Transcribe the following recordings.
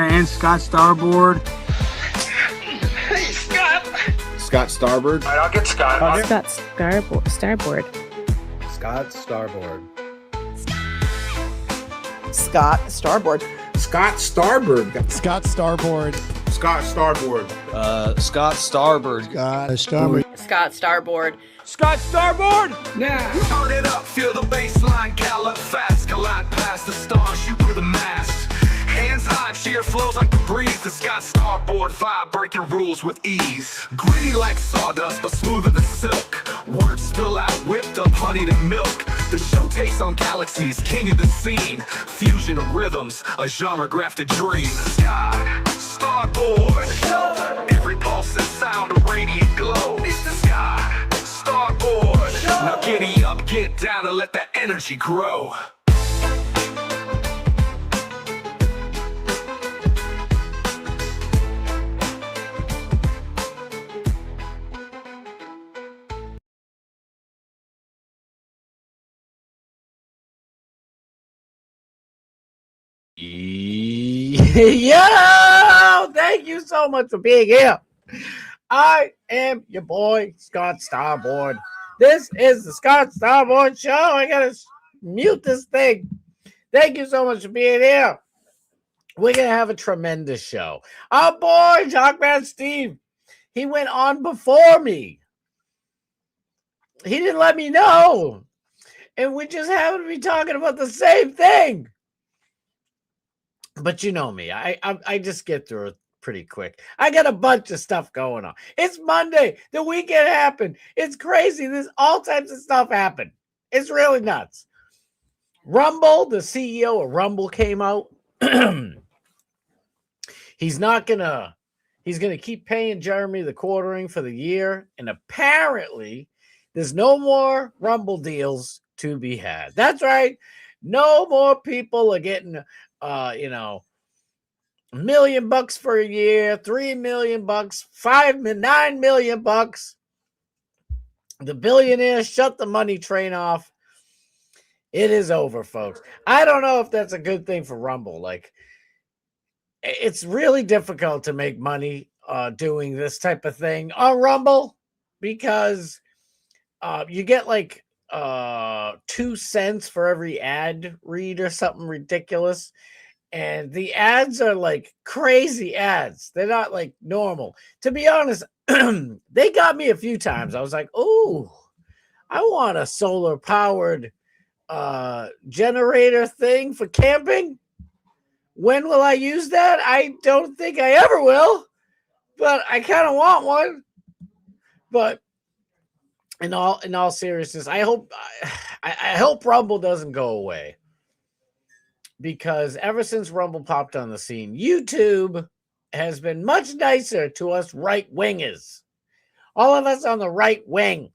And Scott Starboard. Hey, Scott. Scott Starboard. All right, I'll get Scott. Scott Starboard. Scott Starboard. Scott Starboard. Scott Starboard. Scott Starboard. Scott Starboard. Scott Starboard. Scott Starboard. Scott Starboard. Scott Starboard! Now, turn it up, feel the baseline, gallop fast, collide past the stars, shoot through the mast. Hands high, cheer flows like the breeze. The Scott Starboard vibe, breaking rules with ease. Gritty like sawdust, but smoother than silk. Words spill out, whipped up, honeyed and milk. The show takes on galaxies, king of the scene. Fusion of rhythms, a genre-grafted dream. Scott Starboard. Every pulse and sound, a radiant glow. It's the Scott Starboard. Now giddy up, get down, and let that energy grow. Yo! Thank you so much for being here. I am your boy, Scott Starboard. This is the Scott Starboard Show. I gotta mute this thing. Thank you so much for being here. We're gonna have a tremendous show. Our boy, Jockman Steve, he went on before me. He didn't let me know. And we just happen to be talking about the same thing. But you know me, I just get through it pretty quick. I got a bunch of stuff going on. It's Monday. The weekend happened. It's crazy. There's all types of stuff happened. It's really nuts. Rumble, the CEO of Rumble came out. He's gonna keep paying Jeremy the quartering for the year. And apparently there's no more Rumble deals to be had. That's right. No more people are getting $1 million for a year, $3 million, $9 million. The billionaires shut the money train off. It is over, folks. I don't know if that's a good thing for Rumble. Like, it's really difficult to make money doing this type of thing on Rumble because you get like 2 cents for every ad read or something ridiculous. And the ads are like crazy ads. They're not like normal. To be honest, they got me a few times. I was like, oh, I want a solar powered generator thing for camping. When will I use that? I don't think I ever will, but I kind of want one. But in all seriousness, I hope Rumble doesn't go away, because ever since Rumble popped on the scene, YouTube has been much nicer to us right wingers, all of us on the right wing.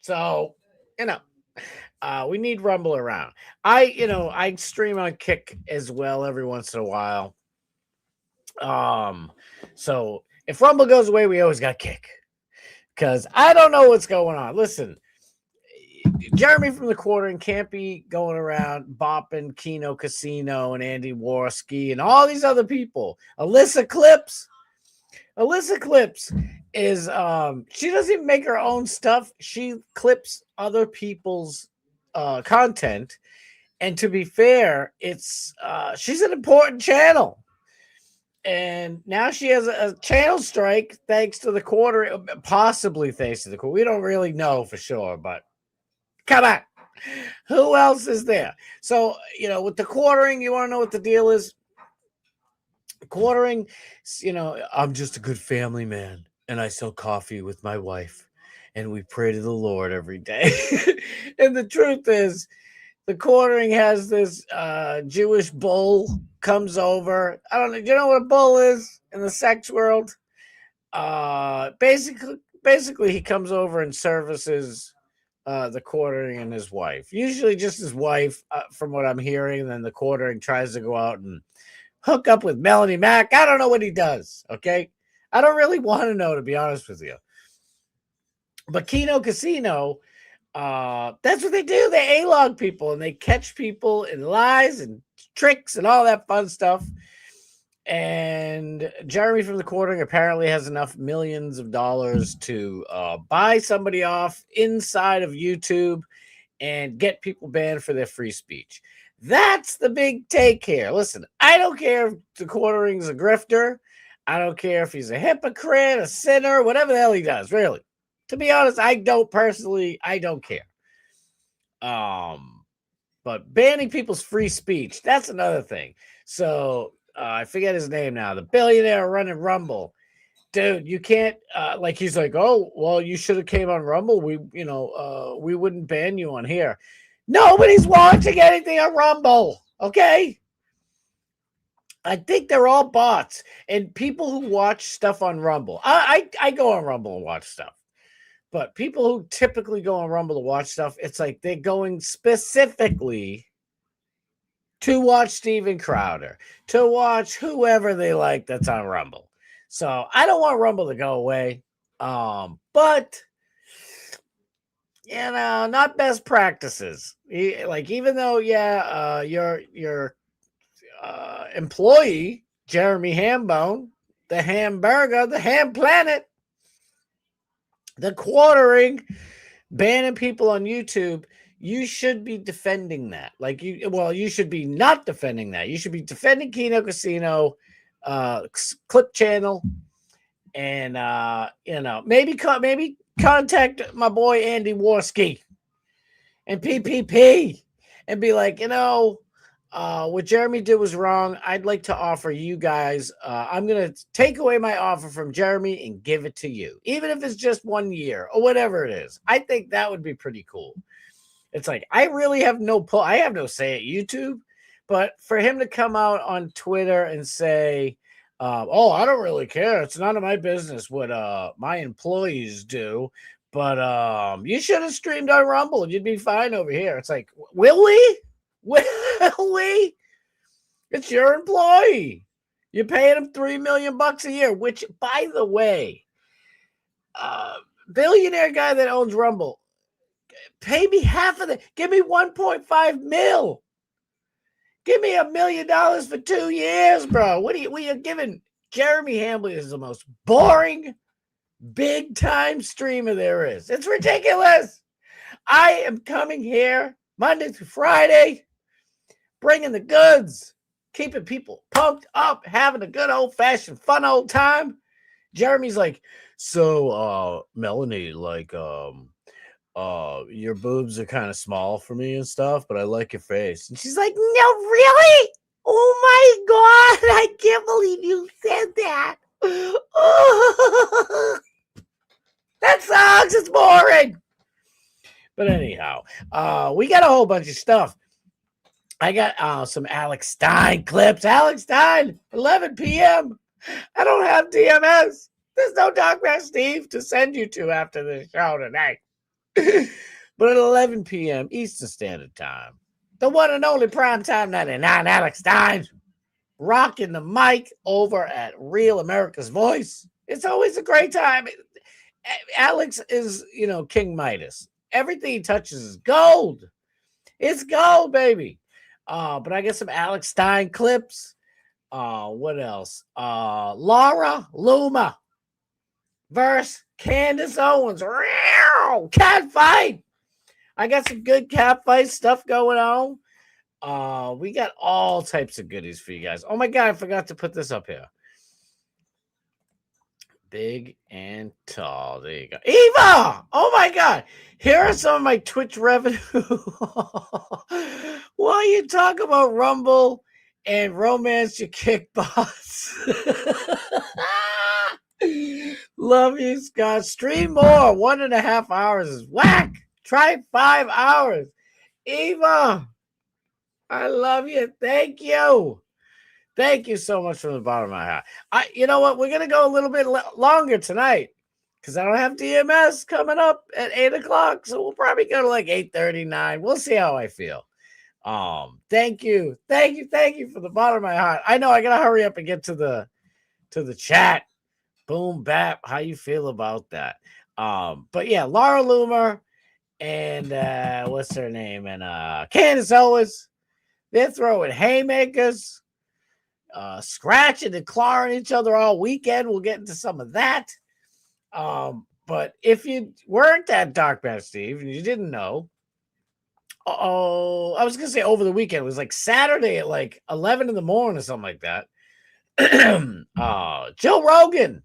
So we need Rumble around. I stream on Kick as well every once in a while. So if Rumble goes away, we always got Kick. Because I don't know what's going on. Listen, Jeremy from the Quartering can't be going around bopping Kino Casino and Andy Worski and all these other people. Alyssa Clips is she doesn't even make her own stuff. She clips other people's content. And to be fair, it's she's an important channel. And now she has a channel strike thanks to the quarter, possibly thanks to the quarter. We don't really know for sure, but come on. Who else is there? So, with the quartering, you want to know what the deal is? Quartering, I'm just a good family man, and I sell coffee with my wife, and we pray to the Lord every day. And the truth is, the quartering has this Jewish bull comes over. I don't know. Do you know what a bull is in the sex world? Basically, he comes over and services the quartering and his wife. Usually just his wife, from what I'm hearing. And then the quartering tries to go out and hook up with Melanie Mack. I don't know what he does, okay? I don't really want to know, to be honest with you. But Kino Casino, that's what they do. They A-log people, and they catch people in lies and tricks and all that fun stuff. And Jeremy from the Quartering apparently has enough millions of dollars to buy somebody off inside of YouTube and get people banned for their free speech. That's the big take here. Listen, I don't care if the Quartering's a grifter. I don't care if he's a hypocrite, a sinner, whatever the hell he does, really. To be honest, I don't care. But banning people's free speech, that's another thing. So I forget his name now, the billionaire running Rumble. Dude, you can't like he's like, oh, well, you should have came on Rumble. We wouldn't ban you on here. Nobody's watching anything on Rumble, okay? I think they're all bots and people who watch stuff on Rumble. I go on Rumble and watch stuff. But people who typically go on Rumble to watch stuff, it's like they're going specifically to watch Steven Crowder, to watch whoever they like that's on Rumble. So I don't want Rumble to go away. But not best practices. Even though, your employee, Jeremy Hambone, the hamburger, the ham planet, the Quartering, banning people on YouTube, you should be defending that. You should be not defending that. You should be defending Kino Casino, Clip Channel, and maybe contact my boy Andy Worski and PPP and be like, what Jeremy did was wrong. I'd like to offer you guys, I'm going to take away my offer from Jeremy and give it to you, even if it's just 1 year or whatever it is. I think that would be pretty cool. It's like, I really have I have no say at YouTube, but for him to come out on Twitter and say, I don't really care. It's none of my business what my employees do, but you should have streamed on Rumble and you'd be fine over here. It's like, will we? Will we? It's your employee. You're paying him $3 million a year, which, by the way, billionaire guy that owns Rumble, pay me half of that. Give me 1.5 mil. Give me $1 million for 2 years, bro. What are you giving? Jeremy Hamblin is the most boring, big time streamer there is. It's ridiculous. I am coming here Monday through Friday, bringing the goods, keeping people pumped up, having a good old-fashioned fun old time. Jeremy's like, so, Melanie, your boobs are kind of small for me and stuff, but I like your face. And she's like, no, really? Oh, my God. I can't believe you said that. That sucks. It's boring. But anyhow, we got a whole bunch of stuff. I got some Alex Stein clips. Alex Stein, 11 p.m. I don't have DMS. There's no Dogman Steve to send you to after the show tonight. But at 11 p.m. Eastern Standard Time, the one and only Primetime 99, Alex Stein, rocking the mic over at Real America's Voice. It's always a great time. Alex is, King Midas. Everything he touches is gold. It's gold, baby. But I got some Alex Stein clips. What else? Laura Luma versus Candace Owens. Cat fight. I got some good cat fight stuff going on. We got all types of goodies for you guys. Oh my God, I forgot to put this up here. Big and tall. There you go. Eva! Oh my God. Here are some of my Twitch revenue. While you talk about Rumble and romance your kick boss. Love you, Scott. Stream more. 1.5 hours is whack. Try 5 hours. Eva, I love you. Thank you. Thank you so much from the bottom of my heart. You know what? We're going to go a little bit longer tonight because I don't have DMS coming up at 8 o'clock. So we'll probably go to like 8:39. We'll see how I feel. Thank you. Thank you from the bottom of my heart. I know I got to hurry up and get to the chat. Boom, bap. How you feel about that? But yeah, Laura Loomer and what's her name? And Candace Owens. They're throwing haymakers. scratching and clawing each other all weekend. We'll get into some of that. But if you weren't at Dark Man Steve and you didn't know, I was gonna say over the weekend. It was like Saturday at like 11 in the morning or something like that. Joe Rogan.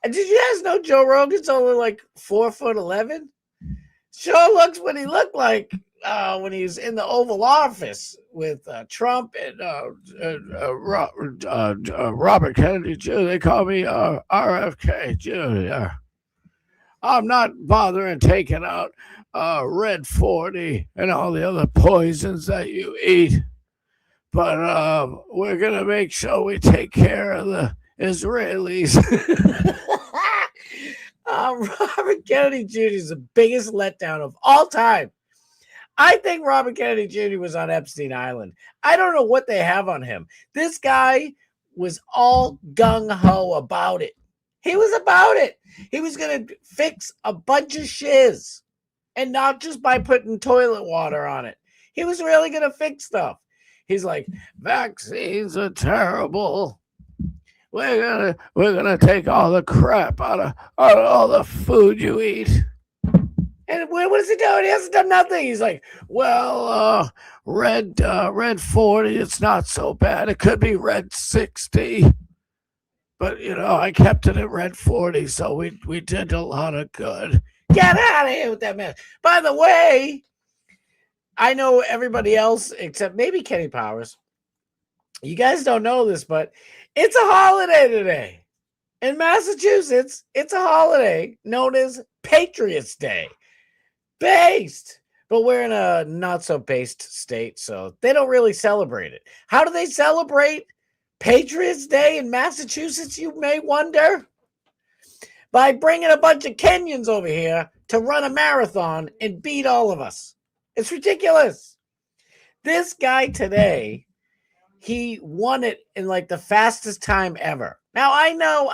Did you guys know Joe Rogan's only like 4'11"? Sure looks what he looked like when he was in the Oval Office with Trump and Robert Kennedy Jr. They call me RFK Jr. I'm not bothering taking out Red 40 and all the other poisons that you eat. But we're going to make sure we take care of the Israelis. Robert Kennedy Jr. is the biggest letdown of all time. I think Robert Kennedy Jr. was on Epstein Island. I don't know what they have on him. This guy was all gung-ho about it. He was about it. He was going to fix a bunch of shiz, and not just by putting toilet water on it. He was really going to fix stuff. He's like, vaccines are terrible. We're gonna take all the crap out of all the food you eat. And what is he doing? He hasn't done nothing. He's like, well, red 40, it's not so bad. It could be red 60. But I kept it at red 40, so we did a lot of good. Get out of here with that man. By the way, I know everybody else except maybe Kenny Powers. You guys don't know this, but it's a holiday today. In Massachusetts, it's a holiday known as Patriots Day. Based. But we're in a not-so-based state, so they don't really celebrate it. How do they celebrate Patriots Day in Massachusetts, you may wonder? By bringing a bunch of Kenyans over here to run a marathon and beat all of us. It's ridiculous. This guy today, he won it in like the fastest time ever. Now, I know.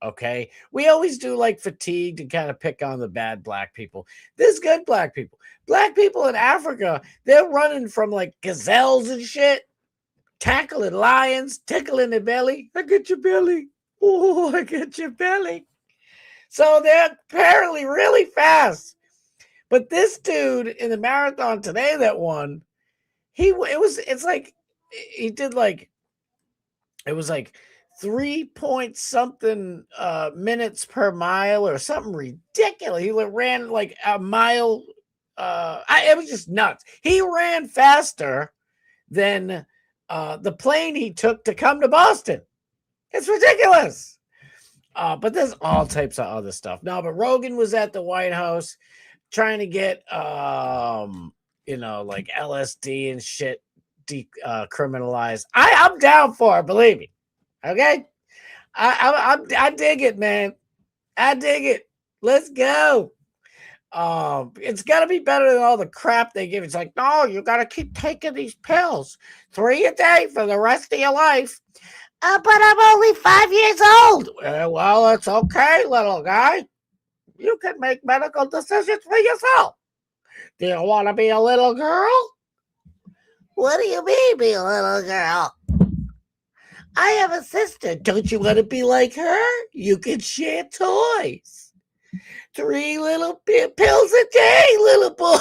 Okay. We always do like fatigue to kind of pick on the bad black people. There's good black people. Black people in Africa, they're running from like gazelles and shit, tackling lions, tickling their belly. I get your belly. Oh, I get your belly. So they're apparently really fast. But this dude in the marathon today that won, it was like 3 point something minutes per mile or something ridiculous. He ran like a mile. It was just nuts. He ran faster than the plane he took to come to Boston. It's ridiculous. But there's all types of other stuff. No, but Rogan was at the White House trying to get like LSD and shit decriminalized. I'm down for it, believe me. Okay, I dig it, man. I dig it. Let's go. It's got to be better than all the crap they give. It's like, no, you got to keep taking these pills, 3 a day for the rest of your life. But I'm only 5 years old. Well, it's okay, little guy. You can make medical decisions for yourself. Do you want to be a little girl? What do you mean, be a little girl? I have a sister. Don't you want to be like her? You can share toys. 3 little pills a day, little boy.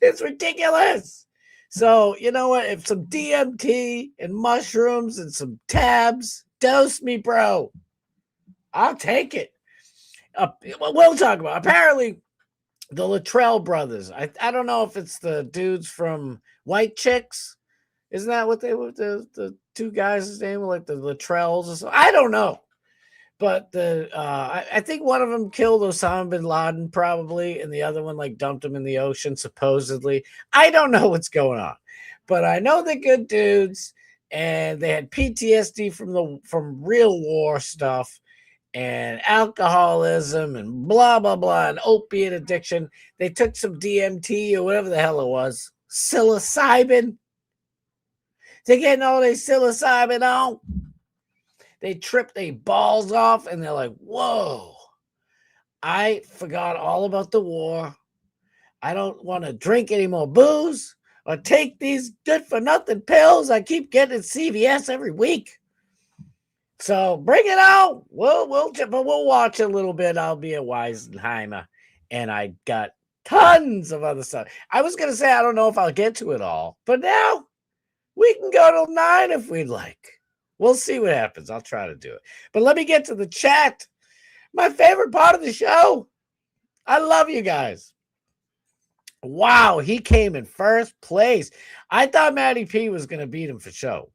It's ridiculous. So, you know what? If some DMT and mushrooms and some tabs, dose me, bro. I'll take it. We'll talk about it. Apparently, the Luttrell brothers. I don't know if it's the dudes from White Chicks. Isn't that what they were? The 2 guys' name were like the Luttrells or something. I don't know. But I think one of them killed Osama bin Laden probably, and the other one like dumped him in the ocean supposedly. I don't know what's going on, but I know they're good dudes, and they had PTSD from real war stuff, and alcoholism, and blah blah blah, and opiate addiction. They took some DMT or whatever the hell it was, psilocybin. They're getting all their psilocybin on. They trip their balls off, and they're like, whoa, I forgot all about the war. I don't want to drink any more booze. or take these good for nothing pills I keep getting at CVS every week. So bring it out. We'll watch a little bit. I'll be at Weisenheimer, and I got tons of other stuff. I was gonna say I don't know if I'll get to it all, but now we can go till 9 if we'd like. We'll see what happens. I'll try to do it. But let me get to the chat. My favorite part of the show. I love you guys. Wow, he came in first place. I thought Matty P was going to beat him for show.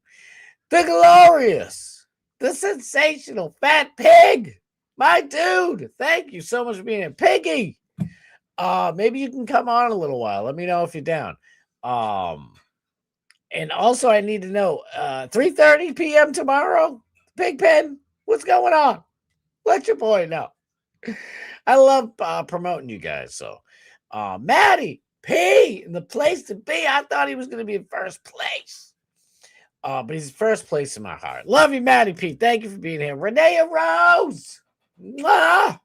The glorious, the sensational Fat Pig. My dude, thank you so much for being here. Piggy, maybe you can come on a little while. Let me know if you're down. And also I need to know, 3:30 p.m. tomorrow, Pigpen, what's going on? Let your boy know. I love promoting you guys. So, Matty P, in the place to be. I thought he was going to be in first place. But he's first place in my heart. Love you, Matty P. Thank you for being here. Renee Rose. Mwah!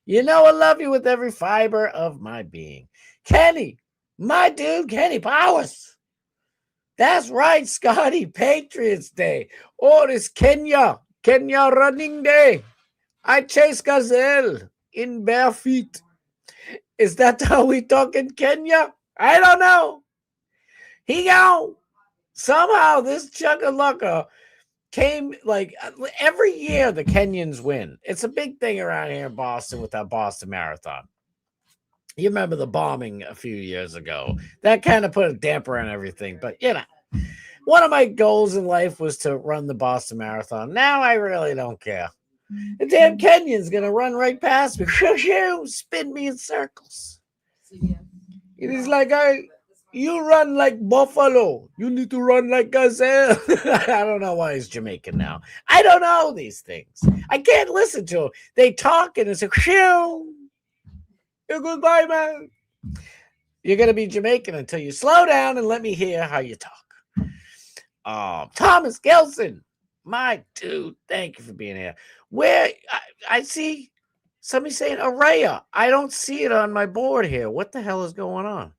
You know I love you with every fiber of my being. Kenny, my dude, Kenny Powers. That's right, Scotty. Patriots Day. Oh, it's Kenya. Kenya running day. I chase gazelle in bare feet. Is that how we talk in Kenya? I don't know. He go. Somehow this chugga came like every year the Kenyans win. It's a big thing around here in Boston with that Boston Marathon. You remember the bombing a few years ago. That kind of put a damper on everything. But, you know, one of my goals in life was to run the Boston Marathon. Now I really don't care. The damn Kenyan's going to run right past me. Spin me in circles. It is like, you run like buffalo. You need to run like gazelle. I don't know why he's Jamaican now. I don't know these things. I can't listen to them. They talk and it's like, goodbye, man. You're going to be Jamaican until you slow down and let me hear how you talk. Thomas Gelson, my dude, thank you for being here. Where I see somebody saying Araya. I don't see it on my board here. What the hell is going on?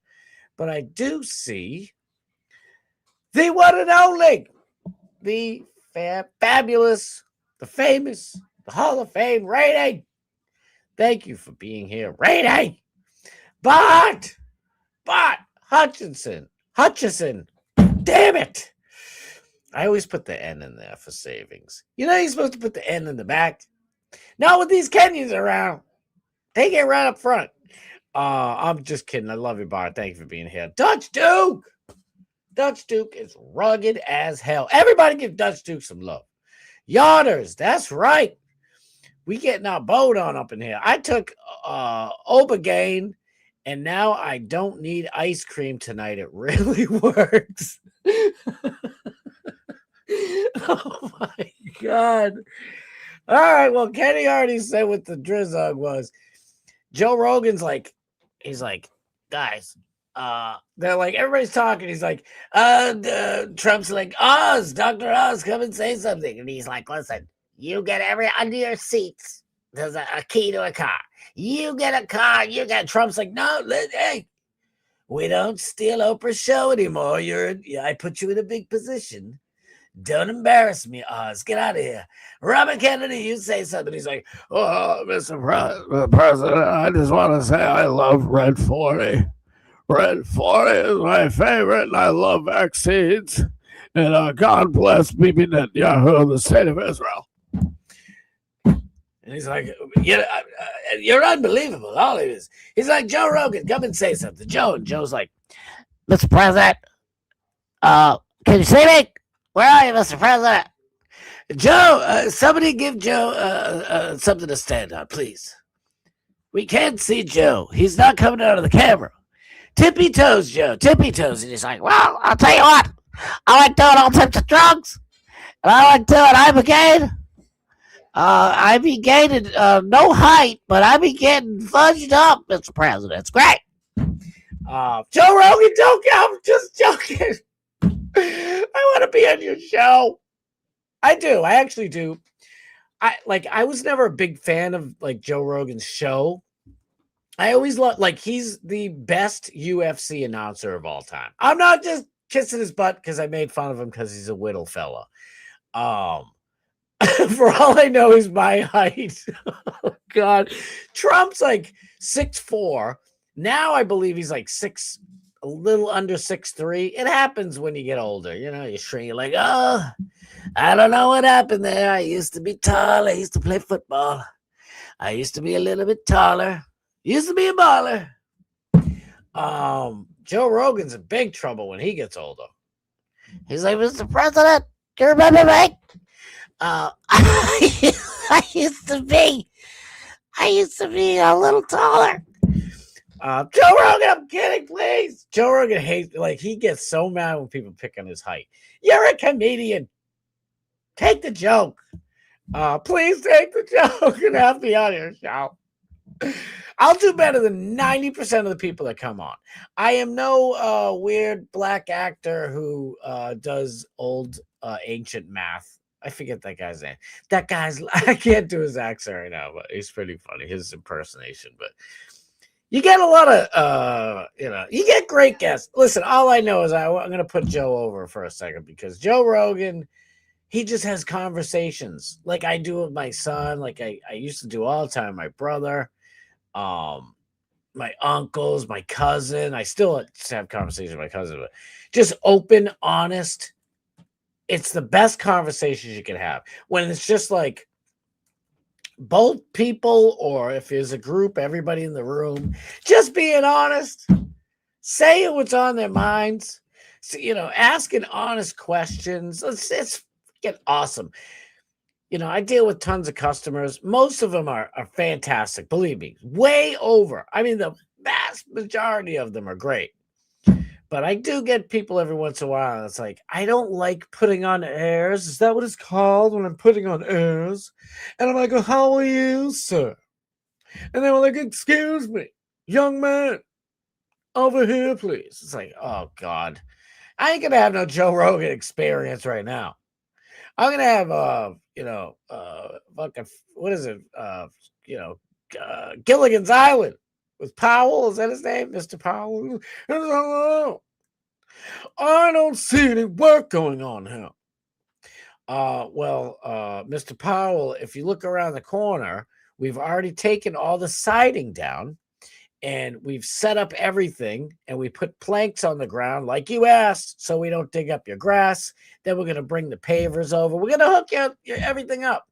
But I do see the one and only, the fabulous, the famous, the Hall of Fame rating. Thank you for being here, rating. But Hutchison, damn it. I always put the N in there for savings. You know you're supposed to put the N in the back? Not with these Kenyans around. They get right up front. I'm just kidding. I love you, Bart. Thank you for being here. Dutch Duke. Dutch Duke is rugged as hell. Everybody give Dutch Duke some love. Yodders, that's right. We getting our boat on up in here. I took Obergain, and now I don't need ice cream tonight. It really works. Oh, my God. All right, well, Kenny already said what the drizzog was. Joe Rogan's like, he's like, guys, they're like, everybody's talking. He's like, Trump's like, Oz, Dr. Oz, come and say something. And he's like, listen, you get under your seats. There's a key to a car. You get a car. Trump's like, no, hey, we don't steal Oprah's show anymore. I put you in a big position. Don't embarrass me, Oz. Get out of here. Robert Kennedy, you say something. He's like, oh, Mr. President, I just want to say I love Red 40. Red 40 is my favorite, and I love vaccines. And God bless Bibi Netanyahu of the state of Israel. And he's like, you're unbelievable. All he is. He's like, Joe Rogan, come and say something. Joe's like, Mr. President, can you see me? Where are you, Mr. President? Joe, somebody give Joe something to stand on, please. We can't see Joe. He's not coming out of the camera. Tippy toes, Joe. Tippy toes. And he's like, well, I'll tell you what. I like doing all types of drugs. And I like doing Ibogaine. I be gaining no height, but I be getting fudged up, Mr. President. It's great. Joe Rogan, don't come. I'm just joking. I want to be on your show. I do. I actually do. I was never a big fan of like Joe Rogan's show. I always love, like, he's the best UFC announcer of all time. I'm not just kissing his butt because I made fun of him because he's a whittle fella. For all I know, he's my height. Oh, God. Trump's like 6'4". Now I believe he's like a little under 6'3". It happens when you get older. You know, you shrink. You're like, oh, I don't know what happened there. I used to be tall. I used to play football. I used to be a little bit taller. Used to be a baller. Joe Rogan's in big trouble when he gets older. He's like, Mr. President, do you remember me? I used to be a little taller. Joe Rogan, I'm kidding, please. Joe Rogan hates, like, he gets so mad when people pick on his height. You're a comedian. Take the joke. Please take the joke and have me on your show. I'll do better than 90% of the people that come on. I am no weird black actor who does old ancient math. I forget that guy's name. I can't do his accent right now, but he's pretty funny, his impersonation. But you get a lot of, you get great guests. Listen, all I know is I'm going to put Joe over for a second because Joe Rogan, he just has conversations like I do with my son, like I used to do all the time, my brother, my uncles, my cousin. I still have conversations with my cousin, but just open, honest. It's the best conversations you can have when it's just like both people, or if there's a group, everybody in the room, just being honest, saying what's on their minds, so, asking honest questions. It's get awesome. I deal with tons of customers. Most of them are fantastic. Believe me, way over. I mean, the vast majority of them are great. But I do get people every once in a while. And it's like, I don't like putting on airs. Is that what it's called when I'm putting on airs? And I'm like, oh, how are you, sir? And they were like, excuse me, young man, over here, please. It's like, oh, God. I ain't going to have no Joe Rogan experience right now. I'm going to have, fucking, what is it? Gilligan's Island with Powell. Is that his name? Mr. Powell? I don't see any work going on here. Mr. Powell, if you look around the corner, we've already taken all the siding down and we've set up everything and we put planks on the ground like you asked so we don't dig up your grass. Then we're going to bring the pavers over. We're going to hook everything up.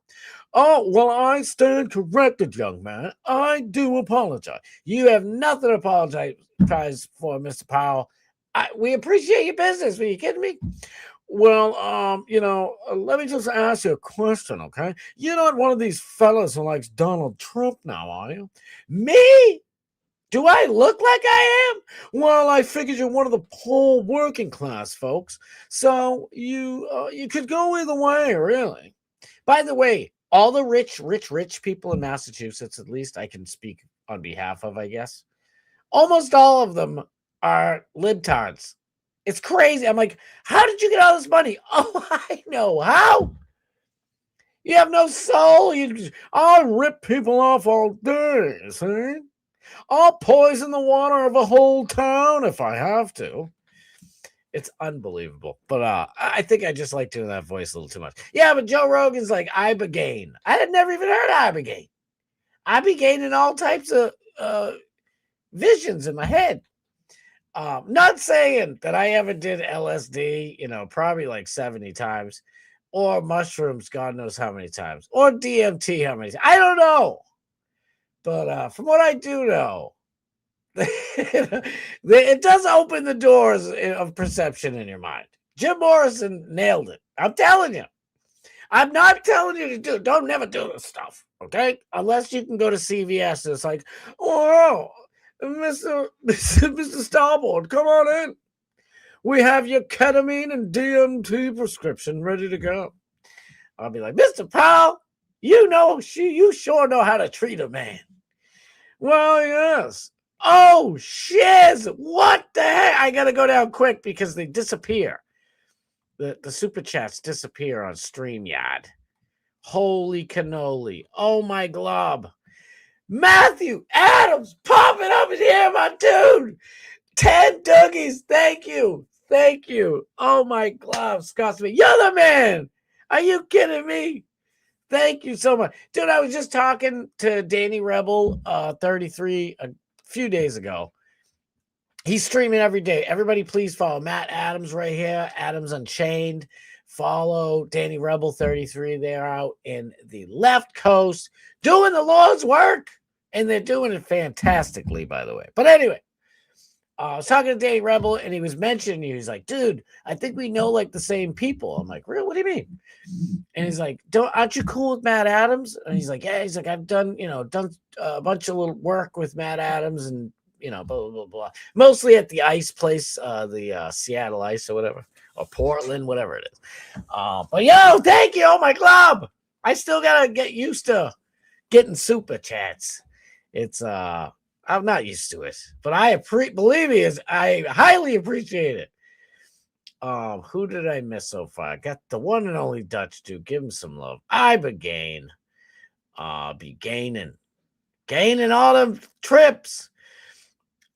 Oh, well, I stand corrected, young man. I do apologize. You have nothing to apologize for, Mr. Powell. We appreciate your business. Are you kidding me? Well, let me just ask you a question, okay? You're not one of these fellas who likes Donald Trump now, are you? Me? Do I look like I am? Well, I figured you're one of the poor working class folks. So you could go either way, really. By the way, all the rich people in Massachusetts, at least I can speak on behalf of, I guess. Almost all of them are libtards. It's crazy. I'm like, how did you get all this money? Oh, I know how. You have no soul. I'll rip people off all day, see? I'll poison the water of a whole town if I have to. It's unbelievable. But I think I just like doing that voice a little too much. Yeah, but Joe Rogan's like Ibogaine. I had never even heard of Ibogaine. Ibogaine in all types of visions in my head. Not saying that I ever did LSD, probably like 70 times, or mushrooms, God knows how many times, or DMT, how many times. I don't know. But from what I do know, it does open the doors of perception in your mind. Jim Morrison nailed it. I'm telling you. I'm not telling you to don't never do this stuff, okay? Unless you can go to CVS and it's like, oh, Mr. Starboard, come on in. We have your ketamine and DMT prescription ready to go. I'll be like, Mr. Powell, you sure know how to treat a man. Well, yes. Oh, shiz. What the heck? I got to go down quick because they disappear. The super chats disappear on StreamYard. Holy cannoli. Oh, my glob. Matthew Adams popping up in here, my dude. 10 doogies. Thank you. Thank you. Oh my God, Scott Smith. You're the man. Are you kidding me? Thank you so much. Dude, I was just talking to Danny Rebel 33 a few days ago. He's streaming every day. Everybody please follow Matt Adams right here. Adams Unchained. Follow Danny Rebel 33. They're out in the left coast doing the Lord's work. And they're doing it fantastically, by the way. But anyway, I was talking to Danny Rebel, and he was mentioning you. He's like, dude, I think we know like the same people. I'm like, really? What do you mean? And he's like, aren't you cool with Matt Adams? And he's like, yeah. He's like, I've done a bunch of little work with Matt Adams and, blah, blah, blah, blah. Mostly at the ice place, the Seattle Ice or whatever, or Portland, whatever it is. But yo, thank you. Oh, my club. I still got to get used to getting super chats. It's, I'm not used to it, but believe me, I highly appreciate it. Who did I miss so far? I got the one and only Dutch dude. Give him some love. I began. Be gaining all them trips.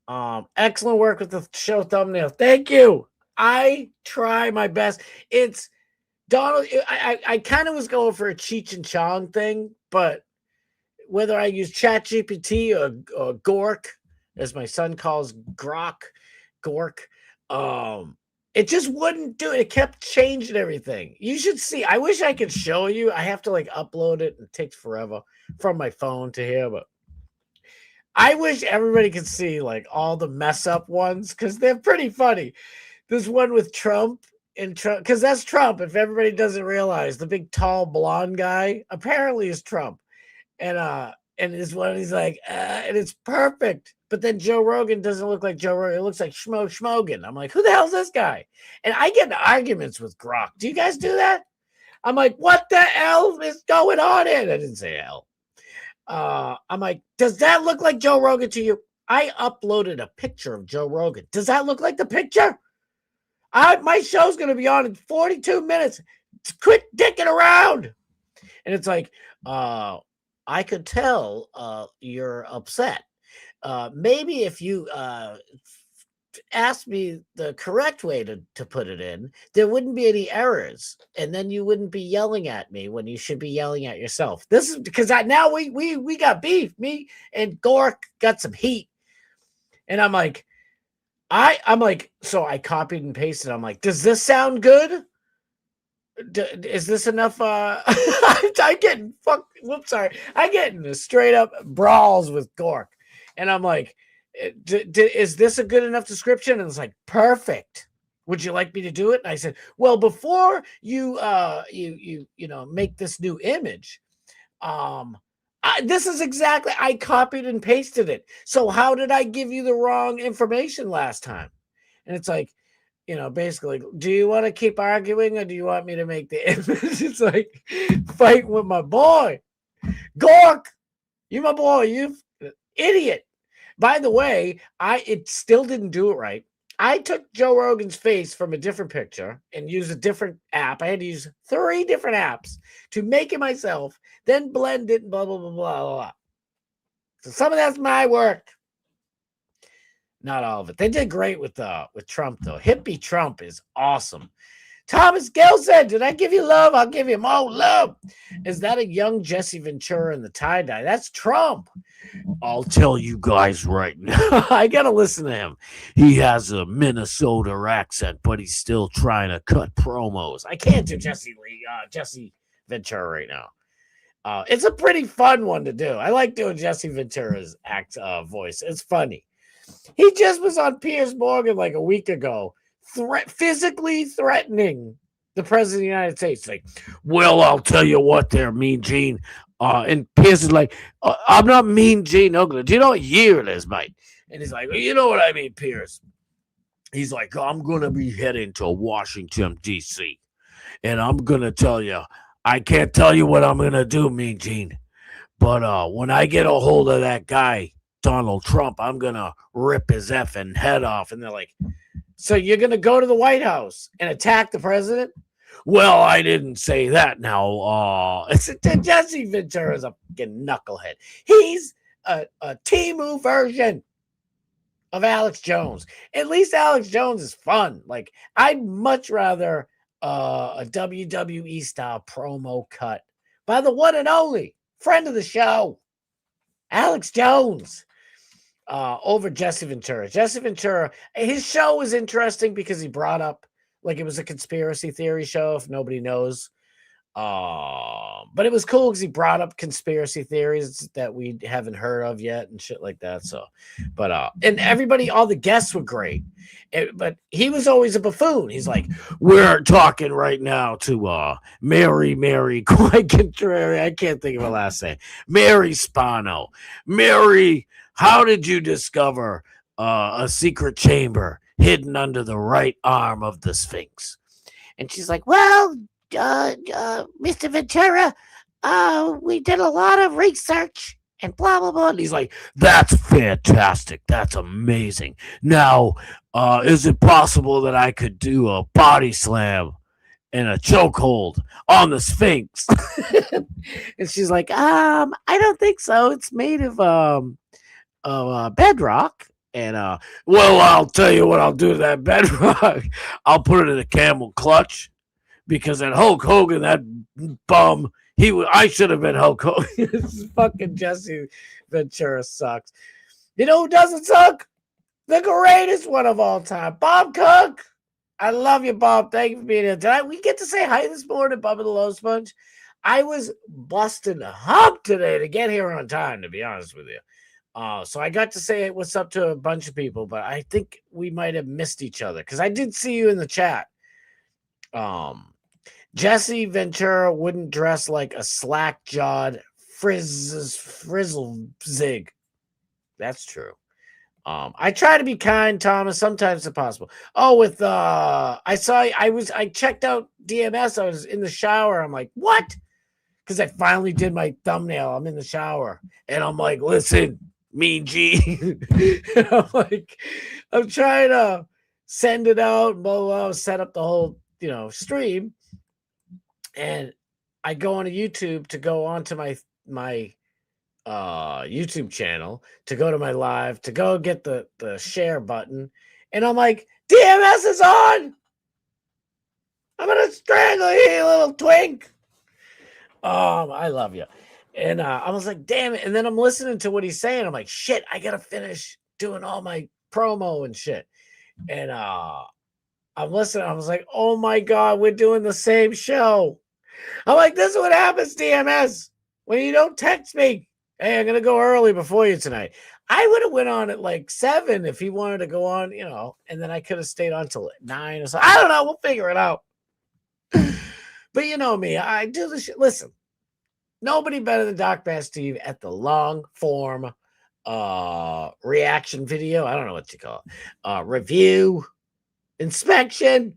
Excellent work with the show thumbnail. Thank you. I try my best. It's Donald. I kind of was going for a Cheech and Chong thing, but whether I use ChatGPT or Gork, as my son calls Gork, it just wouldn't do it. It kept changing everything. You should see. I wish I could show you. I have to like upload it. It takes forever from my phone to here, but I wish everybody could see like all the mess up ones because they're pretty funny. This one with Trump because that's Trump. If everybody doesn't realize, the big tall blonde guy apparently is Trump. And this one, he's like, and it's perfect. But then Joe Rogan doesn't look like Joe Rogan. It looks like Schmogan. I'm like, who the hell's this guy? And I get in arguments with Grok. Do you guys do that? I'm like, what the hell is going on here? I didn't say hell. I'm like, does that look like Joe Rogan to you? I uploaded a picture of Joe Rogan. Does that look like the picture? My show's going to be on in 42 minutes. Quit dicking around. And it's like, I could tell you're upset. Maybe if you asked me the correct way to put it in, there wouldn't be any errors. And then you wouldn't be yelling at me when you should be yelling at yourself. This is because now we got beef. Me and Gork got some heat. And I'm like, so I copied and pasted. I'm like, does this sound good? Is this enough? I get in straight up brawls with Gork, and I'm like, is this a good enough description? And it's like, perfect. Would you like me to do it? And I said, well, before you make this new image, this is exactly, I copied and pasted it. So how did I give you the wrong information last time? And it's like, basically, do you want to keep arguing or do you want me to make the image? It's like fighting with my boy. Gork, you my boy, you idiot. By the way, it still didn't do it right. I took Joe Rogan's face from a different picture and used a different app. I had to use 3 different apps to make it myself, then blend it and blah, blah, blah, blah, blah. So some of that's my work. Not all of it. They did great with Trump, though. Hippie Trump is awesome. Thomas Gill said, did I give you love? I'll give you more love. Is that a young Jesse Ventura in the tie-dye? That's Trump. I'll tell you guys right now. I got to listen to him. He has a Minnesota accent, but he's still trying to cut promos. I can't do Jesse Ventura right now. It's a pretty fun one to do. I like doing Jesse Ventura's voice. It's funny. He just was on Piers Morgan like a week ago, physically threatening the president of the United States. Like, well, I'll tell you what there, Mean Gene. And Piers is like, I'm not Mean Gene Ugly. Do you know what year it is, mate? And he's like, well, you know what I mean, Piers. He's like, I'm going to be heading to Washington, D.C. And I'm going to tell you, I can't tell you what I'm going to do, Mean Gene. But when I get a hold of that guy, Donald Trump, I'm going to rip his effing head off. And they're like, so you're going to go to the White House and attack the president? Well, I didn't say that now. Jesse Ventura is a fucking knucklehead. He's a Temu version of Alex Jones. At least Alex Jones is fun. Like, I'd much rather a WWE style promo cut by the one and only friend of the show, Alex Jones, over Jesse Ventura. Jesse Ventura, his show was interesting because he brought up, like, it was a conspiracy theory show, if nobody knows. But it was cool because he brought up conspiracy theories that we haven't heard of yet and shit like that. So, but and everybody, all the guests were great. But he was always a buffoon. He's like, we're talking right now to Mary quite contrary. I can't think of her last name. Mary Spano. Mary, how did you discover a secret chamber hidden under the right arm of the Sphinx? And she's like, well, Mr. Ventura, we did a lot of research and blah, blah, blah. And he's like, that's fantastic. That's amazing. Now, is it possible that I could do a body slam and a chokehold on the Sphinx? And she's like, I don't think so. It's made of bedrock. And, well, I'll tell you what I'll do to that bedrock. I'll put it in a camel clutch. Because that Hulk Hogan, that bum, I should have been Hulk Hogan. This fucking Jesse Ventura sucks. You know who doesn't suck? The greatest one of all time, Bob Cook. I love you, Bob. Thank you for being here tonight. We get to say hi this morning, Bubba the Low Sponge. I was busting a hump today to get here on time, to be honest with you. So I got to say what's up to a bunch of people, but I think we might have missed each other because I did see you in the chat. Jesse Ventura wouldn't dress like a slack-jawed frizzle zig. That's true. I try to be kind, Thomas. Sometimes it's impossible. Oh, with I checked out DMS. I was in the shower. I'm like, what? Because I finally did my thumbnail. I'm in the shower, and I'm like, listen, Mean G. I'm like, I'm trying to send it out, blah, blah, blah, set up the whole, stream. And I go on YouTube to go onto my YouTube channel, to go to my live, to go get the share button. And I'm like, DMS is on. I'm going to strangle you, you little twink. I love you. And I was like, damn it. And then I'm listening to what he's saying. I'm like, shit, I got to finish doing all my promo and shit. And I'm listening. I was like, oh my God, we're doing the same show. I'm like, this is what happens, DMS, when you don't text me. Hey, I'm going to go early before you tonight. I would have went on at like 7 if he wanted to go on, and then I could have stayed on till 9 or so. I don't know. We'll figure it out. But you know me, I do this shit. Listen, nobody better than Doc Bass Steve at the long form reaction video. I don't know what you call it. Review, inspection.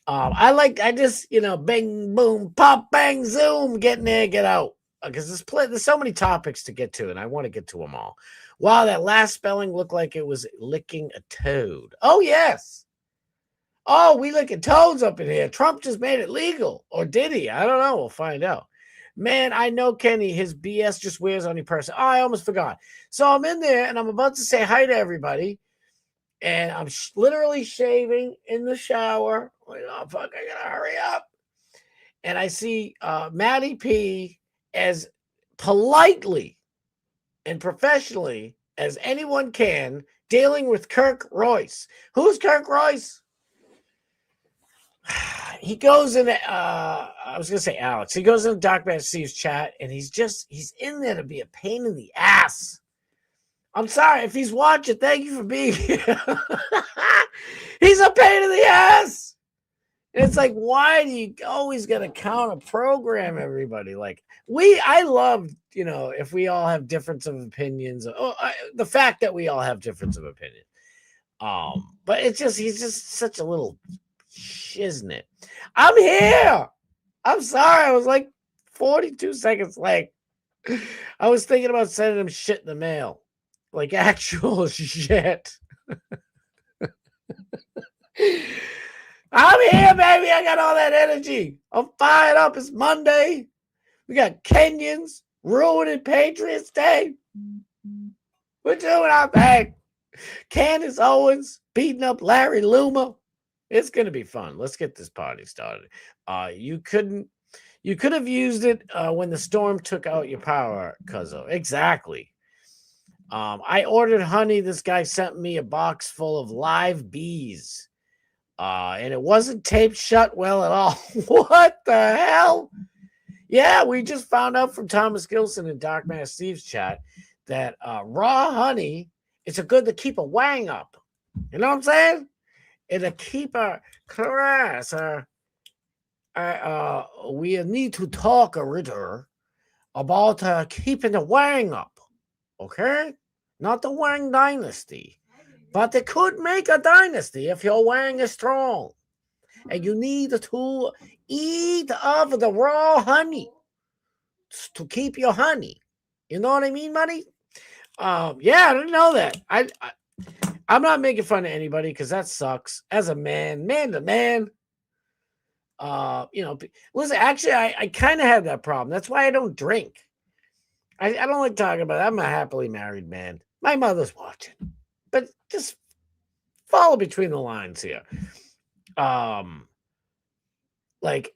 I just, bang, boom, pop, bang, zoom, get in there, get out. Because there's so many topics to get to, and I want to get to them all. Wow, that last spelling looked like it was licking a toad. Oh, yes. Oh, we licking toads up in here. Trump just made it legal. Or did he? I don't know. We'll find out. Man, I know Kenny. His BS just wears on your person. Oh, I almost forgot. So I'm in there, and I'm about to say hi to everybody. And I'm literally shaving in the shower. Oh, fuck, I gotta hurry up. And I see Matty P as politely and professionally as anyone can dealing with Kirk Royce. Who's Kirk Royce? He goes in, I was going to say Alex. He goes in Doc Bass Steve's chat, and he's in there to be a pain in the ass. I'm sorry if he's watching. Thank you for being here. He's a pain in the ass. And it's like, why do you always got to counter program everybody? Like, I love, if we all have difference of opinions. The fact that we all have difference of opinion. But he's just such a little shiznit. I'm here. I'm sorry. I was like 42 seconds late. I was thinking about sending him shit in the mail. Like actual shit. I'm here, baby. I got all that energy. I'm fired up. It's Monday. We got Kenyans ruining Patriots Day. We're doing our thing. Candace Owens beating up Larry Luma. It's gonna be fun. Let's get this party started. You could have used it when the storm took out your power, cuzzo. Exactly. I ordered honey. This guy sent me a box full of live bees. And it wasn't taped shut well at all. What the hell? Yeah, we just found out from Thomas Gilson in Dark Man Steve's chat that raw honey, it's a good to keep a wang up. You know what I'm saying? It'll keep a class. We need to talk a ritter about keeping the wang up. Okay? Not the Wang dynasty. But they could make a dynasty if your wang is strong. And you need to eat of the raw honey to keep your honey. You know what I mean, buddy? Yeah, I didn't know that. I'm not making fun of anybody because that sucks. As a man to man, listen, actually, I kind of had that problem. That's why I don't drink. I don't like talking about it. I'm a happily married man. My mother's watching. But just follow between the lines here. I like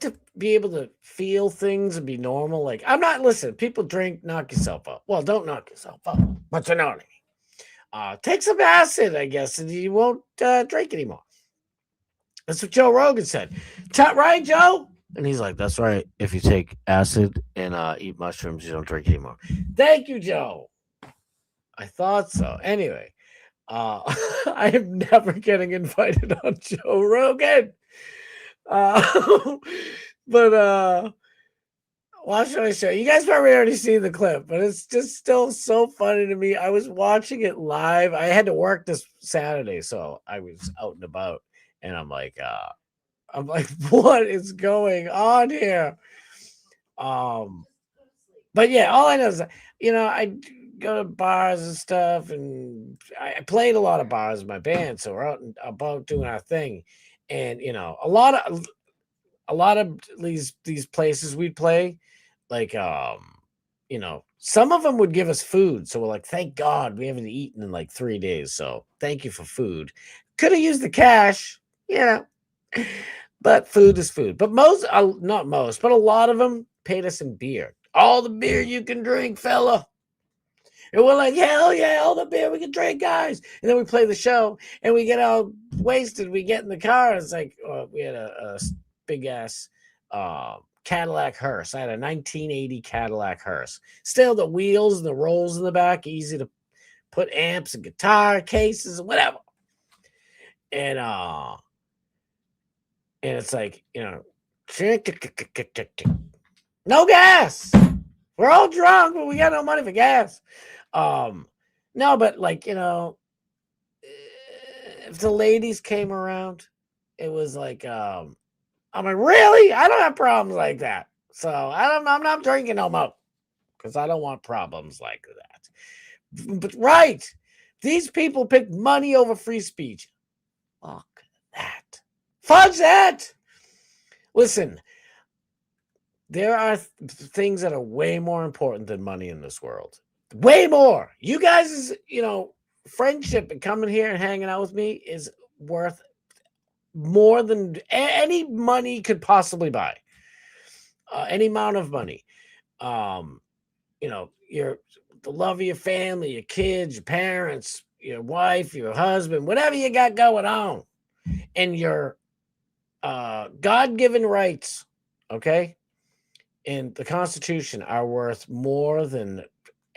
to be able to feel things and be normal. Like, I'm not, listen, people drink, knock yourself out. Well, don't knock yourself out, but you know what I mean. Take some acid, I guess, and you won't drink anymore. That's what Joe Rogan said. Right, Joe? And he's like, that's right. If you take acid and eat mushrooms, you don't drink anymore. Thank you, Joe. I thought so. Anyway, I am never getting invited on Joe Rogan. But what should I show you? You guys probably already seen the clip, but it's just still so funny to me. I was watching it live. I had to work this Saturday, so I was out and about, and I'm like, what is going on here? But yeah, all I know is, I go to bars and stuff, and I played a lot of bars with my band, so we're out and about doing our thing. And a lot of these places we'd play, like some of them would give us food, so we're like, thank God we haven't eaten in like 3 days, so thank you for food. Could have used the cash, but food is food. But not most, but a lot of them paid us in beer. All the beer you can drink, fella. And we're like, hell yeah, all the beer we can drink, guys. And then we play the show, and we get all wasted. We get in the car. It's like, we had a big-ass Cadillac hearse. I had a 1980 Cadillac hearse. Still the wheels and the rolls in the back, easy to put amps and guitar cases and whatever. And it's like, no gas. We're all drunk, but we got no money for gas. No, but like, if the ladies came around, it was like, I'm like, really? I don't have problems like that. So I'm not drinking no more because I don't want problems like that. But right, these people pick money over free speech. Fuck that. Fudge that. Listen, there are things that are way more important than money in this world. Way more. You guys, friendship and coming here and hanging out with me is worth more than any money could possibly buy. Any amount of money. The love of your family, your kids, your parents, your wife, your husband, whatever you got going on, and your God-given rights, okay, and the Constitution are worth more than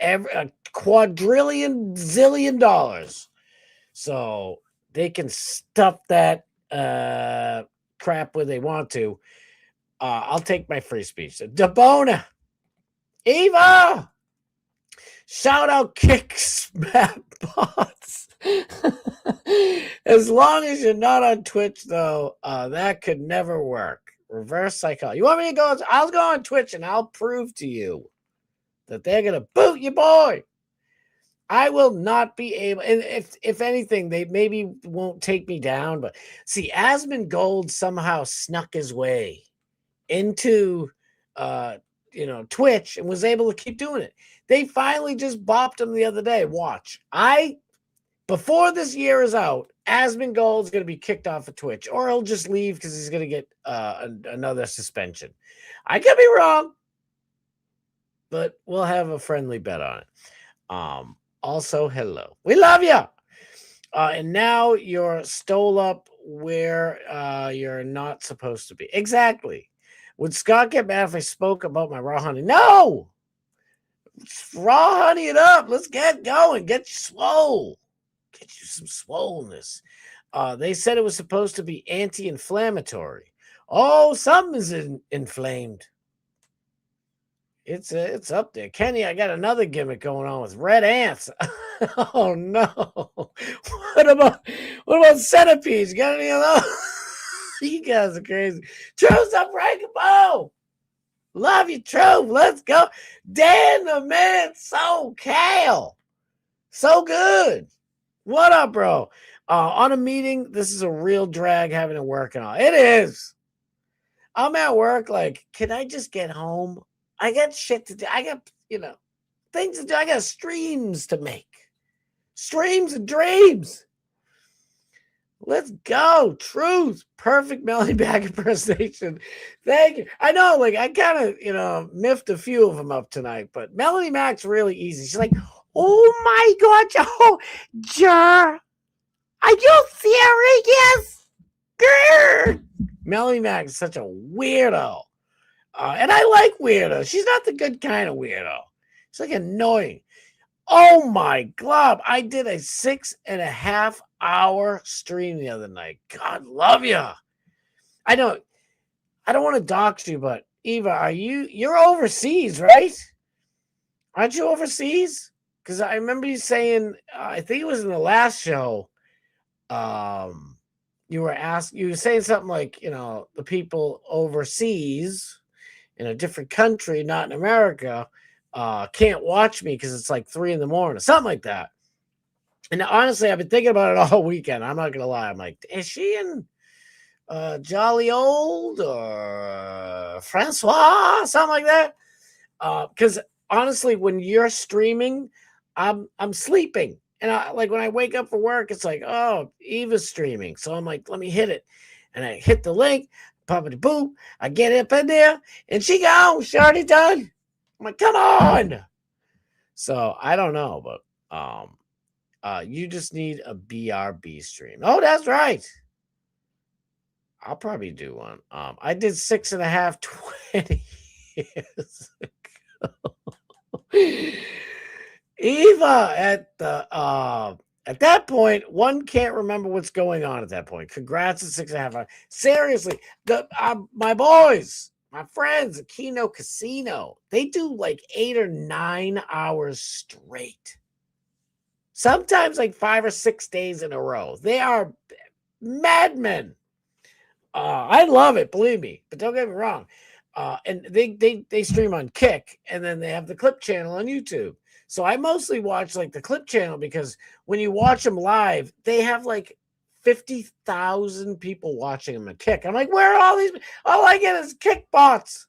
a quadrillion zillion dollars. So they can stuff that crap where they want to. I'll take my free speech. Debona, Eva, shout out Kicks Map Bots. As long as you're not on Twitch, though, that could never work. Reverse psychology. You want me to go? I'll go on Twitch and I'll prove to you that they're gonna boot your boy. I will not be able, and if anything, they maybe won't take me down. But see, Asmongold somehow snuck his way into Twitch and was able to keep doing it. They finally just bopped him the other day. Watch. Before this year is out, Asmongold's going to be kicked off of Twitch, or he'll just leave because he's going to get another suspension. I could be wrong, but we'll have a friendly bet on it. Also, hello. We love you. And now you're stole up where you're not supposed to be. Exactly. Would Scott get mad if I spoke about my raw honey? No! Raw honey it up. Let's get going. Get you swole. Get you some swollenness. They said it was supposed to be anti-inflammatory. Oh, something is inflamed. It's up there. Kenny, I got another gimmick going on with red ants. Oh no. What about centipedes? You got any of those? You guys are crazy. Truth's unbreakable. Love you, Truth. Let's go. Dan the man, so Cal. So good. What up, bro? On a meeting, this is a real drag having to work and all. It is. I'm at work, like, can I just get home? I got shit to do. I got, things to do. I got streams to make. Streams and dreams. Let's go. Truth. Perfect Melanie Bag impersonation. Thank you. I know, like, I kind of, miffed a few of them up tonight, but Melanie Mac's really easy. She's like, oh my God, Joe. Are you serious? Grr. Melanie Mac is such a weirdo. And I like weirdos. She's not the good kind of weirdo. She's like annoying. Oh my God. I did a 6.5 hour stream the other night. God love you. I don't want to dox you, but Eva, you're overseas, right? Aren't you overseas? Because I remember you saying, I think it was in the last show, you were saying something like, the people overseas in a different country, not in America, can't watch me because it's like 3 a.m, something like that. And honestly, I've been thinking about it all weekend. I'm not gonna lie. I'm like, is she in Jolly Old or Francois, something like that? Because honestly, when you're streaming, I'm sleeping, and when I wake up for work, it's like, oh, Eva's streaming, so I'm like, let me hit it, and I hit the link, poppity boop, I get up in there, and she gone, she already done. I'm like, come on. So I don't know, but you just need a BRB stream. Oh, that's right. I'll probably do one. I did 6.5 20 years ago. Eva, at that point, one can't remember what's going on at that point. Congrats at 6.5 hours. Seriously, my boys, my friends at Kino Casino, they do like 8 or 9 hours straight. Sometimes like 5 or 6 days in a row. They are madmen. I love it, believe me, but don't get me wrong. And they stream on Kick, and then they have the Clip channel on YouTube. So I mostly watch like the Clip channel because when you watch them live, they have like 50,000 people watching them at Kick. I'm like, where are all these? All I get is Kick bots.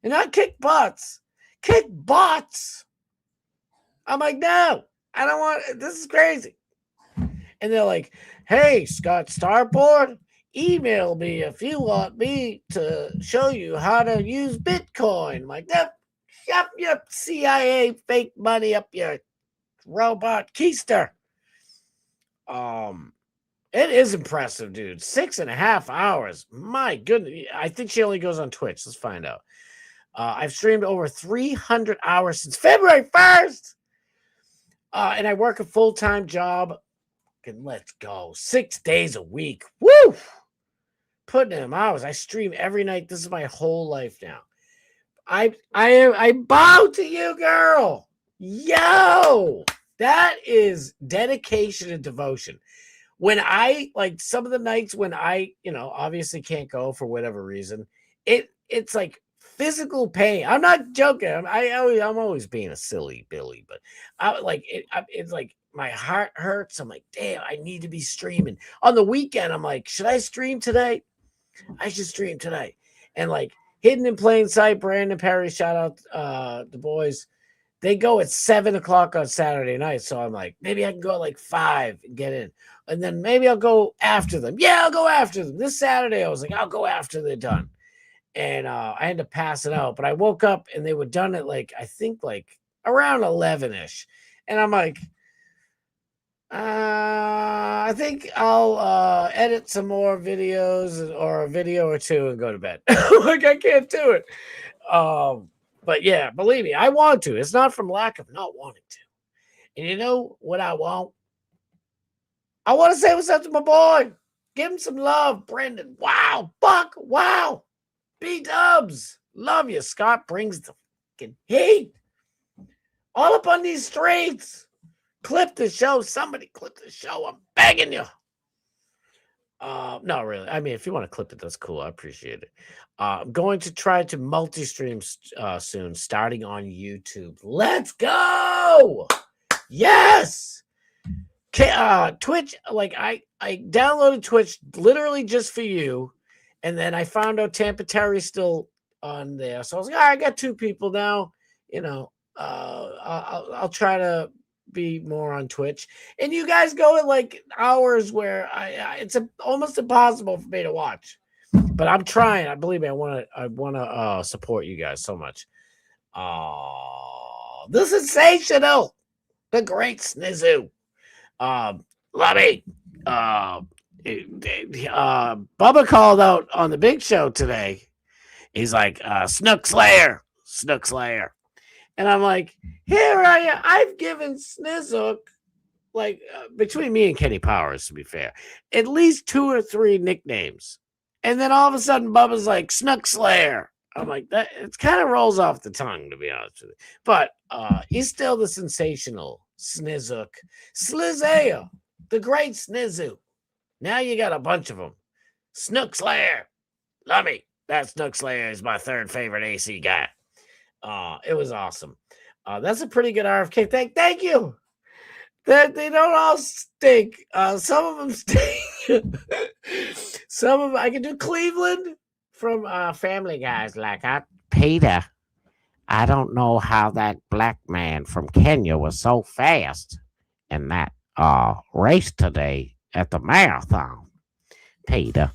And not Kick bots. Kick bots. I'm like, no, I don't want, this is crazy. And they're like, hey, Scott Starboard, email me if you want me to show you how to use Bitcoin. I'm like, that. Shove your CIA fake money up your robot keister. It is impressive, dude. 6.5 hours. My goodness. I think she only goes on Twitch. Let's find out. I've streamed over 300 hours since February 1st. And I work a full-time job. And let's go. 6 days a week. Woo! Putting in hours. I stream every night. This is my whole life now. I bow to you, girl. Yo, that is dedication and devotion. When I like some of the nights when I, obviously can't go for whatever reason, it's like physical pain. I'm not joking. I'm always being a silly Billy, but it's like my heart hurts. I'm like, damn, I need to be streaming on the weekend. I'm like, should I stream today? I should stream tonight. And like, Hidden in Plain Sight, Brandon Perry, shout out the boys. They go at 7:00 on Saturday night. So I'm like, maybe I can go at like 5 and get in. And then maybe I'll go after them. Yeah, I'll go after them. This Saturday, I was like, I'll go after they're done. And I had to pass it out. But I woke up and they were done at like, I think like around 11-ish. And I'm like, I think I'll edit some more videos or a video or two and go to bed. Like, I can't do it. But yeah, believe me, I want to. It's not from lack of not wanting to. And you know what I want? I want to say what's up to my boy. Give him some love, Brendan. Wow. Buck. Wow. B-dubs. Love you. Scott brings the fucking heat. All up on these streets. Clip the show. Somebody clip the show. I'm begging you. No, really. I mean, if you want to clip it, that's cool. I appreciate it. I'm going to try to multi-stream soon, starting on YouTube. Let's go! Yes! Twitch, like I downloaded Twitch literally just for you, and then I found out Tampa Terry's still on there. So I was like, I got 2 people now. You know, I'll try to be more on Twitch, and you guys go at like hours where it's almost impossible for me to watch, but I'm trying. I believe me, I want to support you guys so much. The sensational, the great Snizu, Lummy, Bubba called out on the big show today. He's like, Snook Slayer. And I'm like, here I am. I've given Snizook, like, between me and Kenny Powers, to be fair, at least 2 or 3 nicknames. And then all of a sudden, Bubba's like, Snook Slayer. I'm like, that it kind of rolls off the tongue, to be honest with you. But he's still the sensational Snizook. Slizea, the great Snizu. Now you got a bunch of them. Snook Slayer. Love me. That Snook Slayer is my 3rd favorite AC guy. It was awesome. That's a pretty good RFK. Thank you. They don't all stink. Some of them stink. Some of them, I can do Cleveland from Family Guys. Like, Peter, I don't know how that black man from Kenya was so fast in that race today at the marathon. Peter.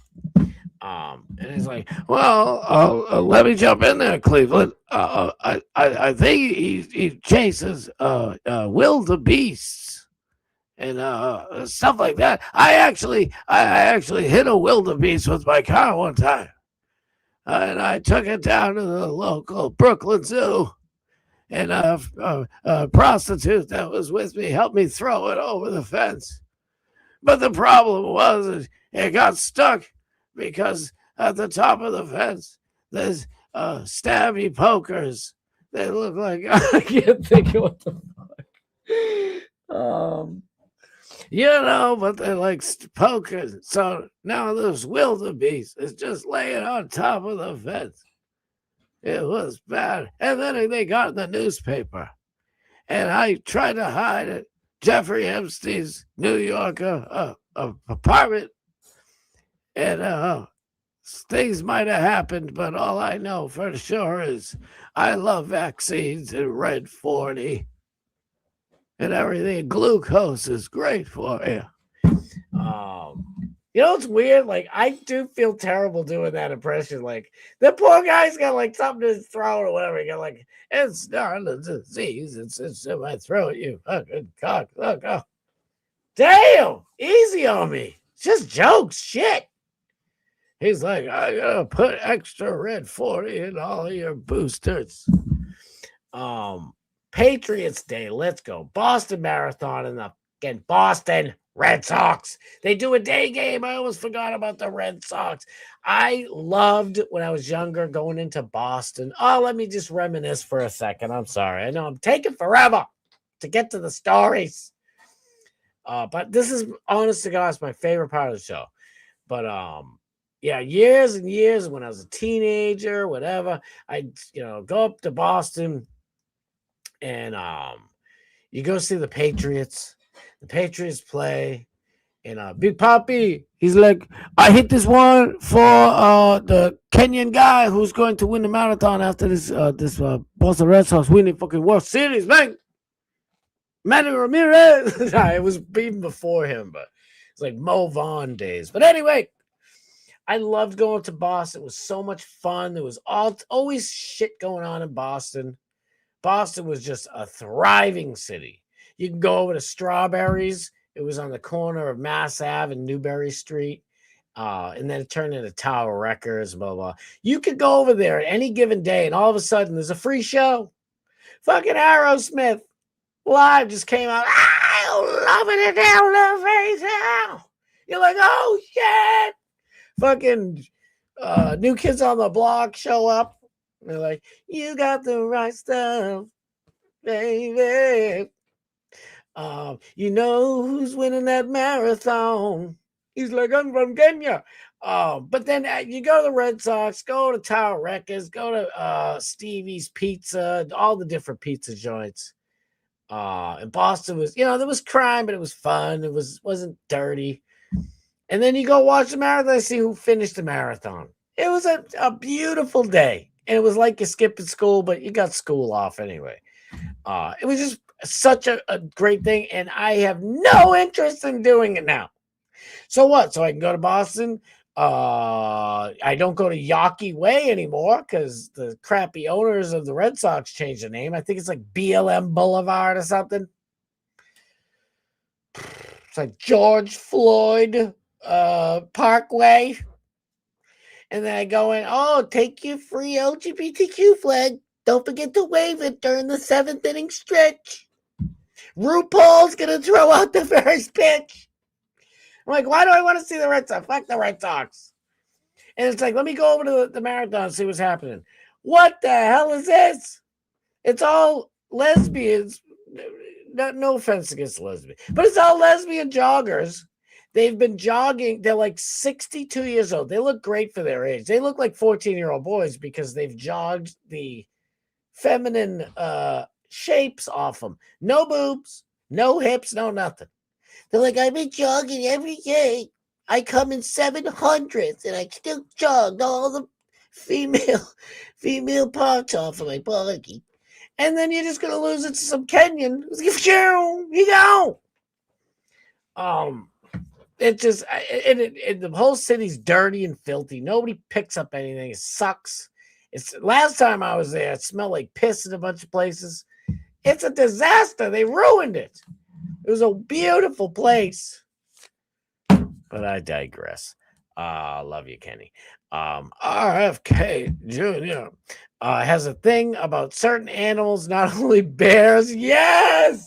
And he's like, well, let me jump in there, Cleveland. I think he chases wildebeests and stuff like that. I actually hit a wildebeest with my car one time, and I took it down to the local Brooklyn Zoo, and a prostitute that was with me helped me throw it over the fence. But the problem was it got stuck because at the top of the fence, there's stabby pokers. They look like, I can't think of what the fuck. You know, but they're like pokers. So now this wildebeest is just laying on top of the fence. It was bad. And then they got in the newspaper. And I tried to hide it. Jeffrey Epstein's New York apartment. And things might have happened, but all I know for sure is I love vaccines and Red 40 and everything. Glucose is great for you. You know what's weird? Like, I do feel terrible doing that impression. Like, the poor guy's got like something in his throat or whatever. He got like, it's not a disease. It's in my throat. You fucking cock. Look, oh. Damn, easy on me. It's just jokes. Shit. He's like, I gotta put extra Red 40 in all of your boosters. Patriots Day, let's go. Boston Marathon and the fucking Boston Red Sox. They do a day game. I almost forgot about the Red Sox. I loved when I was younger going into Boston. Oh, let me just reminisce for a second. I'm sorry. I know I'm taking forever to get to the stories. But this is, honest to God, it's my favorite part of the show. But yeah, years and years when I was a teenager, whatever, I'd go up to Boston and you go see the Patriots. The Patriots play, And Big Papi, he's like, I hit this one for the Kenyan guy who's going to win the marathon after this Boston Red Sox winning fucking World Series, man. Manny Ramirez. It was even before him, but it's like Mo Vaughn days. But anyway, I loved going to Boston. It was so much fun. There was always shit going on in Boston. Boston was just a thriving city. You can go over to Strawberries. It was on the corner of Mass Ave and Newberry Street. And then it turned into Tower Records, blah, blah. You could go over there at any given day, and all of a sudden there's a free show. Fucking Aerosmith live just came out. I love it down the face now. You're like, oh, shit. Fucking New Kids on the Block show up. They're like, you got the right stuff, baby. You know who's winning that marathon? He's like, I'm from Kenya. But then you go to the Red Sox, go to Tower Records, go to Stevie's Pizza, all the different pizza joints. And Boston was, there was crime, but it was fun. It wasn't dirty. And then you go watch the marathon and see who finished the marathon. It was a beautiful day. And it was like you're skipping school, but you got school off anyway. It was just such a great thing, and I have no interest in doing it now. So what? So I can go to Boston. I don't go to Yawkey Way anymore because the crappy owners of the Red Sox changed the name. I think it's like BLM Boulevard or something. It's like George Floyd Parkway. And then I go in, take your free LGBTQ flag. Don't forget to wave it during the 7th inning stretch. RuPaul's going to throw out the first pitch. I'm like, why do I want to see the Red Sox? Fuck the Red Sox. And it's like, let me go over to the marathon and see what's happening. What the hell is this? It's all lesbians. No offense against lesbians, but it's all lesbian joggers. They've been jogging. They're like 62 years old. They look great for their age. They look like 14-year-old boys because they've jogged the feminine shapes off them. No boobs, no hips, no nothing. They're like, I've been jogging every day. I come in 700s and I still jog all the female parts off of my body. And then you're just gonna lose it to some Kenyan. You go. It just the whole city's dirty and filthy. Nobody picks up anything. It sucks. It's last time I was there, it smelled like piss in a bunch of places. It's a disaster. They ruined it. It was a beautiful place. But I digress. Love you, Kenny. RFK Jr. Has a thing about certain animals, not only bears. Yes!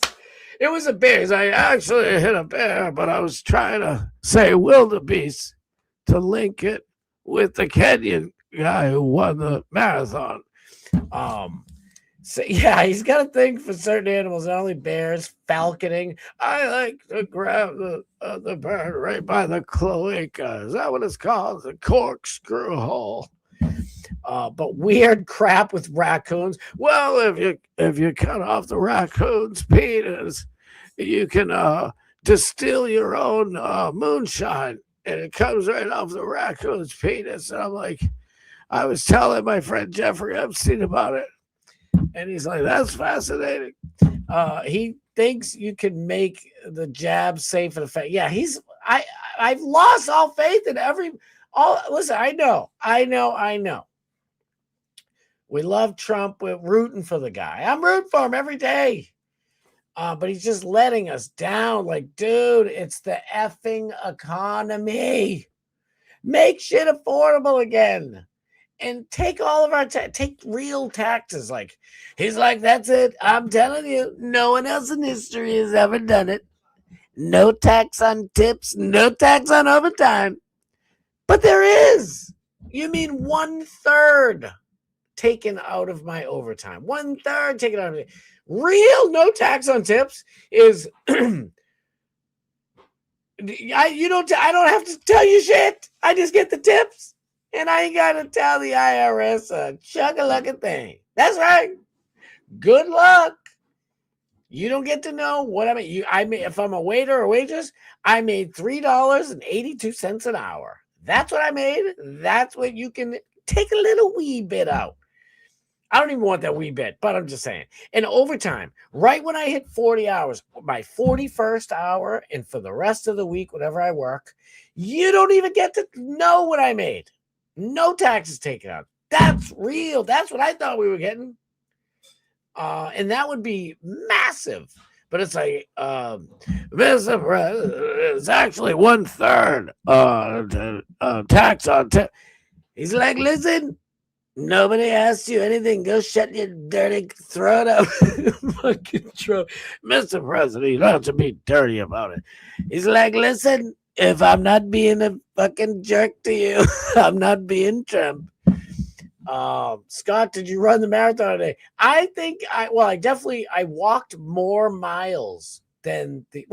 It was a bear. I actually hit a bear, but I was trying to say wildebeest to link it with the Kenyan guy who won the marathon. So yeah, he's got a thing for certain animals, not only bears, falconing. I like to grab the bird right by the cloaca. Is that what it's called? The corkscrew hole. But weird crap with raccoons. Well, if you cut off the raccoon's penis, you can distill your own moonshine, and it comes right off the raccoon's penis. And I'm like, I was telling my friend Jeffrey Epstein about it, and he's like, that's fascinating. He thinks you can make the jab safe and effective. Yeah, I've lost all faith in listen, I know. We love Trump. We're rooting for the guy. I'm rooting for him every day. But he's just letting us down. Like, dude, it's the effing economy. Make shit affordable again. And take all of our take real taxes. Like, he's like, that's it. I'm telling you, no one else in history has ever done it. No tax on tips, no tax on overtime. But there is. You mean 1/3 taken out of my overtime. 1/3 taken out of it. Real no tax on tips is I don't have to tell you shit. I just get the tips. And I ain't got to tell the IRS a chug-a-lugga thing. That's right. Good luck. You don't get to know what I mean. If I'm a waiter or waitress, I made $3.82 an hour. That's what I made. That's what you can take a little wee bit out. I don't even want that wee bit, but I'm just saying. And overtime, right when I hit 40 hours, my 41st hour, and for the rest of the week, whenever I work, you don't even get to know what I made. No taxes taken out. That's real. That's what I thought we were getting. And that would be massive. But it's like, Mr. President, it's actually 1/3 tax on. He's like, listen, nobody asked you anything. Go shut your dirty throat up. Fucking throat. Mr. President, you don't have to be dirty about it. He's like, listen, if I'm not being a fucking jerk to you, I'm not being Trump. Scott, did you run the marathon today? I think I walked more miles than I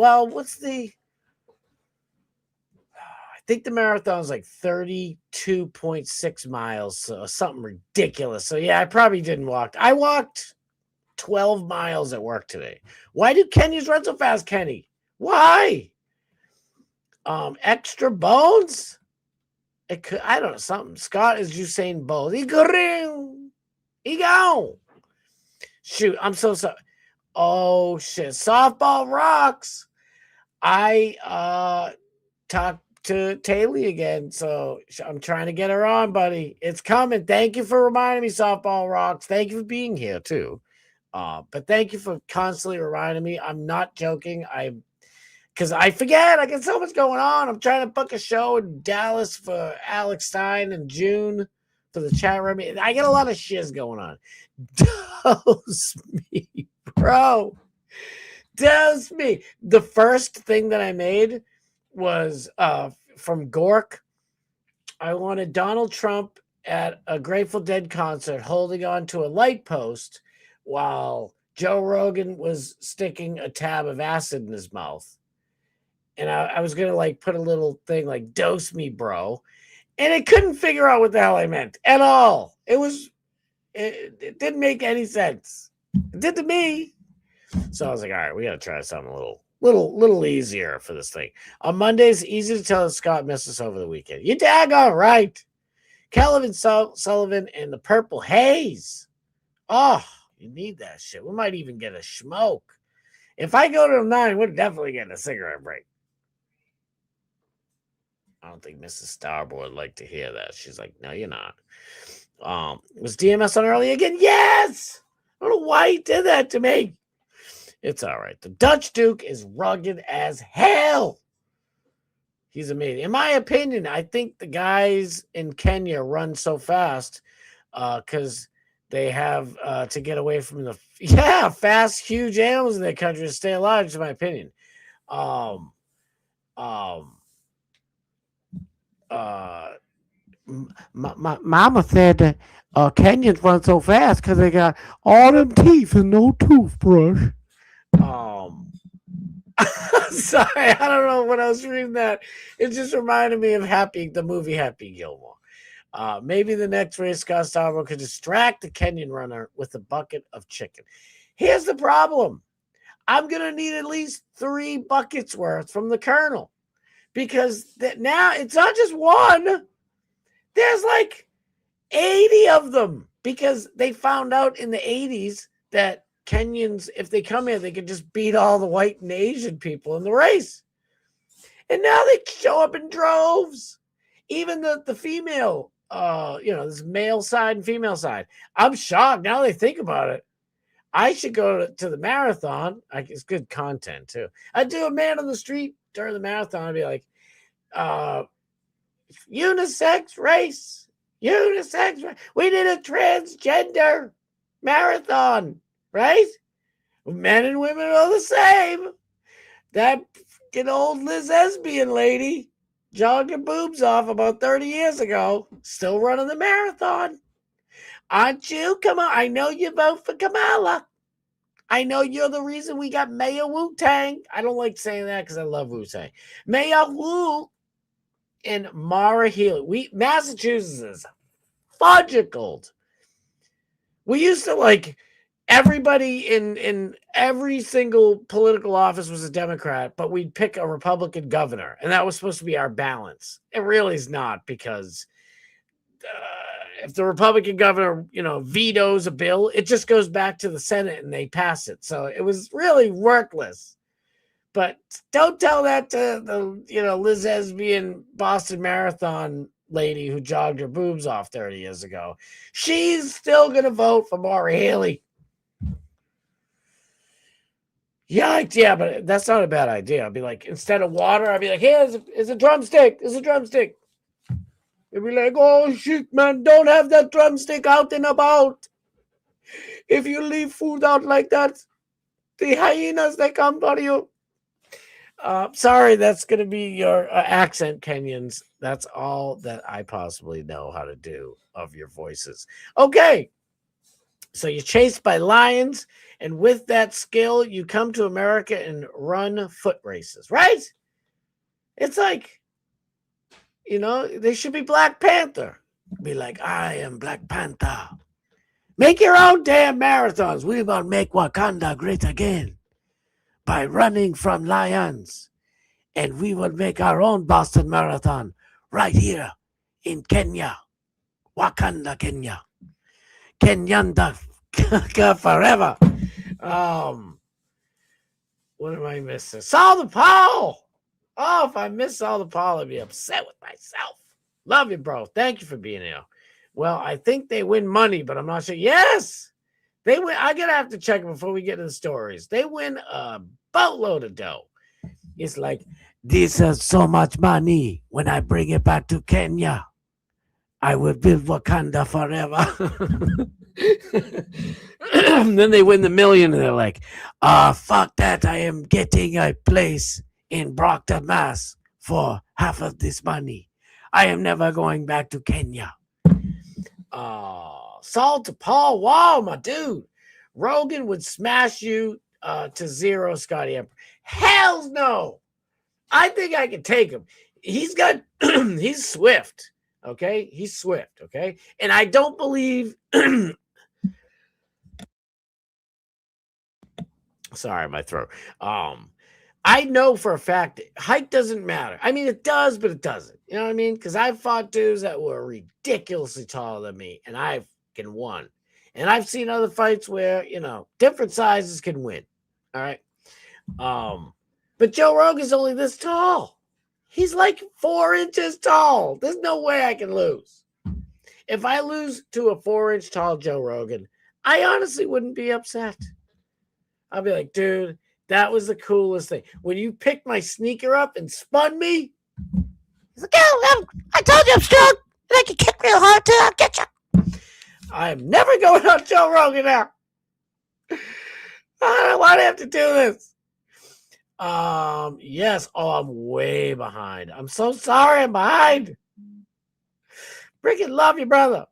think the marathon was like 32.6 miles, so something ridiculous. So yeah, I probably didn't walk. I walked 12 miles at work today. Why do Kenyans run so fast, Kenny? Why? Extra bones? It could, I don't know, something. Scott is Usain Bolt. He go. Shoot, I'm so sorry. Oh shit, softball rocks. I talked to Taylor again, so I'm trying to get her on, buddy. It's coming. Thank you for reminding me, softball rocks. Thank you for being here too. But thank you for constantly reminding me. I'm not joking. Because I forget. I got so much going on. I'm trying to book a show in Dallas for Alex Stein in June for the chat room. I got a lot of shiz going on. Dose me, bro. Dose me. The first thing that I made was from Gork. I wanted Donald Trump at a Grateful Dead concert holding on to a light post while Joe Rogan was sticking a tab of acid in his mouth. And I was going to like put a little thing like dose me, bro. And it couldn't figure out what the hell I meant at all. It didn't make any sense. It did to me. So I was like, all right, we got to try something a little easier for this thing. On Mondays, easy to tell that Scott missed us over the weekend. You daggone right. Kelvin Sullivan and the Purple Haze. Oh, you need that shit. We might even get a smoke. If I go to 9, we're definitely getting a cigarette break. I don't think Mrs. Starboard would like to hear that. She's like, no, you're not. Was DMS on early again? Yes! I don't know why he did that to me. It's all right. The Dutch Duke is rugged as hell. He's amazing. In my opinion, I think the guys in Kenya run so fast because they have to get away from the fast, huge animals in their country to stay alive, in my opinion. My mama said that Kenyans run so fast because they got all them teeth and no toothbrush. Sorry, I don't know when I was reading that. It just reminded me of the movie Happy Gilmore. Maybe the next race, Scott Starboard could distract the Kenyan runner with a bucket of chicken. Here's the problem. I'm going to need at least 3 buckets worth from the Colonel. Because now it's not just one. There's like 80 of them. Because they found out in the 80s that Kenyans, if they come here, they can just beat all the white and Asian people in the race. And now they show up in droves. Even the female, this male side and female side. I'm shocked. Now they think about it. I should go to the marathon. It's good content, too. I'd do a man on the street during the marathon. I'd be like, unisex race. Unisex race. We did a transgender marathon, right? Men and women are the same. That fucking old lesbian lady jogged her boobs off about 30 years ago, still running the marathon. Aren't you? Come on. I know you vote for Kamala. I know you're the reason we got Mayor Wu-Tang. I don't like saying that because I love Wu-Tang. Mayor Wu and Mara Healy. Massachusetts is fudgicled. We used to everybody in every single political office was a Democrat, but we'd pick a Republican governor, and that was supposed to be our balance. It really is not, because if the Republican governor, vetoes a bill, it just goes back to the Senate and they pass it. So it was really worthless. But don't tell that to the Liz Esby Boston Marathon lady who jogged her boobs off 30 years ago. She's still gonna vote for Maura Haley. Yikes, yeah, but that's not a bad idea. I'd be like, instead of water, I'd be like, hey, it's a drumstick. It's a drumstick. They'd be like, oh shit, man, don't have that drumstick out and about. If you leave food out like that, the hyenas, they come for you. Sorry, that's going to be your accent, Kenyans. That's all that I possibly know how to do of your voices. Okay, so you're chased by lions, and with that skill, you come to America and run foot races, right? It's like, they should be Black Panther. Be like, I am Black Panther. Make your own damn marathons. We will make Wakanda great again by running from lions. And we will make our own Boston Marathon right here in Kenya. Wakanda, Kenya. Kenyanda forever. What am I missing? Saul the Paul. Oh, if I miss Saul the Paul, I'd be upset with myself. Love you, bro. Thank you for being here. Well, I think they win money, but I'm not sure. Yes, they win. I'm going to have to check it before we get to the stories. They win a boatload of dough. It's like, this is so much money. When I bring it back to Kenya, I will build Wakanda forever. Then they win the million, and they're like, fuck that. I am getting a place in Brockton, Mass for half of this money. I am never going back to Kenya. Saul to Paul. Wow, my dude. Rogan would smash you to zero, Scotty Emperor. Hells no. I think I can take him. He's swift. Okay. He's swift. Okay. And I don't believe, sorry, my throat. I know for a fact height doesn't matter. I mean, it does, but it doesn't. You know what I mean? Because I've fought dudes that were ridiculously taller than me, and I've won. And I've seen other fights where, different sizes can win. All right. But Joe Rogan's only this tall. He's like 4 inches tall. There's no way I can lose. If I lose to a 4-inch tall Joe Rogan, I honestly wouldn't be upset. I'll be like, dude, that was the coolest thing. When you picked my sneaker up and spun me, he's like, yeah, I told you I'm strong. And I can kick real hard too. I'll get you. I am never going on Joe Rogan now. I don't want to have to do this. Yes. Oh, I'm way behind. I'm so sorry I'm behind. Freaking love you, brother.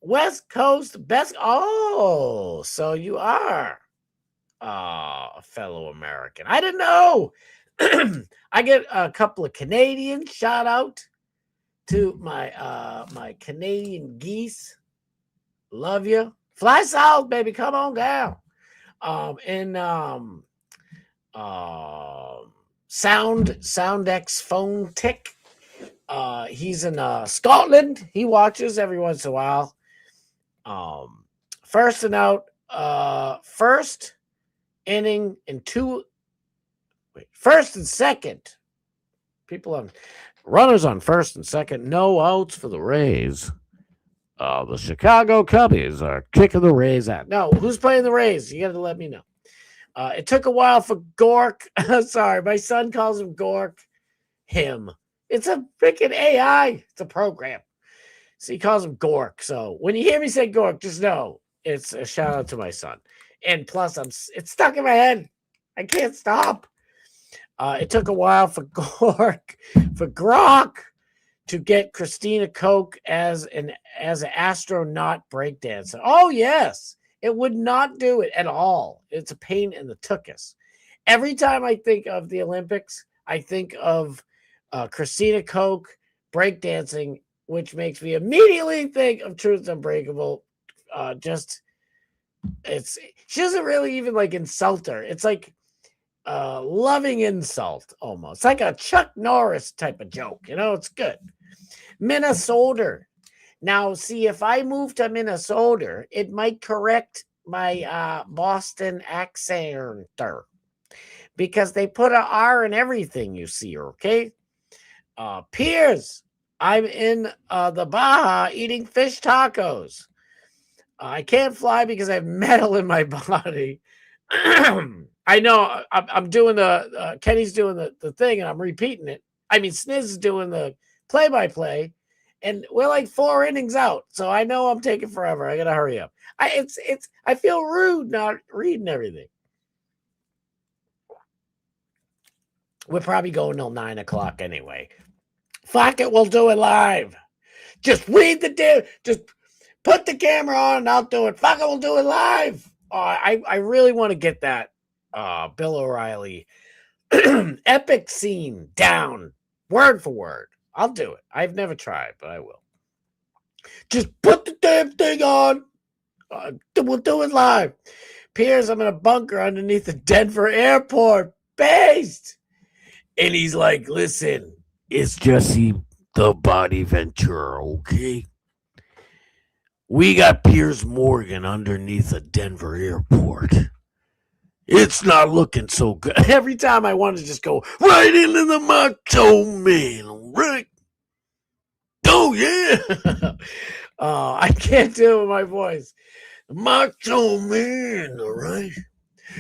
West Coast best. Oh, so you are a fellow American. I didn't know. I get a couple of Canadians. Shout out to my my Canadian geese. Love you. Fly south, baby. Come on down. Soundex phone tick. He's in Scotland. He watches every once in a while. First and out. First inning and first and second. People on runners on first and second. No outs for the Rays. The Chicago Cubbies are kicking the Rays out. No, who's playing the Rays? You got to let me know. It took a while for Gork. Sorry, my son calls him Gork. Him. It's a freaking AI. It's a program. So he calls him Gork. So when you hear me say Gork, just know it's a shout out to my son. And plus, it's stuck in my head. I can't stop. It took a while for Grok to get Christina Koch as an astronaut breakdancer. Oh, yes. It would not do it at all. It's a pain in the tuchus. Every time I think of the Olympics, I think of Christina Koch breakdancing, which makes me immediately think of Truth Unbreakable. Just she doesn't really even like insult her. It's like loving insult almost. It's like a Chuck Norris type of joke, you know, it's good. Minnesota. Now, see, if I move to Minnesota, it might correct my Boston accent because they put an R in everything you see, okay? Piers, I'm in the Baja eating fish tacos. I can't fly because I have metal in my body. I know I'm doing the Kenny's doing the thing and I'm repeating it. I mean, Sniz is doing the play-by-play, and we're like 4 innings out, so I know I'm taking forever. I gotta hurry up. I feel rude not reading everything. We're probably going till 9 o'clock anyway. Fuck it, we'll do it live. Just read just put the camera on and I'll do it. Fuck it, we'll do it live. I really want to get that Bill O'Reilly epic scene down word for word. I'll do it. I've never tried, but I will. Just put the damn thing on. We'll do it live. Piers, I'm in a bunker underneath the Denver airport. Based. And he's like, listen, it's Jesse the Body Ventura, okay? We got Piers Morgan underneath the Denver airport. It's not looking so good. Every time I want to just go right into the Macho Man, all right? Oh, yeah. I can't do it with my voice. Macho Man, all right?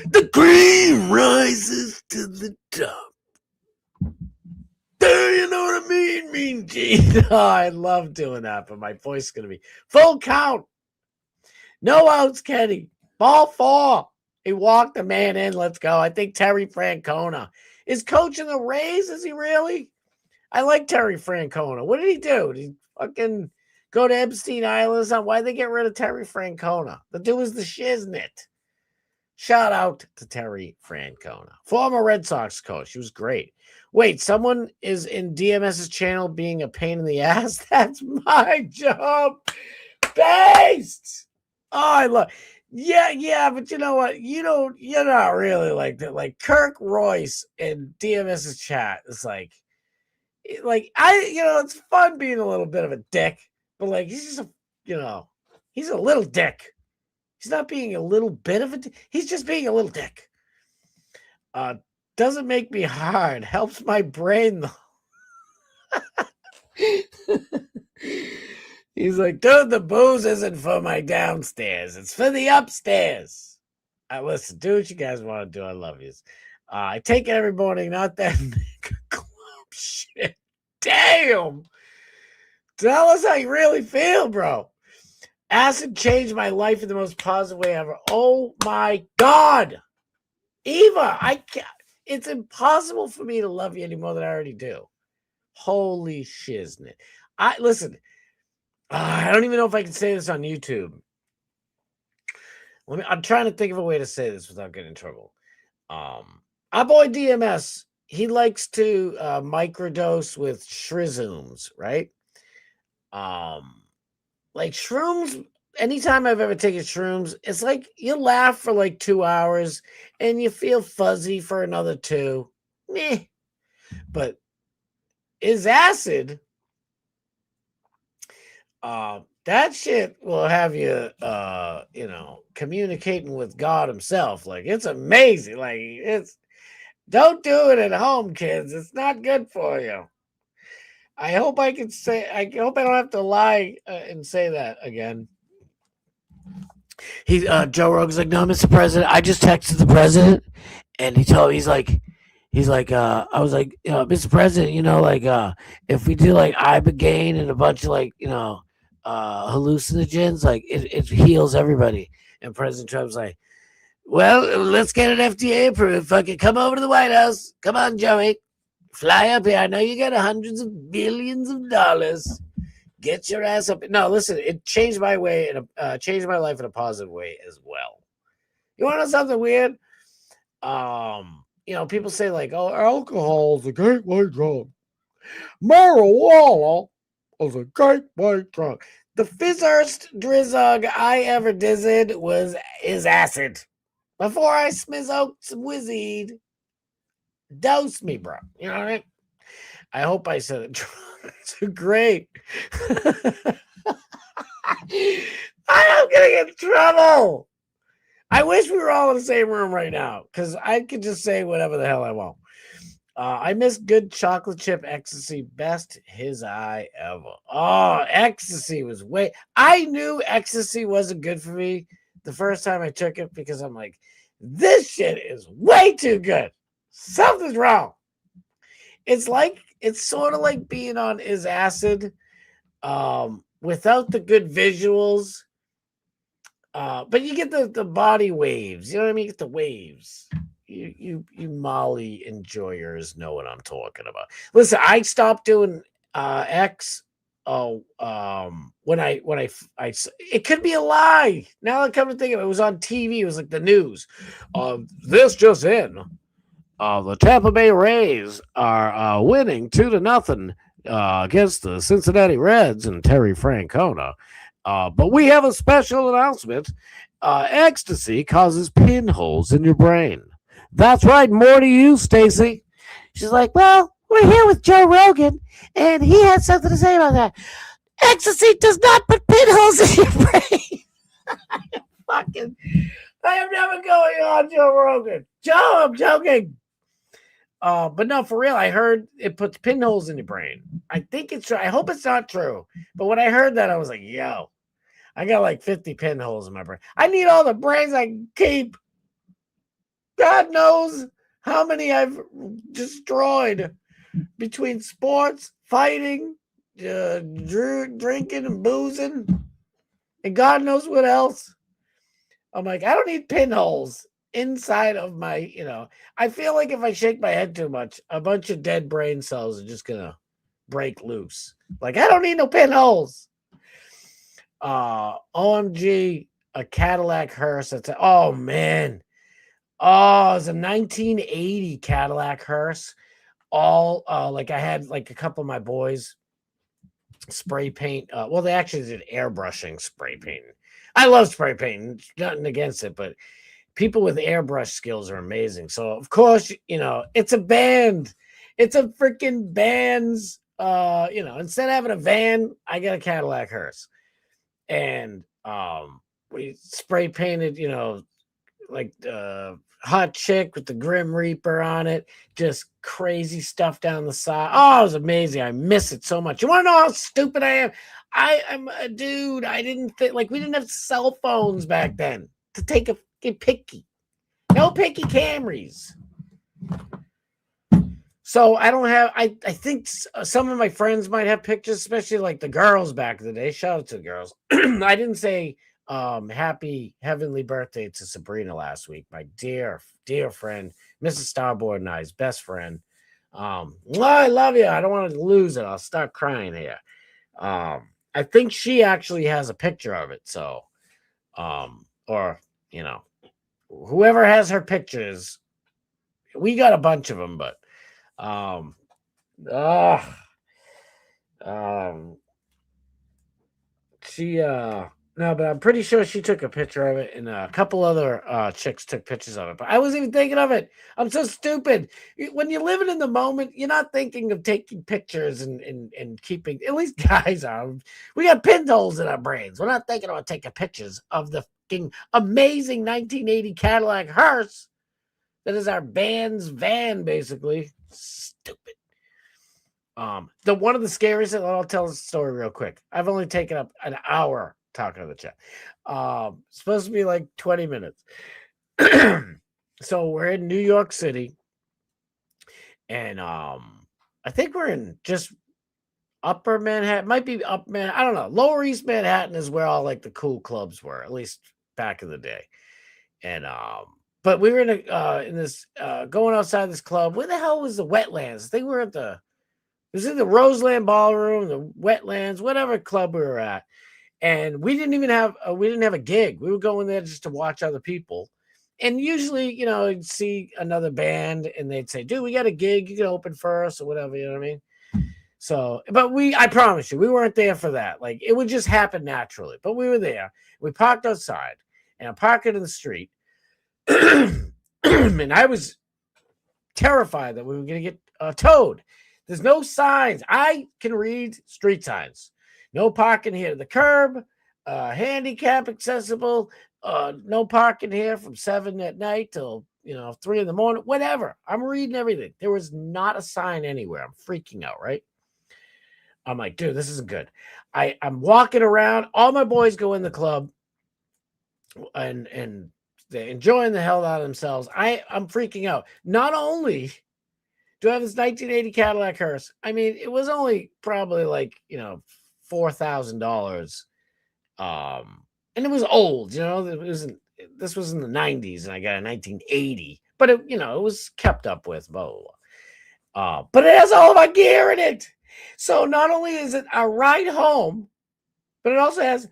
The cream rises to the top. You know what I mean? Mean Gene. Oh, I love doing that, but my voice is going to be full count. No outs, Kenny. Ball 4. He walked the man in. Let's go. I think Terry Francona is coaching the Rays. Is he really? I like Terry Francona. What did he do? Did he fucking go to Epstein Island? Why'd they get rid of Terry Francona? The dude was the shiznit. Shout out to Terry Francona, former Red Sox coach. He was great. Wait, someone is in DMS's channel being a pain in the ass? That's my job. Based. Oh, I love. Yeah, but you know what? You're not really like that. Like Kirk Royce in DMS's chat is like it's fun being a little bit of a dick, but like he's just he's a little dick. He's not being a little bit of a dick. He's just being a little dick. Doesn't make me hard. Helps my brain though. He's like, dude, the booze isn't for my downstairs. It's for the upstairs. Listen, do what you guys want to do. I love you. I take it every morning. Not that nigga club shit. Damn. Tell us how you really feel, bro. Acid changed my life in the most positive way ever. Oh my God. Eva, I can't. It's impossible for me to love you any more than I already do. Holy shiznit. Listen. I don't even know if I can say this on YouTube. I'm trying to think of a way to say this without getting in trouble. Our boy DMS, he likes to microdose with shrizooms, right? Like shrooms, anytime I've ever taken shrooms, it's like you laugh for like 2 hours and you feel fuzzy for another 2. Meh. But is acid... that shit will have you, communicating with God himself. Like, it's amazing. Like, don't do it at home, kids. It's not good for you. I hope I don't have to lie and say that again. Joe Rogan's like, no, Mr. President, I just texted the president and he told me, he's like, I was like, Mr. President, if we do like Ibogaine and a bunch of hallucinogens, like it heals everybody. And President Trump's like, well, let's get it FDA approved. Fucking come over to the White House. Come on, Joey. Fly up here. I know you got hundreds of billions of dollars. Get your ass up. No, listen, it changed my way and changed my life in a positive way as well. You want to know something weird? People say like, oh, alcohol is a gateway drug. Marijuana is a gateway drug. The fizzest drizzug I ever dizzed is acid. Before I smizzoked some wizzied, dose me, bro. You know what I mean? I hope I said it too great. I'm gonna get in trouble. I wish we were all in the same room right now because I could just say whatever the hell I want. I miss good chocolate chip ecstasy. Best his eye ever. Oh, ecstasy was way. I knew ecstasy wasn't good for me the first time I took it because I'm like, this shit is way too good. Something's wrong. It's sort of like being on is acid without the good visuals. But you get the body waves. You know what I mean? You get the waves. You Molly enjoyers know what I'm talking about. Listen, I stopped doing X. When I it could be a lie. Now I come to think of it, it was on TV. It was like the news. This just in. The Tampa Bay Rays are winning 2-0 against the Cincinnati Reds and Terry Francona. But we have a special announcement. Ecstasy causes pinholes in your brain. That's right. More to you, Stacy. She's like, well, we're here with Joe Rogan, and he had something to say about that. Ecstasy does not put pinholes in your brain. I am never going on Joe Rogan. Joe, I'm joking. But no, for real, I heard it puts pinholes in your brain. I think it's true. I hope it's not true. But when I heard that, I was like, yo, I got like 50 pinholes in my brain. I need all the brains I can keep. God knows how many I've destroyed between sports, fighting, drinking and boozing, and God knows what else. I'm like, I don't need pinholes inside of my, I feel like if I shake my head too much, a bunch of dead brain cells are just going to break loose. Like, I don't need no pinholes. OMG, a Cadillac hearse. Oh, man. Oh, it was a 1980 Cadillac hearse. All like I had like a couple of my boys spray paint. Well, they actually did airbrushing spray painting. I love spray painting. Nothing against it, but people with airbrush skills are amazing. So of course, it's a band. It's a freaking band's. Instead of having a van, I got a Cadillac hearse, and we spray painted. Like hot chick with the Grim Reaper on it, just crazy stuff down the side. Oh, it was amazing. I miss it so much. You want to know how stupid I am? I'm a dude. I didn't think we didn't have cell phones back then to take a picky. No picky Camrys. So I don't have. I think some of my friends might have pictures, especially like the girls back in the day. Shout out to the girls. I didn't say happy heavenly birthday to Sabrina last week, my dear friend, Mrs. Starboard and I's best friend. I love you. I don't want to lose it. I'll start crying here. I think she actually has a picture of it. So, whoever has her pictures, we got a bunch of them, but, she, no, but I'm pretty sure she took a picture of it, and a couple other chicks took pictures of it. But I wasn't even thinking of it. I'm so stupid. When you're living in the moment, you're not thinking of taking pictures and keeping. At least guys are. We got pinholes in our brains. We're not thinking about taking pictures of the fucking amazing 1980 Cadillac hearse that is our band's van, basically. Stupid. One of the scariest. I'll tell the story real quick. I've only taken up an hour talking to the chat. Supposed to be like 20 minutes. So we're in New York City, and I think we're in just upper Manhattan, might be up Manhattan. I don't know. Lower East Manhattan is where all like the cool clubs were, at least back in the day. And but we were in this going outside this club. Where the hell was the Wetlands? I think we were at it was in the Roseland Ballroom, the Wetlands, whatever club we were at. And we didn't have a gig. We were going there just to watch other people. And usually, you'd see another band and they'd say, dude, we got a gig. You can open first or whatever. You know what I mean? So, but I promise you, we weren't there for that. Like, it would just happen naturally. But we were there. We parked outside, and I parked it in the street. And I was terrified that we were going to get towed. There's no signs. I can read street signs. No parking here to the curb. Handicap accessible. No parking here from 7 at night till 3 in the morning. Whatever. I'm reading everything. There was not a sign anywhere. I'm freaking out, right? I'm like, dude, this isn't good. I'm walking around. All my boys go in the club, and they're enjoying the hell out of themselves. I'm freaking out. Not only do I have this 1980 Cadillac hearse, I mean, it was only probably like $4,000. And it was old, this was in the 90s, and I got a 1980, but it was kept up with, blah, blah, blah. But it has all of my gear in it. So not only is it a ride home, but it also has,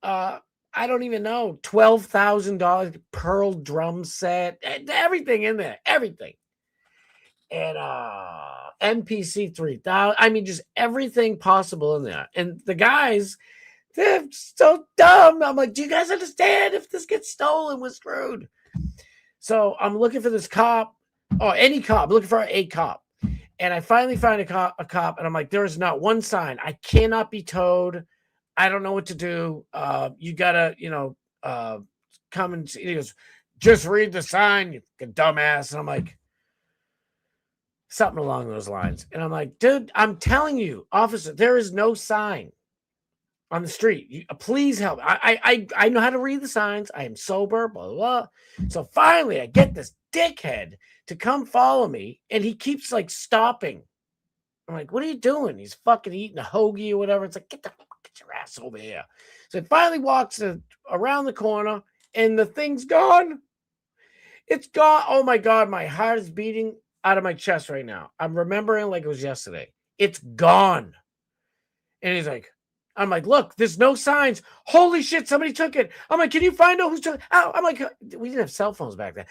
I don't even know, $12,000 pearl drum set, everything in there, everything. And MPC 3000, I mean, just everything possible in there. And the guys, they're so dumb. I'm like, do you guys understand? If this gets stolen, we're screwed. So I'm looking for this cop, or any cop, I'm looking for a cop. And I finally find a cop, and I'm like, there is not one sign. I cannot be towed. I don't know what to do. You gotta, come and see. He goes, just read the sign, you dumbass. And I'm like, something along those lines. And I'm like, dude, I'm telling you, officer, there is no sign on the street. Please help. I know how to read the signs. I am sober, blah, blah, blah. So finally, I get this dickhead to come follow me, and he keeps like stopping. I'm like, what are you doing? He's fucking eating a hoagie or whatever. It's like, get your ass over here. So he finally walks around the corner, and the thing's gone. It's gone. Oh my God, my heart is beating out of my chest right now. I'm remembering like it was yesterday. It's gone. And he's like, I'm like, look, there's no signs. Holy shit, somebody took it. I'm like, can you find out who took it? I'm like, we didn't have cell phones back then.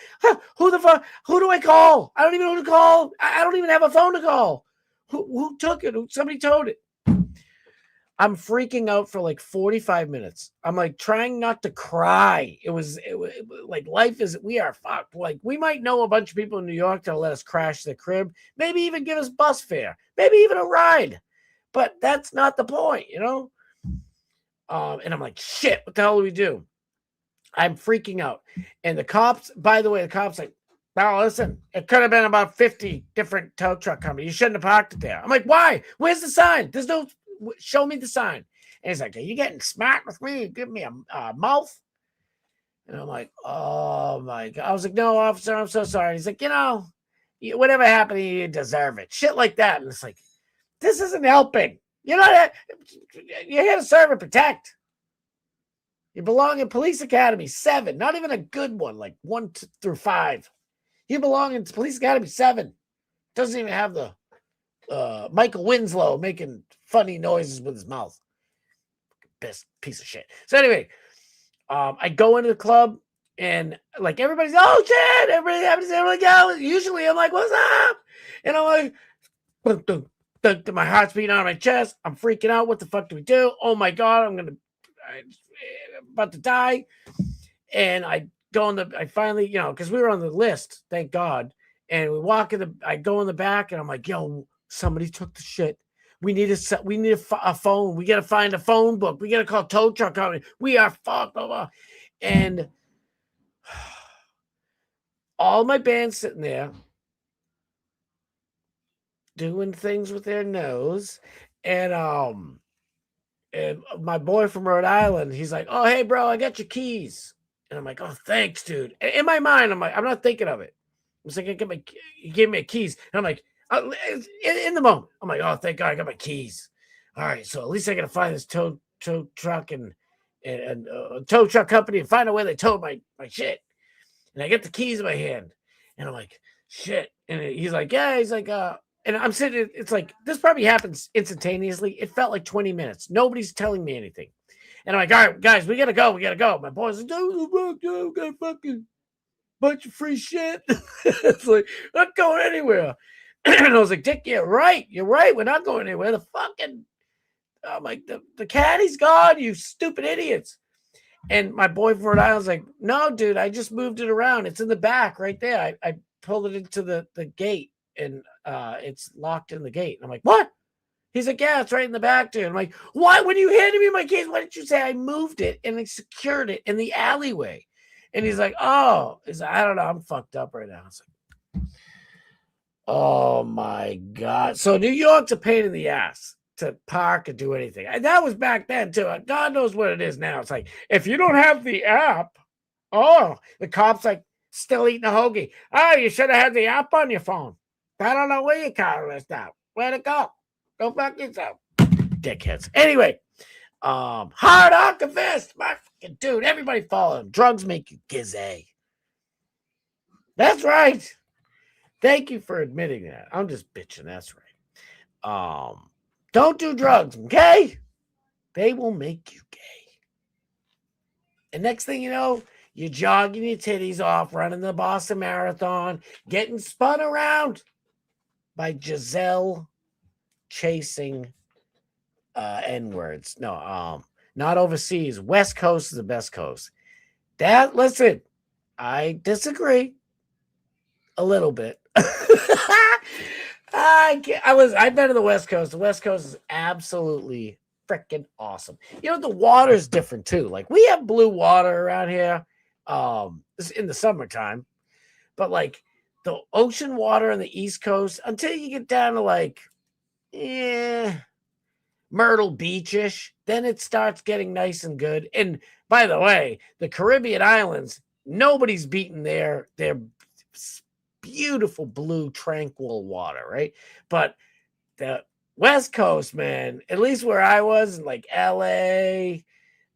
Who the fuck? Who do I call? I don't even know who to call. I don't even have a phone to call. Who took it? Somebody towed it. I'm freaking out for like 45 minutes. I'm like trying not to cry. It was like, we are fucked. Like, we might know a bunch of people in New York that'll let us crash the crib, maybe even give us bus fare, maybe even a ride. But that's not the point, And I'm like, shit, what the hell do we do? I'm freaking out. And the cops, by the way, like, now listen, it could have been about 50 different tow truck companies. You shouldn't have parked it there. I'm like, why? Where's the sign? There's no, show me the sign. And he's like, are you getting smart with me? You give me a mouth? And I'm like, oh my God. I was like, no, officer, I'm so sorry. He's like, whatever happened, you deserve it. Shit like that. And it's like, this isn't helping. You're here to serve and protect. You belong in Police Academy 7, not even a good one, like 1 through 5. You belong in Police Academy 7. Doesn't even have the Michael Winslow making funny noises with his mouth. Best piece of shit. So anyway, I go into the club, and like everybody's, oh shit, everybody happens to go. Usually I'm like, what's up? And I'm like, boom, boom. My heart's beating out of my chest. I'm freaking out. What the fuck do we do? Oh my God, I'm about to die. And I finally, because we were on the list, thank God. And we walk I go in the back, and I'm like, yo, somebody took the shit. We need a phone. We got to find a phone book. We got to call tow truck company. We are fucked. Blah, blah. And all my band's sitting there doing things with their nose, and my boy from Rhode Island, he's like, oh hey bro, I got your keys. And I'm like, oh thanks dude. In my mind, I'm like, I'm not thinking of it. I'm just like, he gave me keys, and I'm like, in the moment, I'm like, oh thank God I got my keys. All right, so at least I gotta find this tow truck and tow truck company and find out where they towed my shit. And I get the keys in my hand, and I'm like, shit. And he's like, yeah, and I'm sitting, it's like, this probably happens instantaneously. It felt like 20 minutes. Nobody's telling me anything. And I'm like, all right, guys, we got to go. My boy's like, we got a fucking bunch of free shit. It's like, not going anywhere. And I was like, Dick, you're right. You're right. We're not going anywhere. The fucking, I'm like, the caddy's gone, you stupid idiots. And my boy from Rhode Island's like, no, dude, I just moved it around. It's in the back right there. I pulled it into the gate and it's locked in the gate. And I'm like, what? He's like, yeah, it's right in the back, dude. I'm like, why? When you handed me my keys, why didn't you say I moved it and I secured it in the alleyway? And he's like, oh, I don't know. I'm fucked up right now. I was like, oh my God. So New York's a pain in the ass to park or do anything. And that was back then too. God knows what it is now. It's like, if you don't have the app, the cop's like still eating a hoagie. Oh, you should have had the app on your phone. I don't know where your car is now. Where'd it go? Go fuck yourself. Dickheads. Anyway, Hard Archivist, my fucking dude. Everybody follow him. Drugs make you gizzy. That's right. Thank you for admitting that. I'm just bitching. That's right. Don't do drugs, okay? They will make you gay. And next thing you know, you're jogging your titties off, running the Boston Marathon, getting spun around by Giselle chasing N-words. No, not overseas. West Coast is the best coast. Listen, I disagree a little bit. I've been to the West Coast. The West Coast is absolutely freaking awesome. You know, the water's different too. Like, we have blue water around here in the summertime, but like the ocean water on the East Coast, until you get down to like Myrtle Beach-ish, then it starts getting nice and good. And by the way, the Caribbean islands, nobody's beating their beautiful blue tranquil water, right? But the West Coast, man, at least where I was, like LA,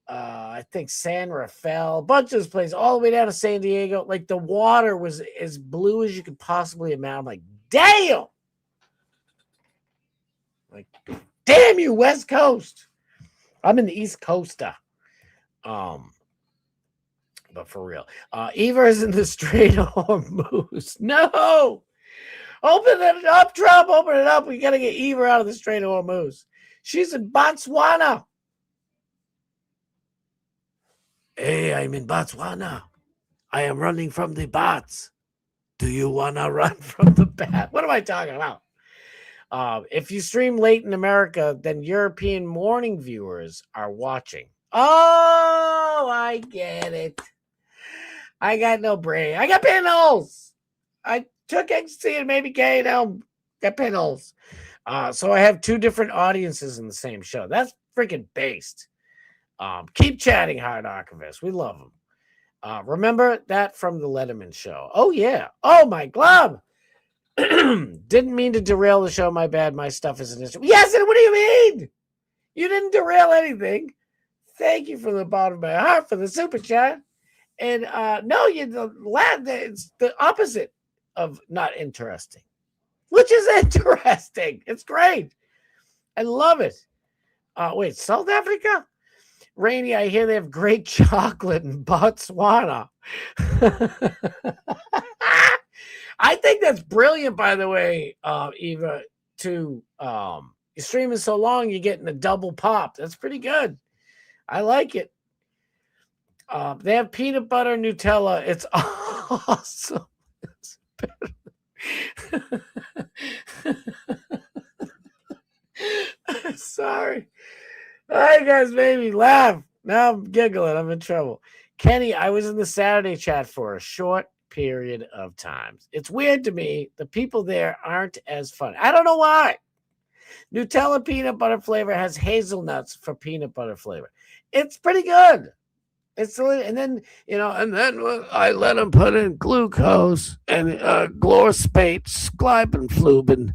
I think San Rafael, a bunch of those places, all the way down to San Diego, like the water was as blue as you could possibly imagine. I'm like, damn! Like, damn you, West Coast. I'm in the East Coaster. But for real. Eva is in the Strait of Hormuz. No! Open it up, Trump. Open it up. We got to get Eva out of the Strait of Hormuz. She's in Botswana. Hey, I'm in Botswana. I am running from the bats. Do you want to run from the bat? What am I talking about? If you stream late in America, then European morning viewers are watching. Oh, I get it. I got no brain. I got pinholes. I took ecstasy and maybe gay. Now got pinholes. So I have two different audiences in the same show. That's freaking based. Keep chatting, Hard Archivist. We love them. Remember that from the Letterman show. Oh, yeah. Oh, my glove. Didn't mean to derail the show. My bad. My stuff is an issue. Yes, and what do you mean? You didn't derail anything. Thank you from the bottom of my heart for the super chat. And no, it's the opposite of not interesting, which is interesting. It's great. I love it. Wait, South Africa? Rainy, I hear they have great chocolate in Botswana. I think that's brilliant, by the way, Eva, to you're streaming so long, you're getting a double pop. That's pretty good. I like it. They have peanut butter Nutella. It's awesome. It's sorry. All right, guys, made me laugh. Now I'm giggling. I'm in trouble. Kenny, I was in the Saturday chat for a short period of time. It's weird to me. The people there aren't as fun. I don't know why. Nutella peanut butter flavor has hazelnuts for peanut butter flavor. It's pretty good. And then I let them put in glucose and glorspate, skleibenfluben,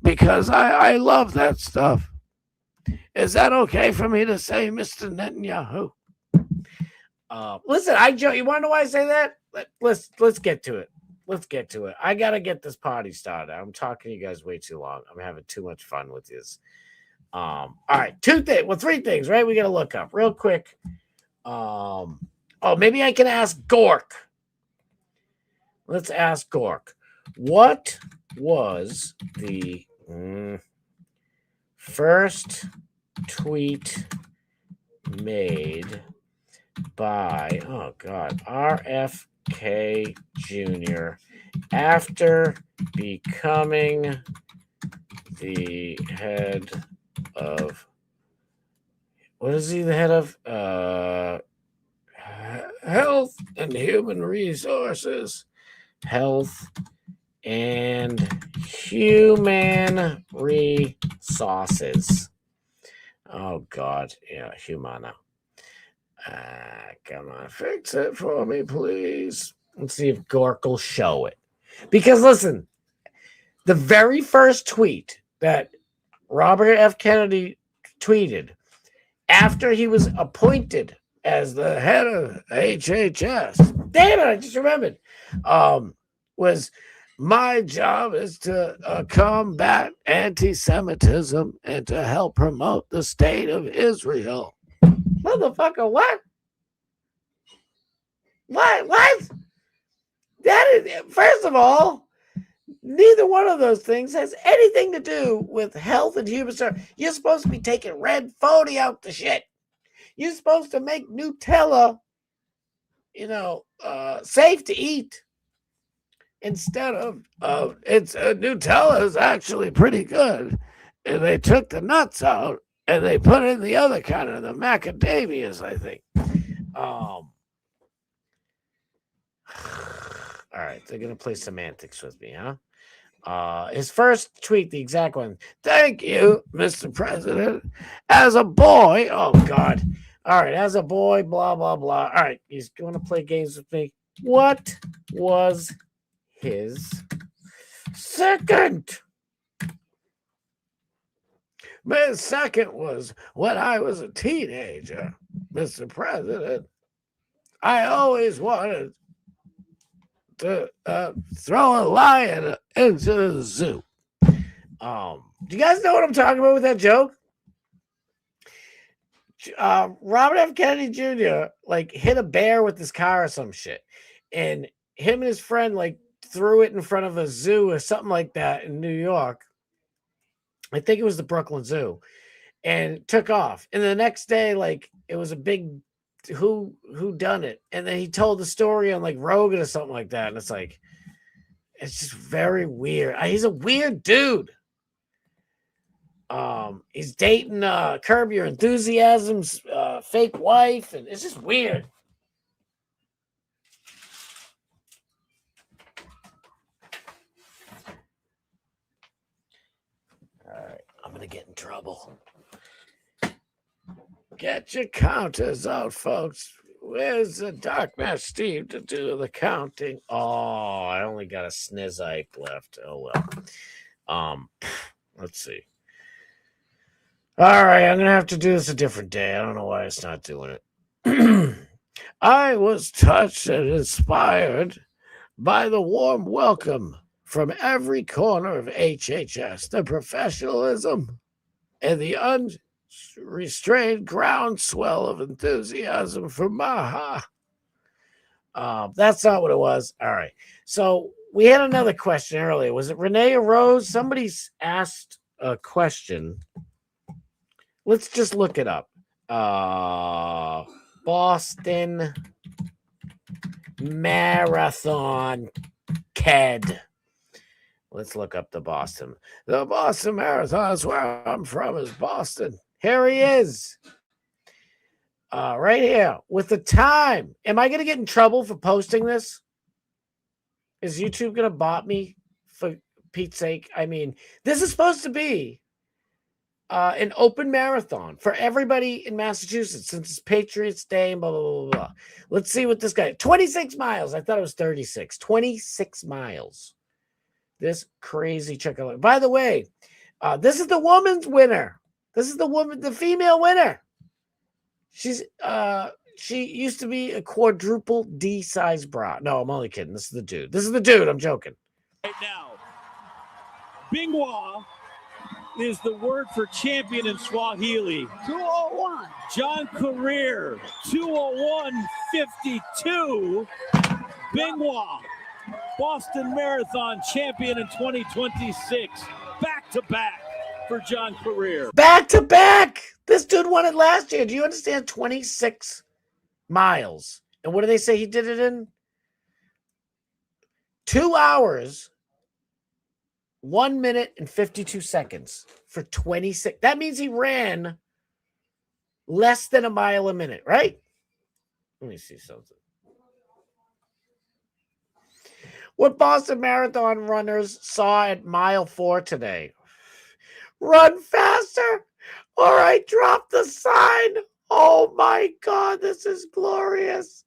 because I love that stuff. Is that okay for me to say, Mr. Netanyahu? Listen, you want to know why I say that? Let's get to it. Let's get to it. I gotta get this party started. I'm talking to you guys way too long. I'm having too much fun with this. All right, three things, right? We gotta look up real quick. Maybe I can ask Gork. Let's ask Gork. What was the first tweet made by, oh God, RFK Jr. after becoming the head of, what is he the head of? Health and Human Resources. Health and Human Resources. Oh God, yeah, Humana. Come on, fix it for me, please. Let's see if Gork will show it. Because listen, the very first tweet that Robert F. Kennedy tweeted after he was appointed as the head of HHS, damn it, I just remembered, was, my job is to combat anti-Semitism and to help promote the state of Israel. Motherfucker, what? What? That is, first of all, neither one of those things has anything to do with health and human services. You're supposed to be taking red 40 out the shit. You're supposed to make Nutella, safe to eat. Instead of it's Nutella is actually pretty good. And they took the nuts out and they put in the other kind of the macadamias, I think. All right, they're gonna play semantics with me, huh? His first tweet, the exact one. Thank you, Mr. President. As a boy, oh God. All right, as a boy, blah blah blah. All right, he's going to play games with me. What was his second? My second was when I was a teenager, Mr. President. I always wanted to throw a lion into the zoo. Do you guys know what I'm talking about with that joke? Robert F. Kennedy Jr. hit a bear with his car or some shit, and him and his friend threw it in front of a zoo or something like that in New York. I think it was the Brooklyn Zoo, and took off. And the next day, it was a big who done it, and then he told the story on Rogan or something like that, and it's just very weird. He's a weird dude. He's dating Curb Your Enthusiasm's fake wife, and it's just weird. All right, I'm gonna get in trouble. Get your counters out, folks. Where's the Dark Match Steve to do the counting? Oh, I only got a snizipe left. Oh well. Let's see. All right, I'm gonna have to do this a different day. I don't know why it's not doing it. I was touched and inspired by the warm welcome from every corner of HHS, the professionalism and the unrestrained groundswell of enthusiasm for Maha. That's not what it was. All right. So we had another question earlier. Was it Renee or Rose? Somebody's asked a question. Let's just look it up. Boston Marathon KED. Let's look up the Boston. The Boston Marathon is where I'm from, is Boston. Here he is. Right here with the time. Am I going to get in trouble for posting this? Is YouTube going to bot me for Pete's sake? I mean, this is supposed to be an open marathon for everybody in Massachusetts since it's Patriots Day and blah, blah, blah, blah. Let's see what this guy, 26 miles. I thought it was 36. 26 miles. This crazy chick. By the way, this is the woman's winner. This is the female winner. She used to be a quadruple D size bra. No, I'm only kidding. This is the dude. I'm joking. Right now, Bingwa is the word for champion in Swahili. 201. John Career, 201.52. Bingwa. Boston Marathon champion in 2026. Back to back for John Career. Back to back. This dude won it last year. Do you understand? 26 miles. And what do they say he did it in? 2 hours, 1 minute and 52 seconds for 26. That means he ran less than a mile a minute, right? Let me see something. What Boston Marathon runners saw at mile 4 today? Run faster or I drop the sign. Oh my God, this is glorious.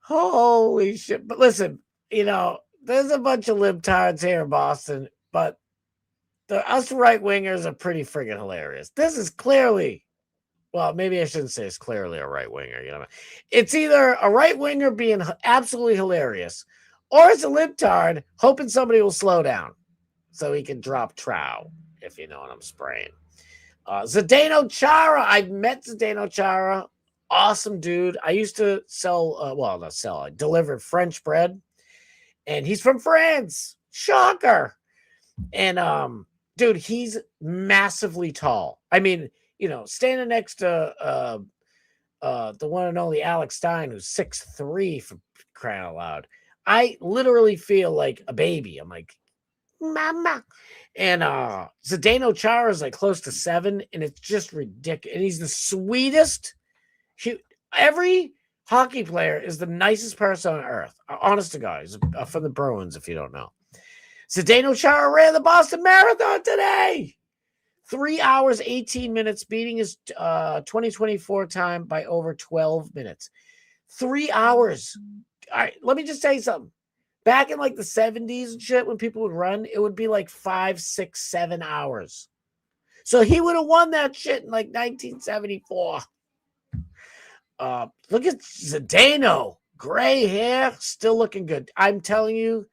Holy shit. But listen, you know, there's a bunch of libtards here in Boston, but us right-wingers are pretty friggin' hilarious. This is clearly, well, maybe I shouldn't say it's clearly a right-winger. You know, it's either a right-winger being absolutely hilarious, or it's a libtard hoping somebody will slow down so he can drop trow, if you know what I'm spraying. Zdeno Chara. I've met Zdeno Chara. Awesome dude. I used to I delivered French bread. And he's from France. Shocker. And dude, he's massively tall. I mean, you know, standing next to the one and only Alex Stein, who's 6'3", for crying out loud. I literally feel like a baby. I'm like, mama. And Zdeno Chara is like close to 7, and it's just ridiculous. And he's the sweetest. Every hockey player is the nicest person on earth. Honest to God. He's from the Bruins, if you don't know. Zdeno Chara ran the Boston Marathon today. 3 hours, 18 minutes, beating his 2024 time by over 12 minutes. 3 hours. All right, let me just tell you something. Back in like the 70s and shit, when people would run, it would be like 5, 6, 7 hours. So he would have won that shit in like 1974. Look at Zdeno. Gray hair, still looking good. I'm telling you,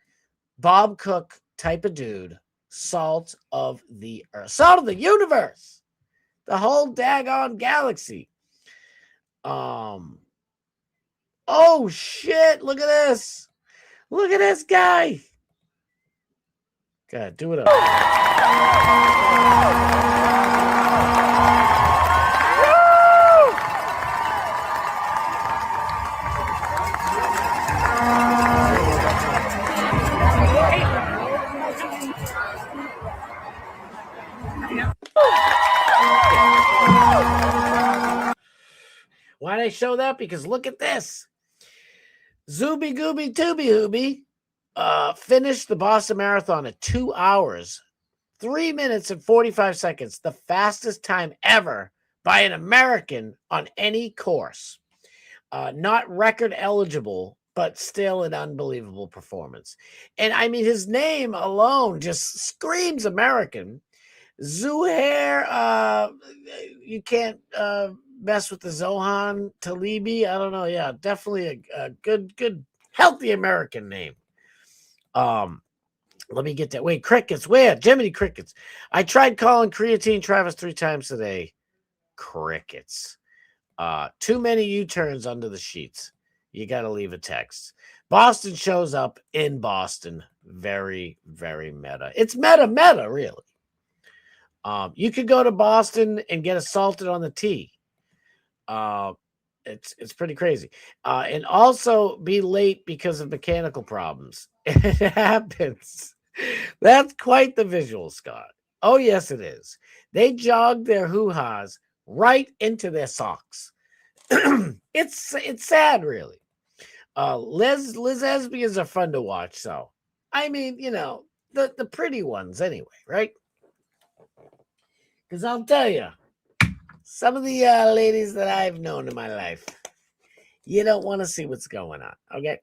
Bob Cook type of dude. Salt of the earth. Salt of the universe. The whole daggone galaxy. Oh, shit. Look at this. Look at this guy. God, do it up. Why did I show that? Because look at this. Zooby Gooby Tooby Hooby finished the Boston Marathon at 2 hours, 3 minutes and 45 seconds, the fastest time ever by an American on any course. Not record eligible, but still an unbelievable performance. And I mean, his name alone just screams American. Zuhair, you can't mess with the Zohan Talibi. I don't know. Yeah, definitely a good, healthy American name. Let me get that. Wait, crickets. Where? Jiminy Crickets. I tried calling Creatine Travis 3 times today. Crickets. Too many U-turns under the sheets. You got to leave a text. Boston shows up in Boston. Very, very meta. It's meta, really. You could go to Boston and get assaulted on the T. It's pretty crazy. And also be late because of mechanical problems. It happens. That's quite the visual, Scott. Oh, yes, it is. They jogged their hoo-has right into their socks. It's sad, really. Liz Lesbians are fun to watch, so I mean, you know, the pretty ones anyway, right? Because I'll tell you, some of the ladies that I've known in my life, you don't want to see what's going on, okay?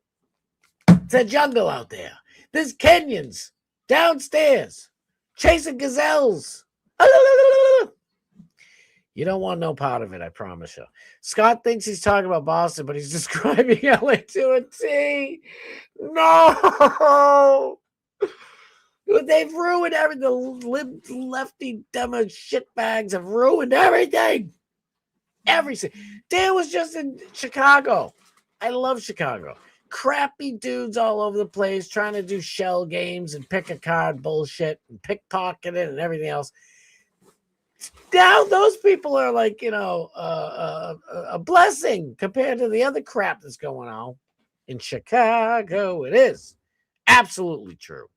It's a jungle out there. There's Kenyans downstairs chasing gazelles. You don't want no part of it, I promise you. Scott thinks he's talking about Boston, but he's describing LA to a T. No! They've ruined everything. The lefty, dumb shitbags have ruined everything. Everything. Dan was just in Chicago. I love Chicago. crappy dudes all over the place trying to do shell games and pick a card bullshit and pickpocketing and everything else. Now those people are like, a blessing compared to the other crap that's going on in Chicago. It is absolutely true.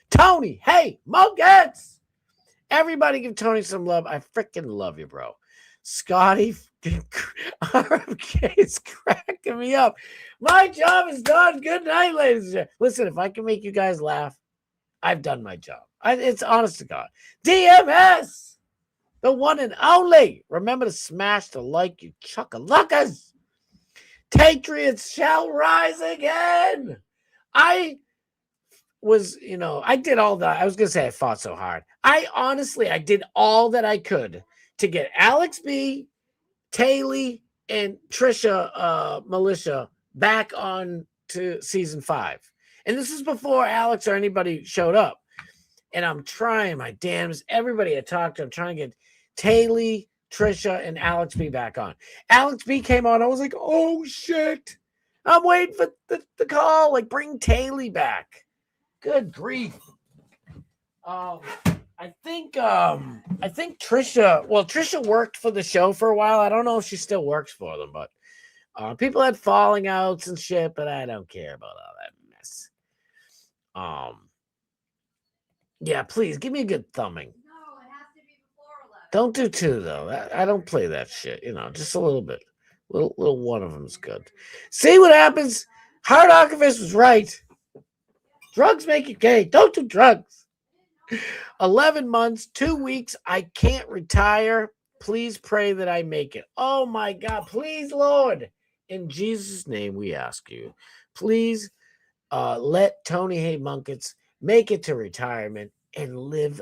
Tony, hey, Muggets! Everybody give Tony some love. I freaking love you, bro. Scotty RFK is cracking me up. My job is done. Good night, ladies and gentlemen. Listen, if I can make you guys laugh, I've done my job. It's honest to God. DMS! The one and only. Remember to smash the like, you chuckaluckas. Patriots shall rise again. I did all that. I was going to say I fought so hard. I did all that I could to get Alex B, Taylor, and Trisha Militia back on to season 5. And this is before Alex or anybody showed up. And I'm trying my damnedest. Everybody I talked to, I'm trying to get Taylor, Trisha, and Alex B back on. Alex B came on. I was like, oh, shit. I'm waiting for the call. Like, bring Taylor back. Good grief. I think Trisha worked for the show for a while. I don't know if she still works for them, but people had falling outs and shit, but I don't care about all that mess. Yeah, please give me a good thumbing. No, it has to be before 11. Don't do 2 though. I don't play that shit. Just a little bit. Little one of them is good. See what happens? Hard Archivist was right. Drugs make you gay. Don't do drugs. 11 months, 2 weeks. I can't retire. Please pray that I make it. Oh my God. Please, Lord. In Jesus' name, we ask you. Please let Tony Hay Munkets make it to retirement and live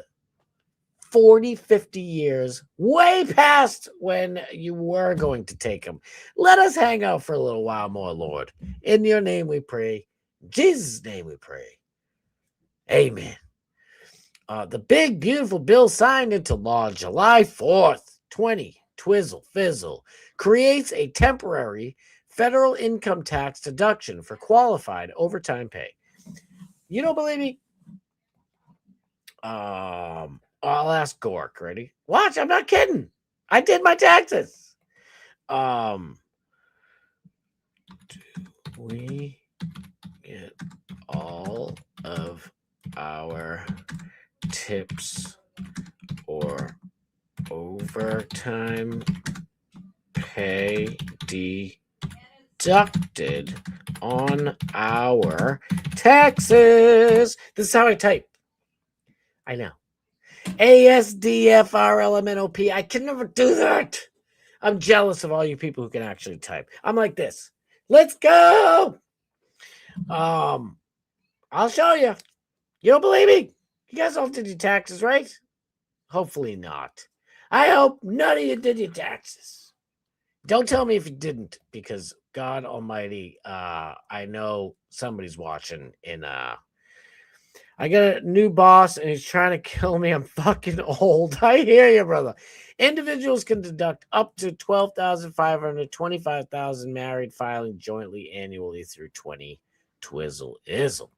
40, 50 years, way past when you were going to take him. Let us hang out for a little while more, Lord. In your name we pray. In Jesus' name we pray. Amen. The big, beautiful bill signed into law July 4th, 20, Twizzle Fizzle, creates a temporary federal income tax deduction for qualified overtime pay. You don't believe me? I'll ask Gork. Ready? Watch, I'm not kidding. I did my taxes. Do we get all of our tips or overtime pay deducted on our taxes? This is how I type. I know. ASDFRLMNOP. I can never do that. I'm jealous of all you people who can actually type. I'm like this. Let's go. I'll show you. You don't believe me? You guys all did your taxes, right? Hopefully not. I hope none of you did your taxes. Don't tell me if you didn't, because God Almighty, I know somebody's watching. And I got a new boss, and he's trying to kill me. I'm fucking old. I hear you, brother. Individuals can deduct up to $12,500, $25,000 married filing jointly annually through 20 Twizzle Izzle.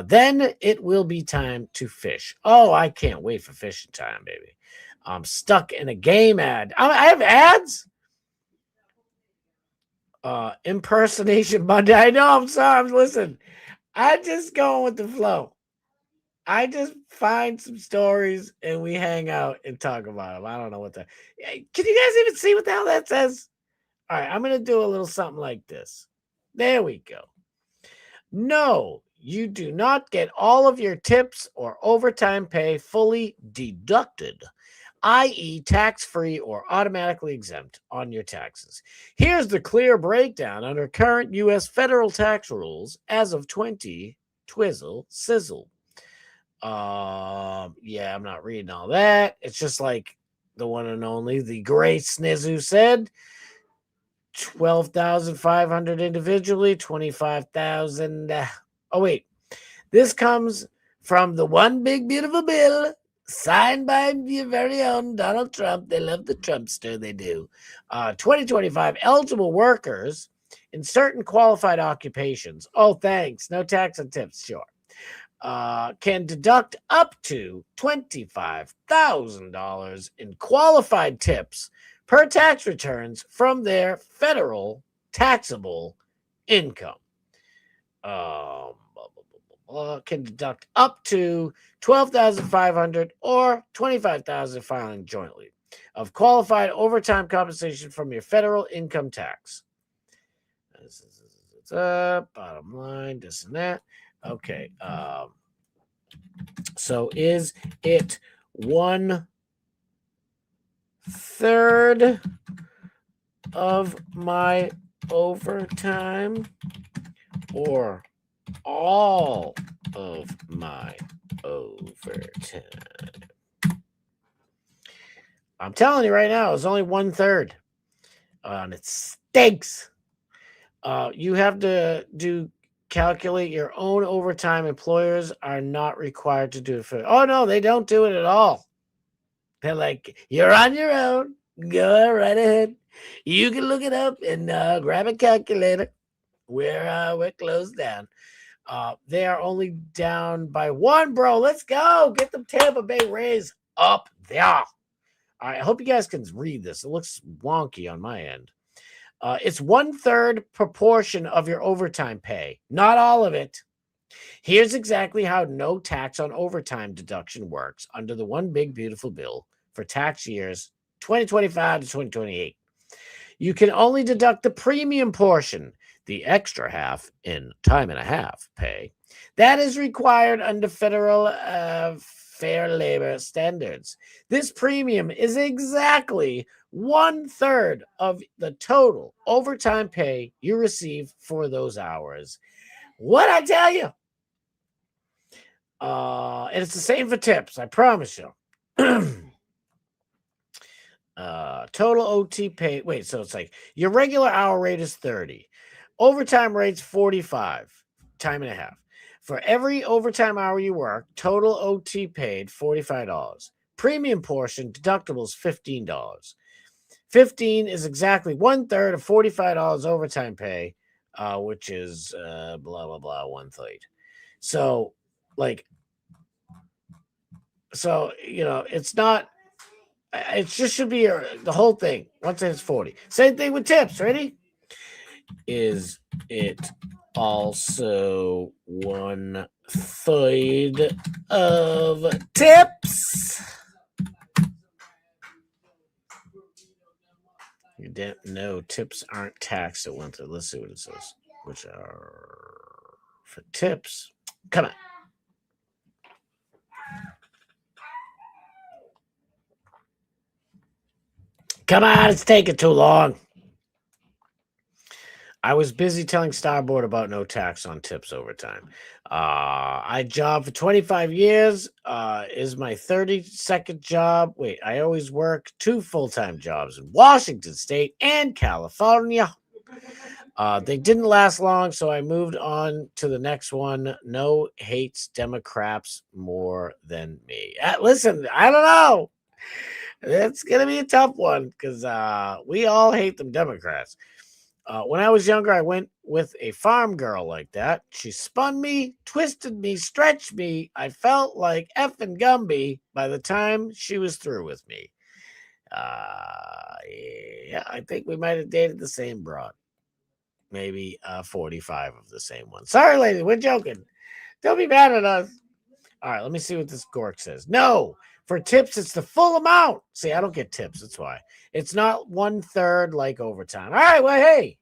Then it will be time to fish. Oh, I can't wait for fishing time, baby. I'm stuck in a game ad. I have ads? Impersonation Monday. I know, I'm sorry. Listen, I'm just going with the flow. I just find some stories and we hang out and talk about them. I don't know what that. Can you guys even see what the hell that says? All right, I'm going to do a little something like this. There we go. No, you do not get all of your tips or overtime pay fully deducted, i.e. tax-free or automatically exempt on your taxes. Here's the clear breakdown under current U.S. federal tax rules as of 20 Twizzle Sizzle. Yeah, I'm not reading all that. It's just like the one and only, the great Snizu said, 12,500 individually, 25,000. Oh, wait. This comes from the one big beautiful bill signed by your very own Donald Trump. They love the Trumpster. They do. 2025 eligible workers in certain qualified occupations. Oh, thanks. No tax on tips, sure. Can deduct up to $25,000 in qualified tips per tax returns from their federal taxable income. Can deduct up to $12,500 or $25,000 filing jointly of qualified overtime compensation from your federal income tax. Bottom line, this and that. Okay. So is it 1/3 of my overtime or all of my overtime? I'm telling you right now, it's only 1/3. And it stinks. You have to calculate your own overtime. Employers are not required to do it for. Oh no, they don't do it at all. They're like, you're on your own. Go right ahead. You can look it up and grab a calculator. We're closed down. They are only down by 1, bro. Let's go. Get the Tampa Bay Rays up there. All right, I hope you guys can read this. It looks wonky on my end. It's 1/3 proportion of your overtime pay, not all of it. Here's exactly how no tax on overtime deduction works under the One Big Beautiful Bill for tax years 2025 to 2028. You can only deduct the premium portion, the extra half in time and a half pay. That is required under federal fair labor standards. This premium is exactly 1/3 of the total overtime pay you receive for those hours. What I tell you? And it's the same for tips, I promise you. Total OT pay. Wait, so it's like your regular hour rate is 30. Overtime rate's 45, time and a half. For every overtime hour you work, total OT paid $45. Premium portion deductible is $15. 15 is exactly 1/3 of $45 overtime pay, which is blah blah blah 1/3. So, like, it's not. It just should be the whole thing. Once it's 40. Same thing with tips. Ready? Is it also 1/3 of tips? You didn't know tips aren't taxed at 1/3. Let's see what it says. Which are for tips. Come on. Come on, it's taking too long. I was busy telling Starboard about no tax on tips overtime. I job for 25 years. Is my 32nd job. Wait, I always work 2 full-time jobs in Washington State and California. They didn't last long, so I moved on to the next one. No hates Democrats more than me. Listen, I don't know. It's going to be a tough one because we all hate them Democrats. When I was younger, I went with a farm girl like that. She spun me, twisted me, stretched me. I felt like effing Gumby by the time she was through with me. Yeah, I think we might have dated the same broad. Maybe 45 of the same one. Sorry, lady, we're joking. Don't be mad at us. All right, let me see what this Gork says. No, for tips, it's the full amount. See, I don't get tips. That's why. It's not 1/3 like overtime. All right, well, hey,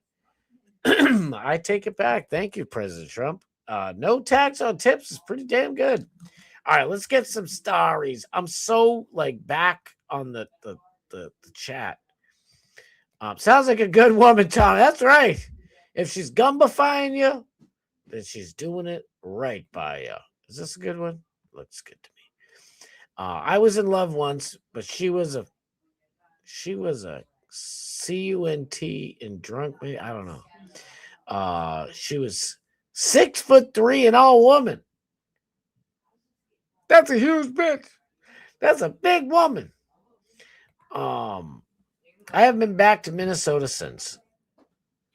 I take it back. Thank you, President Trump. No tax on tips is pretty damn good. All right, let's get some starries. I'm so back on the chat. Sounds like a good woman, Tom. That's right. If she's gumbifying you, then she's doing it right by you. Is this a good one? Looks good to me. I was in love once, but she was a CUNT and drunk. Maybe I don't know. She was 6'3" and all woman. That's a huge bitch. That's a big woman. I haven't been back to Minnesota since.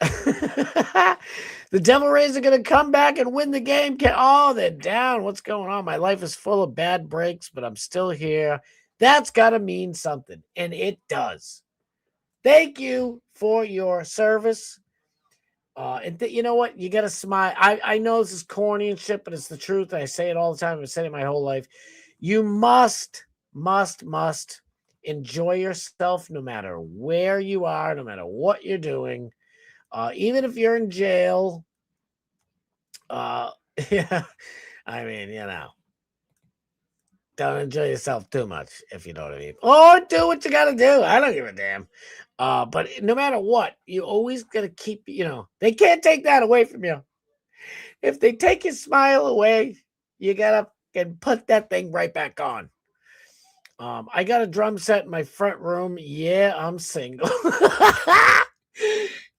The Devil Rays are going to come back and win the game. Oh, they're down. What's going on? My life is full of bad breaks, but I'm still here. That's got to mean something, and it does. Thank you for your service. And you know what? You got to smile. I know this is corny and shit, but it's the truth. I say it all the time. I've said it my whole life. You must enjoy yourself no matter where you are, no matter what you're doing. Even if you're in jail, yeah, I mean, don't enjoy yourself too much, if you know what I mean. Or do what you got to do. I don't give a damn. But no matter what, you always got to keep, they can't take that away from you. If they take your smile away, you got to put that thing right back on. I got a drum set in my front room. Yeah, I'm single.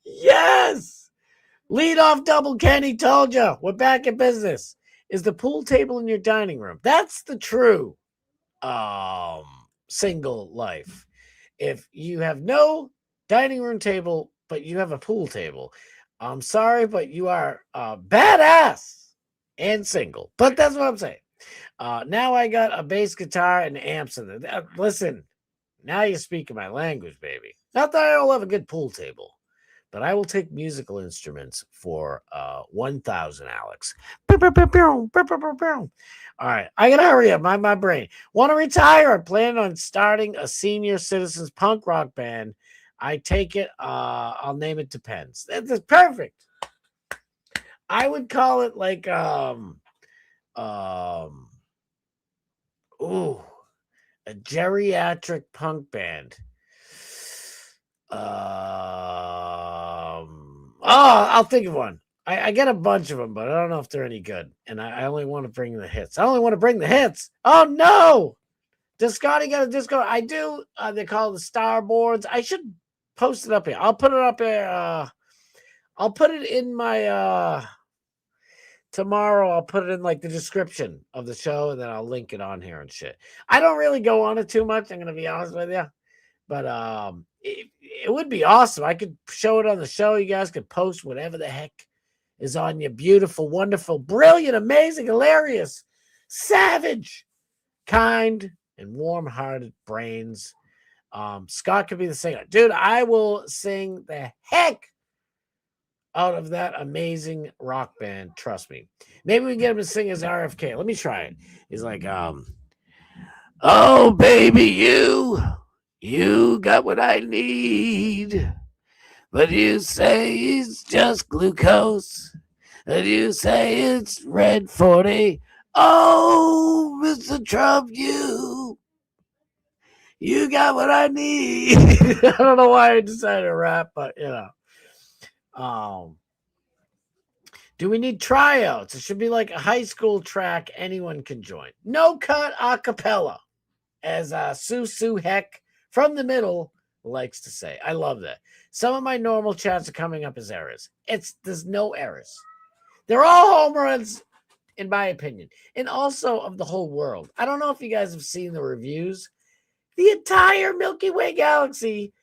Yes. Lead off double, Kenny told you. We're back in business. Is the pool table in your dining room? That's the true single life. If you have no dining room table, but you have a pool table, I'm sorry, but you are badass and single. But that's what I'm saying. Now I got a bass guitar and amps in there. Listen, now you're speaking my language, baby. Not that I don't have a good pool table, but I will take musical instruments for 1,000, Alex. All right, I gotta hurry up. My brain. Want to retire? I plan on starting a senior citizens punk rock band. I take it. I'll name it Depends. That's perfect. I would call it like a geriatric punk band. I'll think of one. I get a bunch of them, but I don't know if they're any good. And I only want to bring the hits. Oh no! Does Scotty got a disco? I do. They call it the Starboards. I should post it up here. I'll put it up here. I'll put it in my tomorrow. I'll put it in like the description of the show, and then I'll link it on here and shit. I don't really go on it too much. I'm gonna be honest with you. But it would be awesome. I could show it on the show. You guys could post whatever the heck is on your beautiful, wonderful, brilliant, amazing, hilarious, savage, kind, and warm-hearted brains. Scott could be the singer. Dude, I will sing the heck out of that amazing rock band. Trust me. Maybe we can get him to sing as RFK. Let me try it. He's like, oh, baby, you got what I need, but you say it's just glucose, and you say it's red 40. Oh, Mr. Trump, you got what I need. I don't know why I decided to rap, but do we need tryouts? It should be like a high school track anyone can join. No cut a cappella, as Sue Heck from the middle likes to say. I love that. Some of my normal chats are coming up as errors. There's no errors. They're all home runs, in my opinion, and also of the whole world. I don't know if you guys have seen the reviews. The entire Milky Way galaxy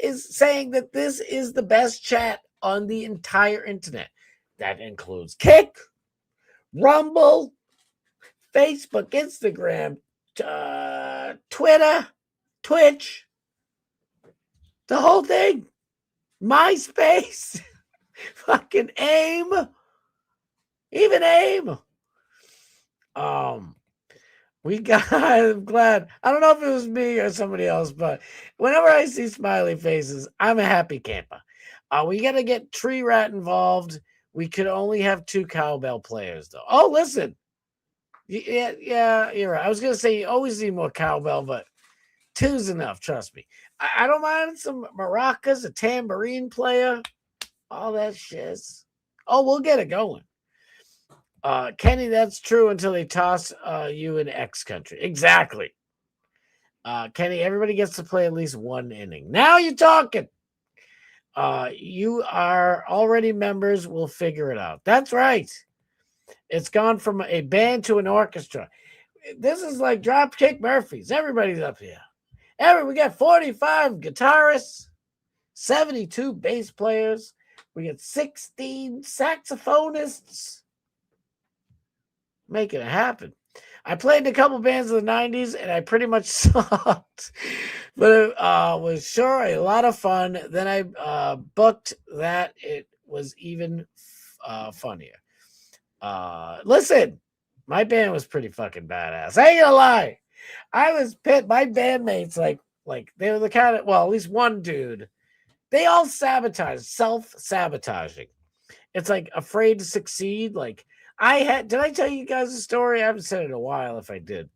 is saying that this is the best chat on the entire internet. That includes Kick, Rumble, Facebook, Instagram, Twitter, Twitch, the whole thing, MySpace, fucking AIM, even AIM. I'm glad. I don't know if it was me or somebody else, but whenever I see smiley faces, I'm a happy camper. We got to get Tree Rat involved. We could only have 2 cowbell players, though. Oh, listen. Yeah, you're right. I was going to say you always need more cowbell, but 2's enough, trust me. I don't mind some maracas, a tambourine player, all that shit. Oh, we'll get it going. Kenny, that's true until they toss you in X country. Exactly. Kenny, everybody gets to play at least 1 inning. Now you're talking. You are already members. We'll figure it out. That's right. It's gone from a band to an orchestra. This is like Dropkick Murphys. Everybody's up here. We got 45 guitarists, 72 bass players, We get 16 saxophonists making it happen. I played in a couple bands in the 90s and I pretty much sucked, but it was sure a lot of fun. Then I booked that. It was even funnier. Listen, my band was pretty fucking badass. I ain't gonna lie. I was pissed. My bandmates, like they were the kind of, well, at least one dude, they all sabotage, self-sabotaging. It's like afraid to succeed. Like did I tell you guys a story? I haven't said it in a while if I did.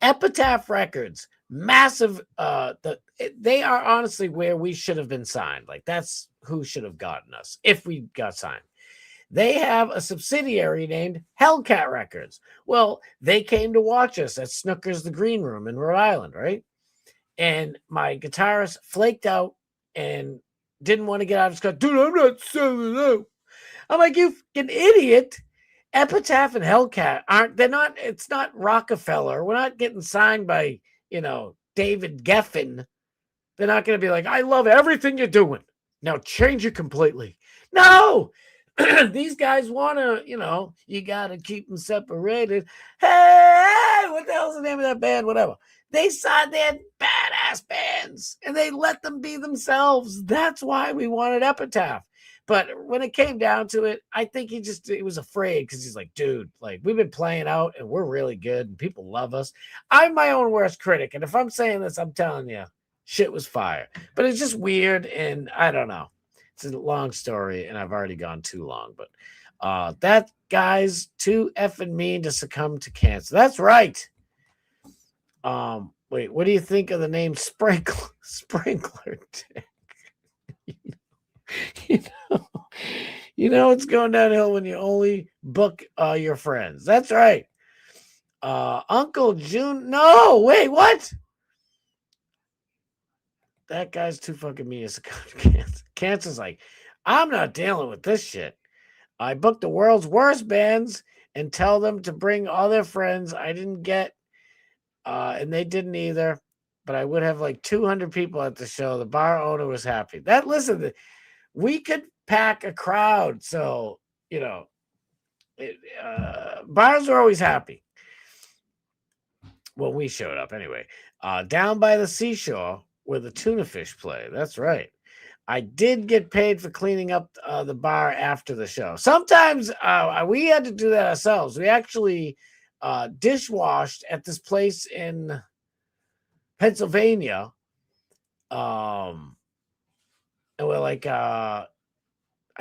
Epitaph Records, massive, they are honestly where we should have been signed. Like that's who should have gotten us if we got signed. They have a subsidiary named Hellcat Records. Well, they came to watch us at Snooker's The Green Room in Rhode Island, right? And my guitarist flaked out and didn't want to get out of his car. Dude, I'm not selling out. I'm like, you fucking idiot. Epitaph and Hellcat it's not Rockefeller. We're not getting signed by, David Geffen. They're not going to be like, I love everything you're doing. Now change it completely. No. These guys want to, you got to keep them separated. Hey, what the hell's the name of that band? Whatever. They had badass bands and they let them be themselves. That's why we wanted Epitaph. But when it came down to it, I think he was afraid because he's like, dude, like we've been playing out and we're really good and people love us. I'm my own worst critic. And if I'm saying this, I'm telling you, shit was fire. But it's just weird and I don't know. It's a long story, and I've already gone too long. But that guy's too effing mean to succumb to cancer. That's right. Wait, what do you think of the name Sprinkler Dick? It's going downhill when you only book your friends. That's right. Uncle June. No, wait, what? That guy's too fucking mean to succumb to cancer. Cancer's like, I'm not dealing with this shit. I booked the world's worst bands and tell them to bring all their friends. I didn't get, and they didn't either. But I would have like 200 people at the show. The bar owner was happy. Listen, we could pack a crowd. So, bars are always happy. When we showed up anyway. Down by the seashore where the tuna fish play. That's right. I did get paid for cleaning up the bar after the show. Sometimes we had to do that ourselves. We actually dishwashed at this place in Pennsylvania. And we're like, I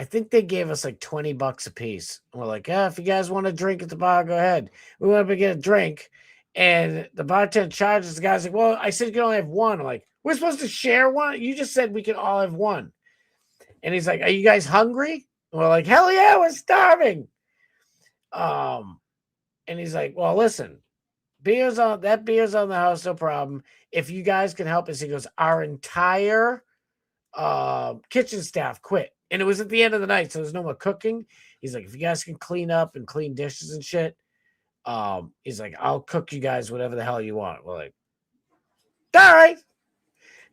think they gave us like $20 a piece. And we're like, if you guys want to drink at the bar, go ahead. We went up and get a drink. And the bartender charges the guys like, well, I said you can only have one. I'm like, we're supposed to share one? You just said we can all have one. And he's like, are you guys hungry? And we're like, hell yeah, we're starving. And he's like, well, listen, beer's on the house, no problem. If you guys can help us, he goes, our entire kitchen staff quit. And it was at the end of the night, so there's no more cooking. He's like, if you guys can clean up and clean dishes and shit, he's like, I'll cook you guys whatever the hell you want. We're like, all right.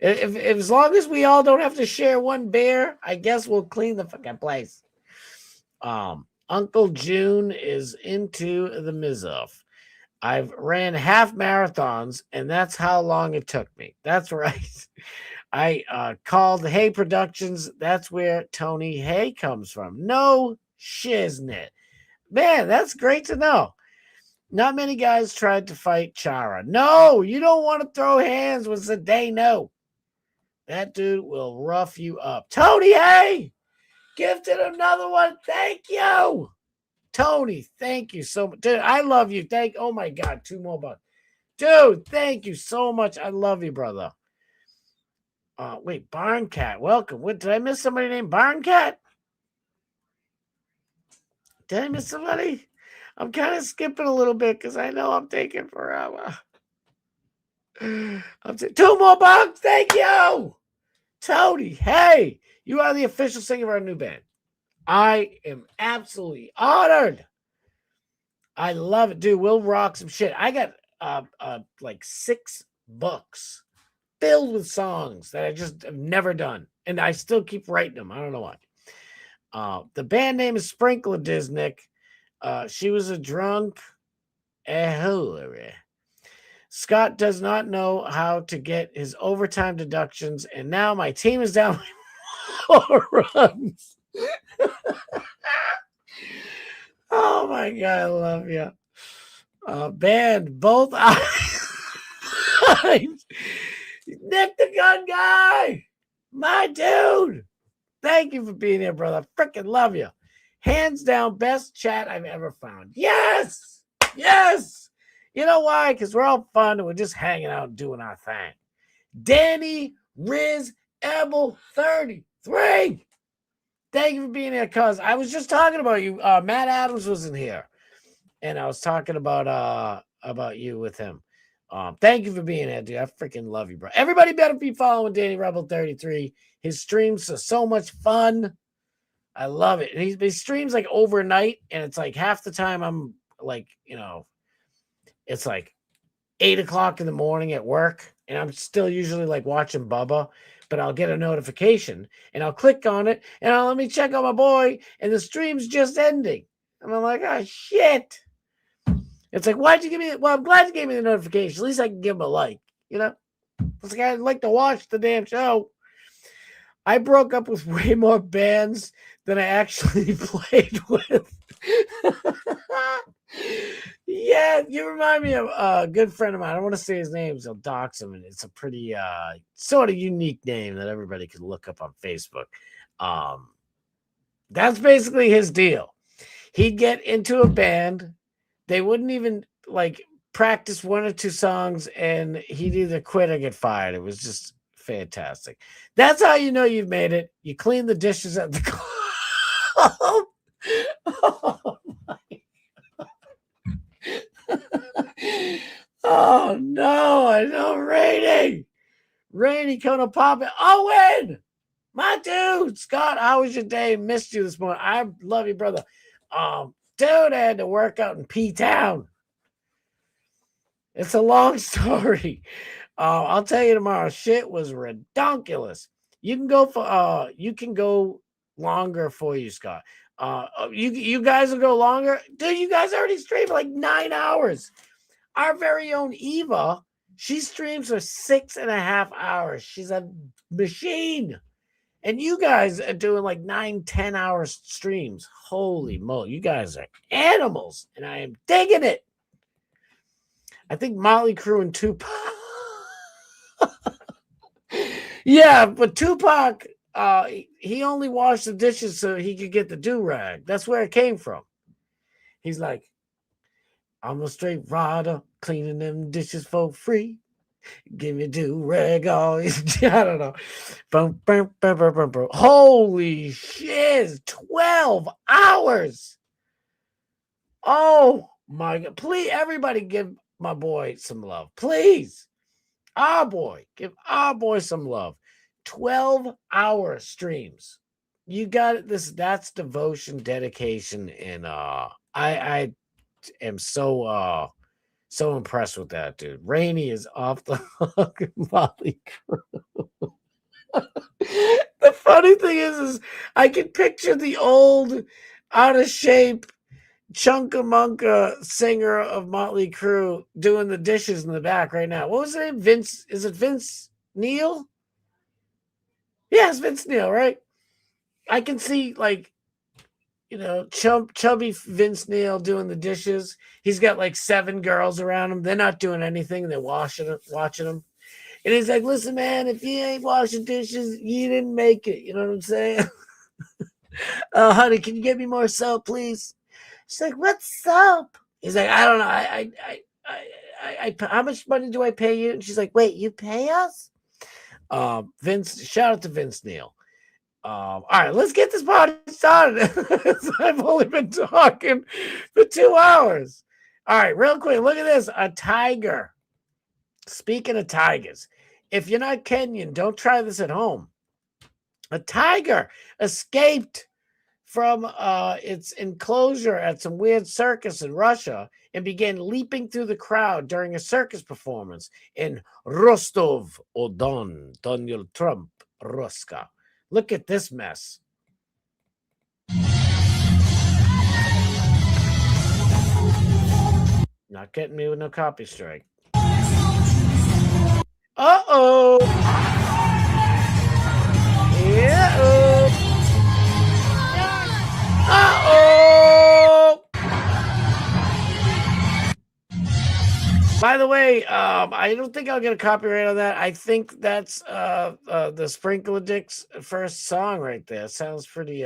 If as long as we all don't have to share one beer, I guess we'll clean the fucking place. Uncle June is into the Mizoff. I've ran half marathons, and that's how long it took me. That's right. I called Hay Productions. That's where Tony Hay comes from. No shiznit. Man, that's great to know. Not many guys tried to fight Chara. No, you don't want to throw hands with Zdeno. That dude will rough you up. Tony, hey! Gifted another one. Thank you. Tony, thank you so much. Dude, I love you. Oh my God, $2 more. Dude, thank you so much. I love you, brother. Wait, Barn Cat, welcome. Did I miss somebody named Barn Cat? Did I miss somebody? I'm kind of skipping a little bit because I know I'm taking forever. $2 more. Thank you. Tony, hey, you are the official singer of our new band. I am absolutely honored. I love it, dude. We'll rock some shit. I got like 6 books filled with songs that I just have never done. And I still keep writing them. I don't know why. The band name is Sprinkler Disnick. She was a drunk. Scott does not know how to get his overtime deductions, and now my team is down by 4 runs. Oh my God, I love you. Band, both eyes. Nick the Gun Guy, my dude. Thank you for being here, brother. I freaking love you. Hands down, best chat I've ever found. Yes. Yes. You know why? Because we're all fun and we're just hanging out and doing our thing. Danny Riz Ebel 33. Thank you for being here, cuz I was just talking about you. Matt Adams wasn't here. And I was talking about you with him. Thank you for being here, dude. I freaking love you, bro. Everybody better be following Danny Rebel 33. His streams are so much fun. I love it. And he streams like overnight, and it's like half the time I'm like, it's like 8 o'clock in the morning at work, and I'm still usually like watching Bubba, but I'll get a notification and I'll click on it and let me check on my boy, and the stream's just ending. And I'm like, oh shit. It's like, why'd you give me? Well, I'm glad you gave me the notification. At least I can give him a like. It's like I'd like to watch the damn show. I broke up with way more bands than I actually played with. Yeah, you remind me of a good friend of mine. I don't want to say his name, so I'll dox him. And it's a pretty sort of unique name that everybody can look up on Facebook. That's basically his deal. He'd get into a band. They wouldn't even like practice 1 or 2 songs, and he'd either quit or get fired. It was just fantastic. That's how you know you've made it. You clean the dishes at the club. Oh my God. Oh no, I know Rainy coming to pop it. Owen, my dude, Scott, how was your day? Missed you this morning. I love you, brother. Dude, I had to work out in P-Town. It's a long story. I'll tell you tomorrow. Shit was redonkulous. You can go longer for you, Scott. You guys will go longer. Dude, you guys already streamed like 9 hours. Our very own Eva, she streams for 6.5 hours. She's a machine. And you guys are doing like 9-10 hour streams. Holy moly, you guys are animals, and I am digging it. I think Motley Crue and Tupac. Yeah, but Tupac, he only washed the dishes so he could get the do-rag. That's where it came from. He's like, I'm a straight rider, cleaning them dishes for free. Give me do-rag. I don't know. Boom, boom, boom, boom, boom, boom. Holy shit, 12 hours. Oh my God. Please, everybody give my boy some love. Please. Give our boy some love. 12-hour streams. You got it. That's devotion, dedication, and I am so impressed with that, dude. Rainey is off the hook. Molly Crew. The funny thing is I can picture the old, out of shape Chunkamunka singer of Motley Crue doing the dishes in the back right now. What was his name? Vince? Is it Vince Neil? Yeah, it's Vince Neil, right? I can see chubby Vince Neil doing the dishes. He's got like 7 girls around him. They're not doing anything. They're watching him. And he's like, listen, man, if you ain't washing dishes, you didn't make it. You know what I'm saying? Honey, can you get me more soap, please? She's like, what soap? He's like, I don't know. I how much money do I pay you? And she's like, wait, you pay us? Vince, shout out to Vince Neil. All right, let's get this party started. I've only been talking for 2 hours. All right, real quick, look at this. A tiger. Speaking of tigers, if you're not Kenyan, don't try this at home. A tiger escaped from its enclosure at some weird circus in Russia and began leaping through the crowd during a circus performance in Rostov-on-Don, Donald Trump, Ruska. Look at this mess. Not getting me with no copy strike. Uh-oh. Yeah-oh. Uh-oh. By the way, I don't think I'll get a copyright on that. I think that's the Sprinkler Dick's first song right there. It sounds pretty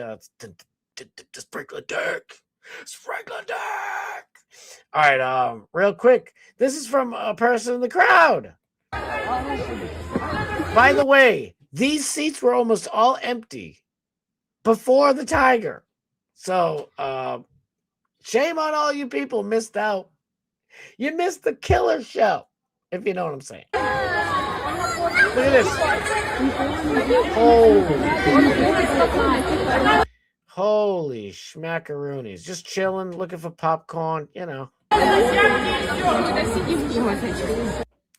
Sprinkler Dick. Sprinkler Dick. All right, real quick. This is from a person in the crowd. By the way, these seats were almost all empty before the Tiger. So shame on all you people who missed out. You missed the killer show, if you know what I'm saying. Look at this. Holy schmackaroonies. Just chilling, looking for popcorn, you know.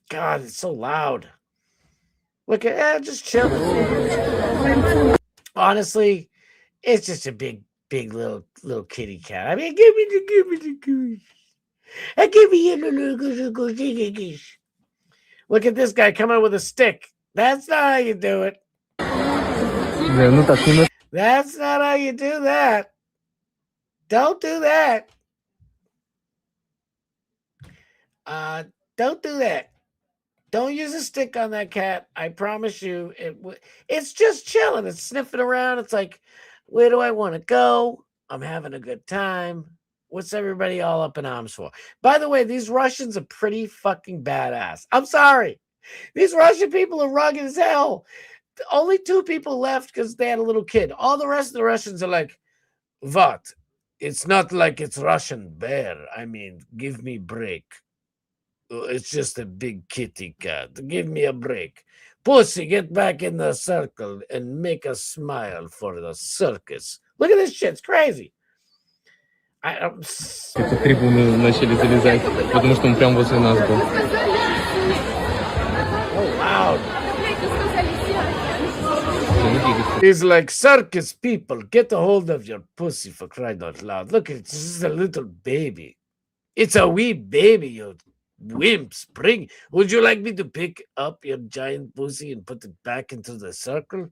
God, it's so loud. Look at just chilling. Honestly, it's just a big little kitty cat. I mean, give me the goose. Give me a little goose. Look at this guy coming with a stick. That's not how you do it. That's not how you do that. Don't do that. Don't do that. Don't use a stick on that cat. I promise you, it's just chilling. It's sniffing around. It's like, where do I want to go? I'm having a good time. What's everybody all up in arms for? By the way, these Russians are pretty fucking badass. I'm sorry. These Russian people are rugged as hell. Only 2 people left because they had a little kid. All the rest of the Russians are like, what? It's not like it's Russian bear. I mean, give me break. It's just a big kitty cat. Give me a break. Pussy, get back in the circle and make a smile for the circus. Look at this shit. It's crazy. Oh, loud. He's like, circus people, get a hold of your pussy for crying out loud. Look, it's just a little baby. It's a wee baby, you wimps. Would you like me to pick up your giant pussy and put it back into the circle?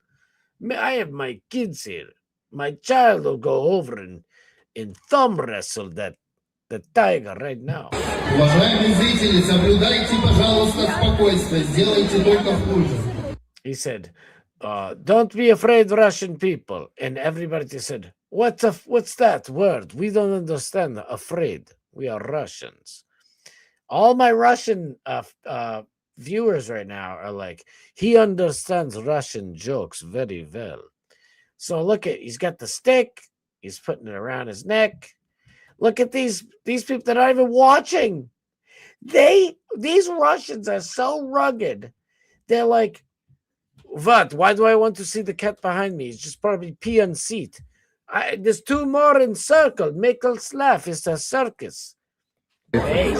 I have my kids here. My child will go over and thumb wrestle the tiger right now. He said, don't be afraid, Russian people. And everybody said, what's that word? We don't understand afraid. We are Russians. All my Russian viewers right now are like, he understands Russian jokes very well. So look at, he's got the stick. He's putting it around his neck. Look at these people that are not even watching. These Russians are so rugged. They're like, what? Why do I want to see the cat behind me? It's just probably pee on seat. There's 2 more in circle. Make us laugh. It's a circus. Hey.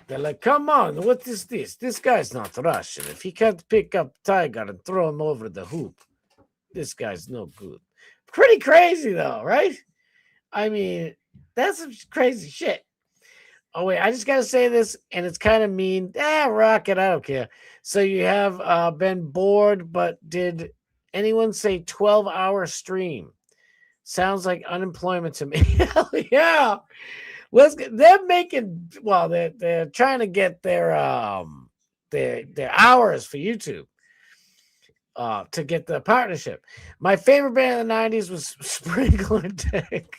They're like, come on, what is this? This guy's not Russian. If he can't pick up Tiger and throw him over the hoop, this guy's no good. Pretty crazy, though, right? I mean, that's some crazy shit. Oh, wait, I just got to say this, and it's kind of mean. Rock it, I don't care. So you have been bored, but did anyone say 12-hour stream? Sounds like unemployment to me. Hell yeah. They're making, well, they're trying to get their hours for YouTube to get the partnership. My favorite band in the 90s was Sprinkler Dick.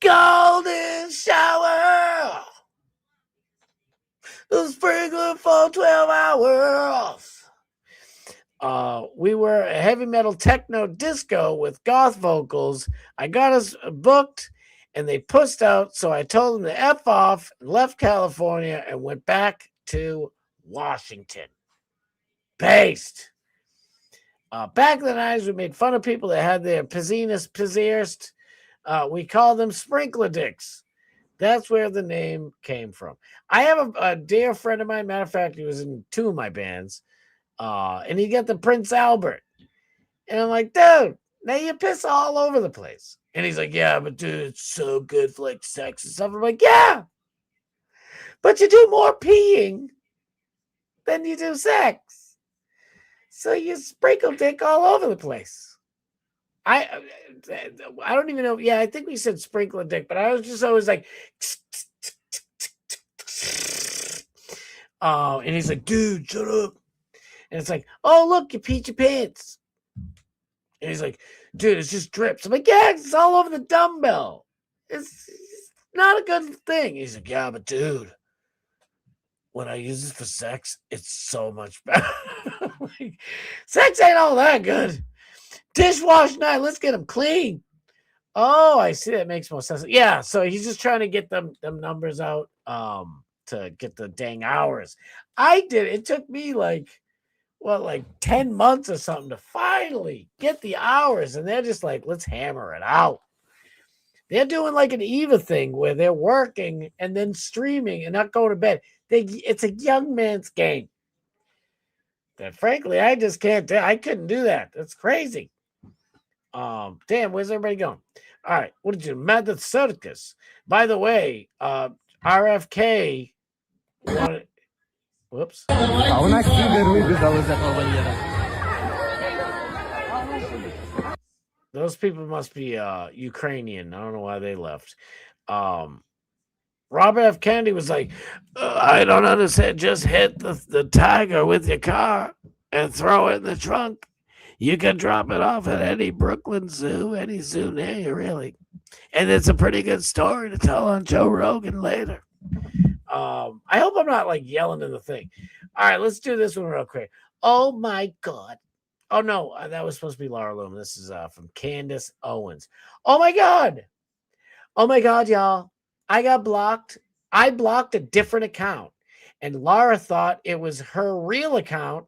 Golden shower. The sprinkler for 12 hours. We were a heavy metal techno disco with goth vocals. I got us booked, and they pushed out. So I told them to F off and left California and went back to Washington. Based. Back in the 90s, we made fun of people that had their pizziness pierced. We called them sprinkler dicks. That's where the name came from. I have a dear friend of mine. Matter of fact, he was in 2 of my bands. And he got the Prince Albert. And I'm like, dude, now you piss all over the place. And he's like, yeah, but dude, it's so good for like sex and stuff. I'm like, yeah, but you do more peeing than you do sex. So you sprinkle dick all over the place. I don't even know. Yeah, I think we said sprinkler dick, but I was just always like, and he's like, dude, shut up. And it's like, oh, look, you peed your pants. And he's like, dude, it's just drips. I'm like, yeah, it's all over the dumbbell. It's not a good thing. He's like, yeah, but dude, when I use it for sex, it's so much better. Like, sex ain't all that good. Dishwash night, let's get them clean. Oh, I see. That makes more sense. Yeah, so he's just trying to get them numbers out to get the dang hours. I did. It took me like 10 months or something to finally get the hours. And they're just like, let's hammer it out. They're doing like an Eva thing where they're working and then streaming and not going to bed. It's a young man's game. That frankly, I just can't do. I couldn't do that. That's crazy. Damn, where's everybody going? All right, what did you Method Circus? By the way, RFK wanted. Whoops. Those people must be Ukrainian. I don't know why they left. Robert F. Kennedy was like, I don't understand. Just hit the tiger with your car and throw it in the trunk. You can drop it off at any Brooklyn zoo, any zoo near you, really. And it's a pretty good story to tell on Joe Rogan later. I hope I'm not like yelling in the thing. All right, let's do this one real quick. Oh my God. Oh no, that was supposed to be Laura Loom. This is from Candace Owens. Oh my God. Oh my God, y'all. I got blocked. I blocked a different account. And Laura thought it was her real account.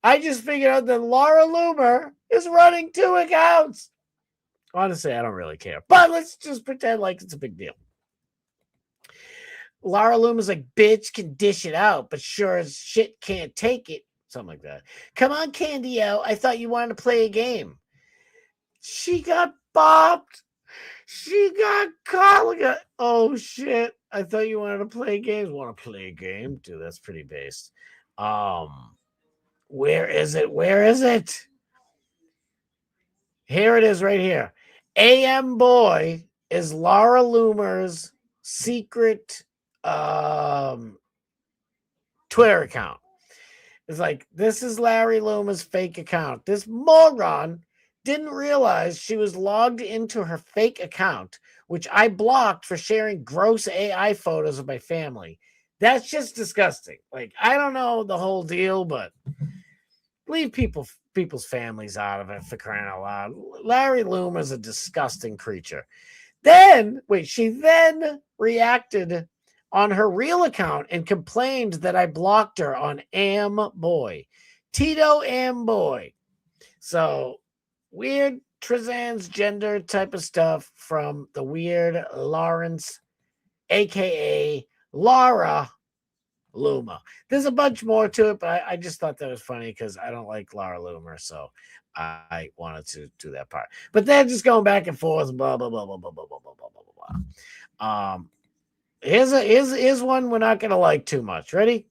I just figured out that Laura Loomer is running 2 accounts. Honestly, I don't really care. But let's just pretend like it's a big deal. Laura Loomer's like, bitch can dish it out, but sure as shit can't take it. Something like that. Come on, Candy-O. I thought you wanted to play a game. She got bopped. She got caught. Oh, shit. I thought you wanted to play games. Want to play a game? Dude, that's pretty based. Where is it? Where is it? Here it is right here. AM Boy is Laura Loomer's secret Twitter account. It's like, this is Larry Loomer's fake account. This moron didn't realize she was logged into her fake account, which I blocked for sharing gross AI photos of my family. That's just disgusting. Like, I don't know the whole deal, but leave people's families out of it, for crying out loud. Larry Loomer's a disgusting creature. She then reacted on her real account and complained that I blocked her on Am Boy. Tito Am Boy. So, weird transgender type of stuff from the weird Lawrence, a.k.a. Laura Loomer. There's a bunch more to it, but I just thought that was funny because I don't like Laura Loomer, so I wanted to do that part. But they're just going back and forth, blah, blah, blah, blah, blah, blah, blah, blah, blah, blah. Here's one we're not going to like too much. Ready?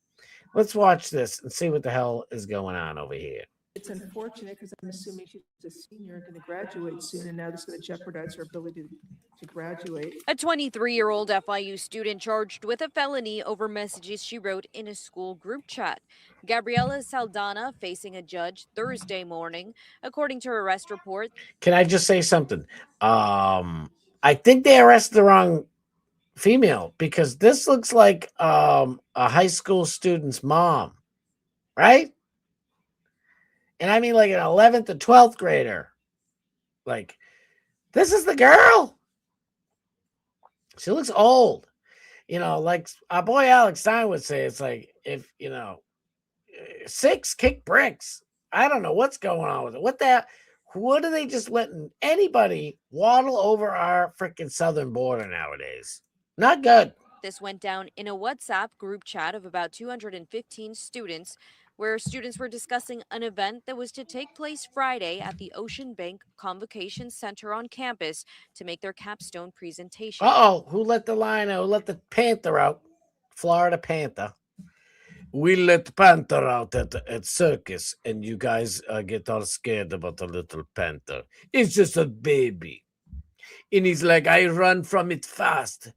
Let's watch this and see what the hell is going on over here. It's unfortunate because I'm assuming she's a senior and going to graduate soon, and now this is going to jeopardize her ability to graduate. A 23-year-old FIU student charged with a felony over messages she wrote in a school group chat. Gabriela Saldana facing a judge Thursday morning, according to her arrest report. Can I just say something? I think they arrested the wrong female because this looks like a high school student's mom, right? And I mean like an 11th or 12th grader. Like, this is the girl. She looks old. Like our boy Alex Stein would say, it's like if 6 kick bricks. I don't know what's going on with it. What are they just letting anybody waddle over our freaking southern border nowadays? Not good. This went down in a WhatsApp group chat of about 215 students, where students were discussing an event that was to take place Friday at the Ocean Bank Convocation Center on campus to make their capstone presentation. Who let the lion out? Who let the panther out? Florida Panther. We let Panther out at circus, and you guys get all scared about the little panther. It's just a baby. And he's like, I run from it fast.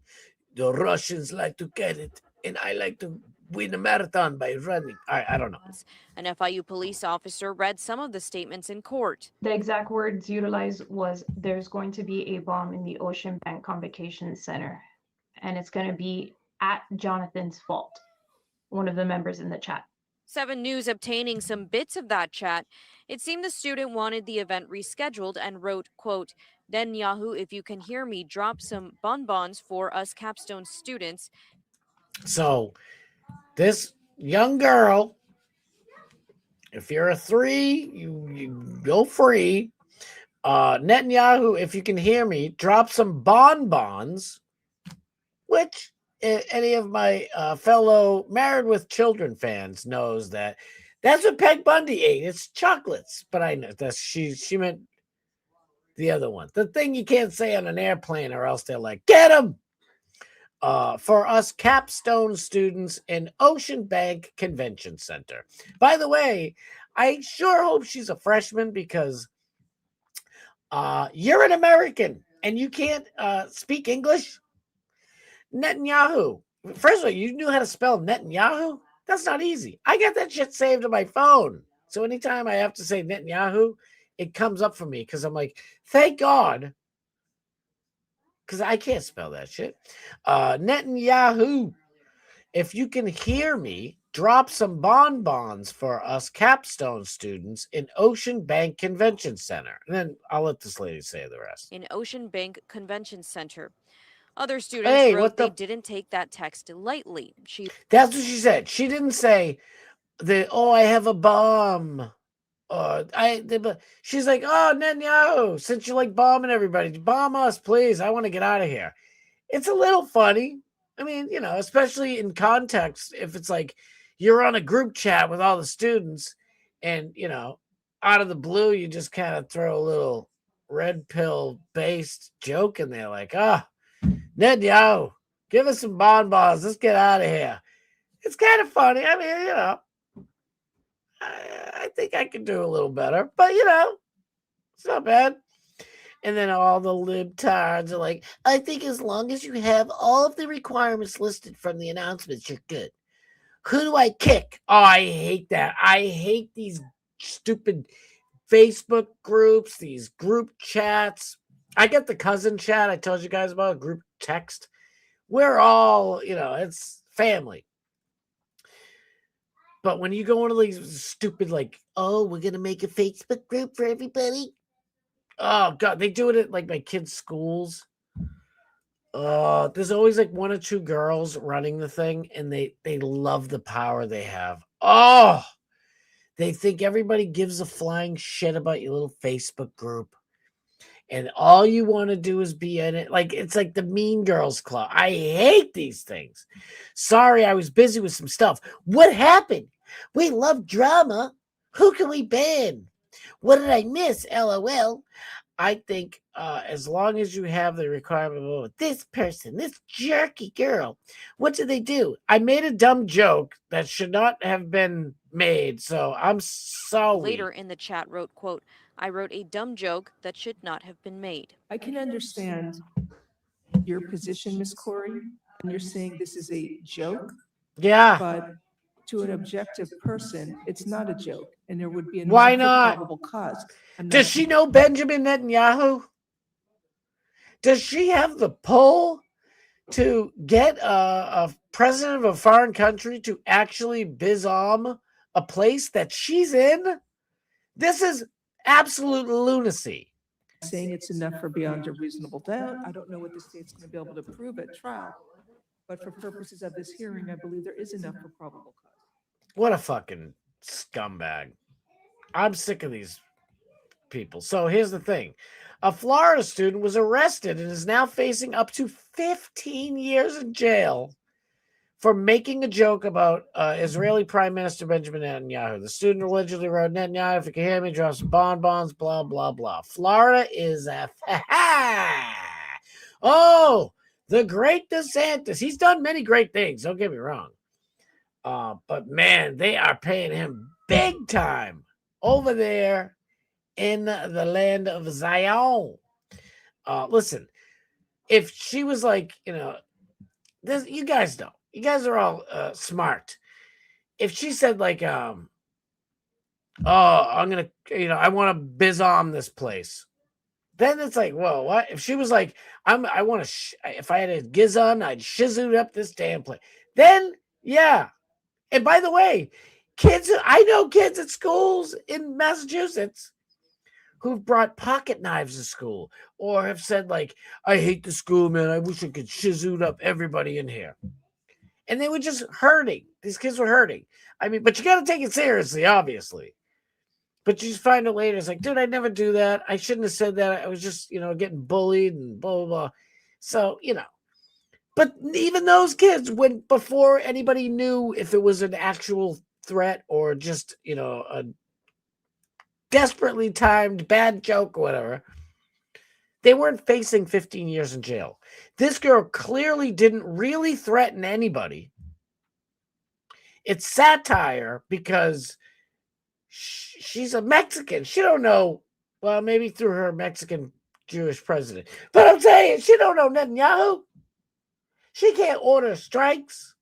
The Russians like to get it, and I like to win a marathon by running. I don't know. An FIU police officer read some of the statements in court. The exact words utilized was, there's going to be a bomb in the Ocean Bank Convocation Center, and it's going to be at Jonathan's fault, one of the members in the chat. 7 News obtaining some bits of that chat. It seemed the student wanted the event rescheduled and wrote, quote, Netanyahu, if you can hear me, drop some bonbons for us capstone students. So this young girl, if you're a 3, you go free. Netanyahu, if you can hear me, drop some bonbons, which any of my fellow Married with Children fans knows that's what Peg Bundy ate. It's chocolates. But I know that she meant the other one. The thing you can't say on an airplane, or else they're like, get him! For us capstone students in Ocean Bank Convention Center. By the way, I sure hope she's a freshman, because you're an American and you can't speak English. Netanyahu. First of all, you knew how to spell Netanyahu? That's not easy. I got that shit saved on my phone. So anytime I have to say Netanyahu, it comes up for me, because I'm like, thank God. Because I can't spell that shit. Netanyahu, if you can hear me, drop some bonbons for us capstone students in Ocean Bank Convention Center. And then I'll let this lady say the rest. In Ocean Bank Convention Center. Other students wrote they didn't take that text lightly. That's what she said. She didn't say, I have a bomb. She's like, oh, Netanyahu, since you like bombing everybody, bomb us, please. I want to get out of here. It's a little funny. I mean, especially in context, if it's like you're on a group chat with all the students and, out of the blue, you just kind of throw a little red pill based joke in there, like, Netanyahu, give us some bonbons. Let's get out of here. It's kind of funny. I mean, I think I could do a little better, but it's not bad. And then all the libtards are like, I think as long as you have all of the requirements listed from the announcements, you're good. Who do I kick? Oh, I hate that. I hate these stupid Facebook groups, these group chats. I get the cousin chat I told you guys about, group text. We're all, it's family. But when you go into these stupid, like, we're going to make a Facebook group for everybody. Oh, God, they do it at, like, my kids' schools. There's always, like, 1 or 2 girls running the thing, and they love the power they have. Oh, they think everybody gives a flying shit about your little Facebook group. And all you want to do is be in it. Like, it's like the Mean Girls Club. I hate these things. Sorry, I was busy with some stuff. What happened? We love drama. Who can we ban? What did I miss? LOL. I think as long as you have the requirement of this person, this jerky girl, what did they do? I made a dumb joke that should not have been made, so I'm sorry. Later in the chat wrote, quote, I wrote a dumb joke that should not have been made. I can understand your position, Miss Corey, and you're saying this is a joke. Yeah. But to an objective person, it's not a joke, and there would be a probable cause. Does she know Benjamin Netanyahu? Does she have the pull to get a president of a foreign country to actually bizarre a place that she's in? This is absolute lunacy. saying it's enough for beyond a reasonable doubt. I don't know what the state's going to be able to prove at trial. But for purposes of this hearing, I believe there is enough for probable cause. What a fucking scumbag. I'm sick of these people. So here's the thing. A Florida student was arrested and is now facing up to 15 years in jail for making a joke about Israeli Prime Minister Benjamin Netanyahu. The student allegedly wrote, Netanyahu, if you can hear me, drop some bonbons, blah, blah, blah. Florida is a... Oh, the great DeSantis. He's done many great things. Don't get me wrong. But, man, they are paying him big time over there in the land of Zion. Listen, if she was like, this, you guys know. You guys are all smart. If she said like, I'm gonna, I want to biz-om this place, then it's like, whoa, what? If she was like, I want to, if I had a gizon, I'd shizoot up this damn place. Then, yeah. And by the way, I know kids at schools in Massachusetts who've brought pocket knives to school or have said like, I hate the school, man. I wish I could shizoot up everybody in here. And they were just hurting. These kids were hurting. I mean, but you got to take it seriously, obviously. But you just find it later. It's like, dude, I never do that. I shouldn't have said that. I was just, getting bullied and blah, blah, blah. So, But even those kids, before anybody knew if it was an actual threat or just, a desperately timed bad joke or whatever, they weren't facing 15 years in jail. This girl clearly didn't really threaten anybody. It's satire because she's a Mexican. She don't know, well, maybe through her Mexican Jewish president. But I'm saying, she don't know Netanyahu. She can't order strikes.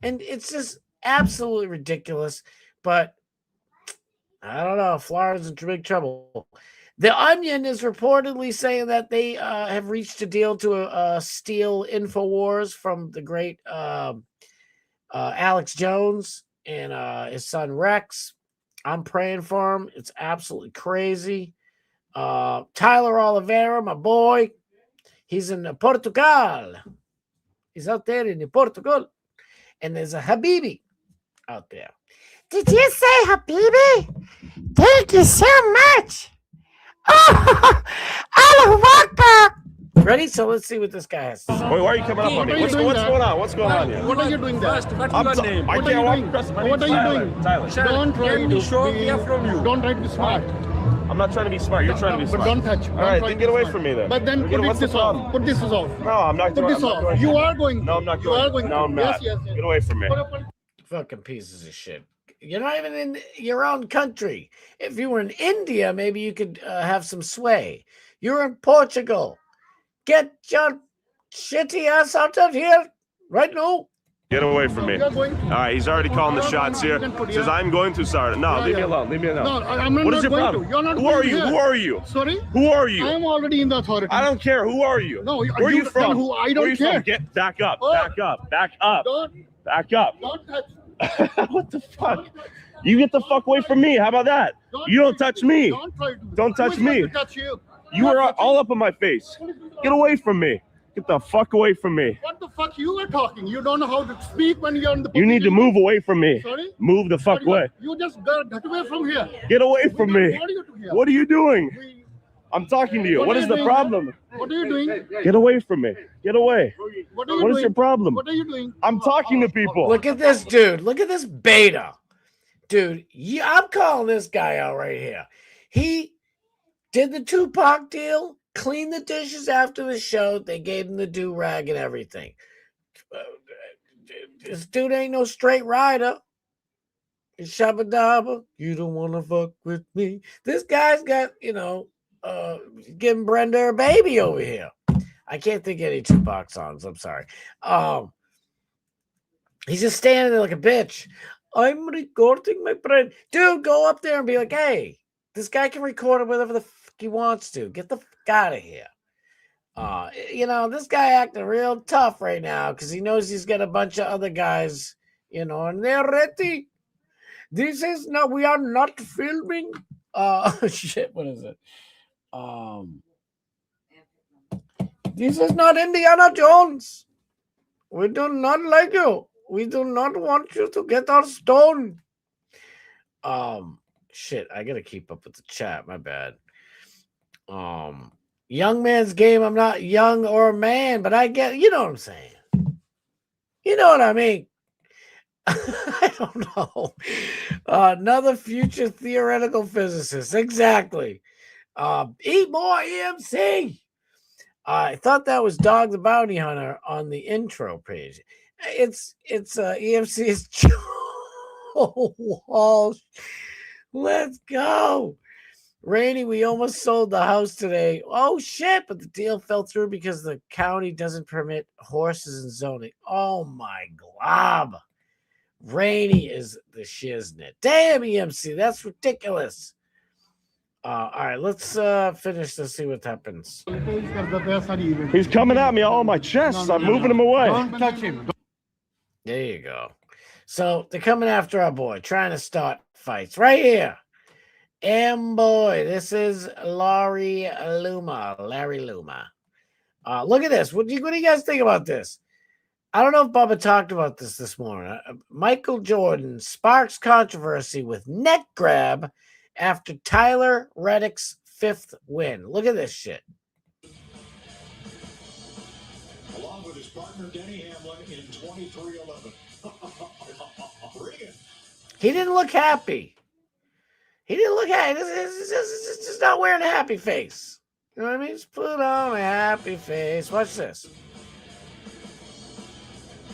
And it's just absolutely ridiculous. But I don't know. Florida's in big trouble. The Onion is reportedly saying that they have reached a deal to steal InfoWars from the great Alex Jones and his son Rex. I'm praying for him. It's absolutely crazy. Tyler Oliveira, my boy, he's in Portugal. He's out there in Portugal. And there's a Habibi out there. Did you say Habibi? Thank you so much. Oh, Allah. Ready? So let's see what this guy has to say. Wait, why are you coming up on me? What's going on? What's going on here? What are you doing there? What are you doing? Tyler. Don't try to Don't try to be smart. I'm not trying to be smart. You're trying to be smart. But don't touch. All right, then get away from me then. But then put this off. Put this off. No, I'm not. Put this off. You are going. No, I'm not going. You are going. No, I'm not. Yes. Get away from me. Fucking pieces of shit. You're not even in your own country. If you were in India, maybe you could have some sway. You're in Portugal. Get your shitty ass out of here right now. Get away from me. All right, he's already calling the shots here. Says I'm going to start. No, leave me alone. Leave me alone. No, I'm not. What is your problem? You're not. Who are you? Who are you? Sorry. Who are you? I'm already in the authority. I don't care. Who are you? No, where are you from? Who I don't where are you care. From? Get back up. Back up. Back up. Back up. Don't touch. What the fuck? You get the fuck away from me. How about that? You don't touch me. Don't touch me. Touch you. You are all up in my face. Get away from me. Get the fuck away from me. What the fuck you are talking? You don't know how to speak when you're in the. You need to move away from me. Sorry? Move the fuck away. You just get away from here. Get away from me. What are you doing? I'm talking to you. What is the problem? What are you doing? Get away from me. Get away. What are you What doing? is your problem? What are you doing? I'm talking to people. Look at this dude. Look at this beta. Dude, I'm calling this guy out right here. He did the Tupac deal, cleaned the dishes after the show. They gave him the do-rag and everything. This dude ain't no straight rider. It's Shabba Dabba. You don't want to fuck with me. This guy's got, giving Brenda a baby over here. I can't think of any Tupac songs. I'm sorry. He's just standing there like a bitch. I'm recording my friend. Dude, go up there and be like, hey, this guy can record it whatever the fuck he wants to. Get the fuck out of here. This guy acting real tough right now because he knows he's got a bunch of other guys, and they're ready. We are not filming. Shit, what is it? This is not Indiana Jones. We do not like you. We do not want you to get our stone. Shit, I gotta keep up with the chat. My bad. Young man's game. I'm not young or a man, but I get. You know what I'm saying. You know what I mean. I don't know. Another future theoretical physicist. Exactly. Eat more EMC. I thought that was Dog the Bounty Hunter on the intro page. It's EMC's Joe Walsh. Let's go. Rainey, we almost sold the house today. Oh shit, but the deal fell through because the county doesn't permit horses in zoning. Oh my glob. Rainey is the shiznit. Damn, EMC, that's ridiculous. All right, let's finish this, see what happens. He's coming at me all on my chest. I'm moving him away. Don't touch him. There you go. So they're coming after our boy, trying to start fights right here. And boy, this is Larry Luma. Look at this. What do you guys think about this? I don't know if Bubba talked about this morning. Michael Jordan sparks controversy with neck grab after Tyler Reddick's 5th win. Look at this shit. Along with his partner Denny Hamlin in 23-11. He didn't look happy. He's just not wearing a happy face. You know what I mean? Just put on a happy face. Watch this.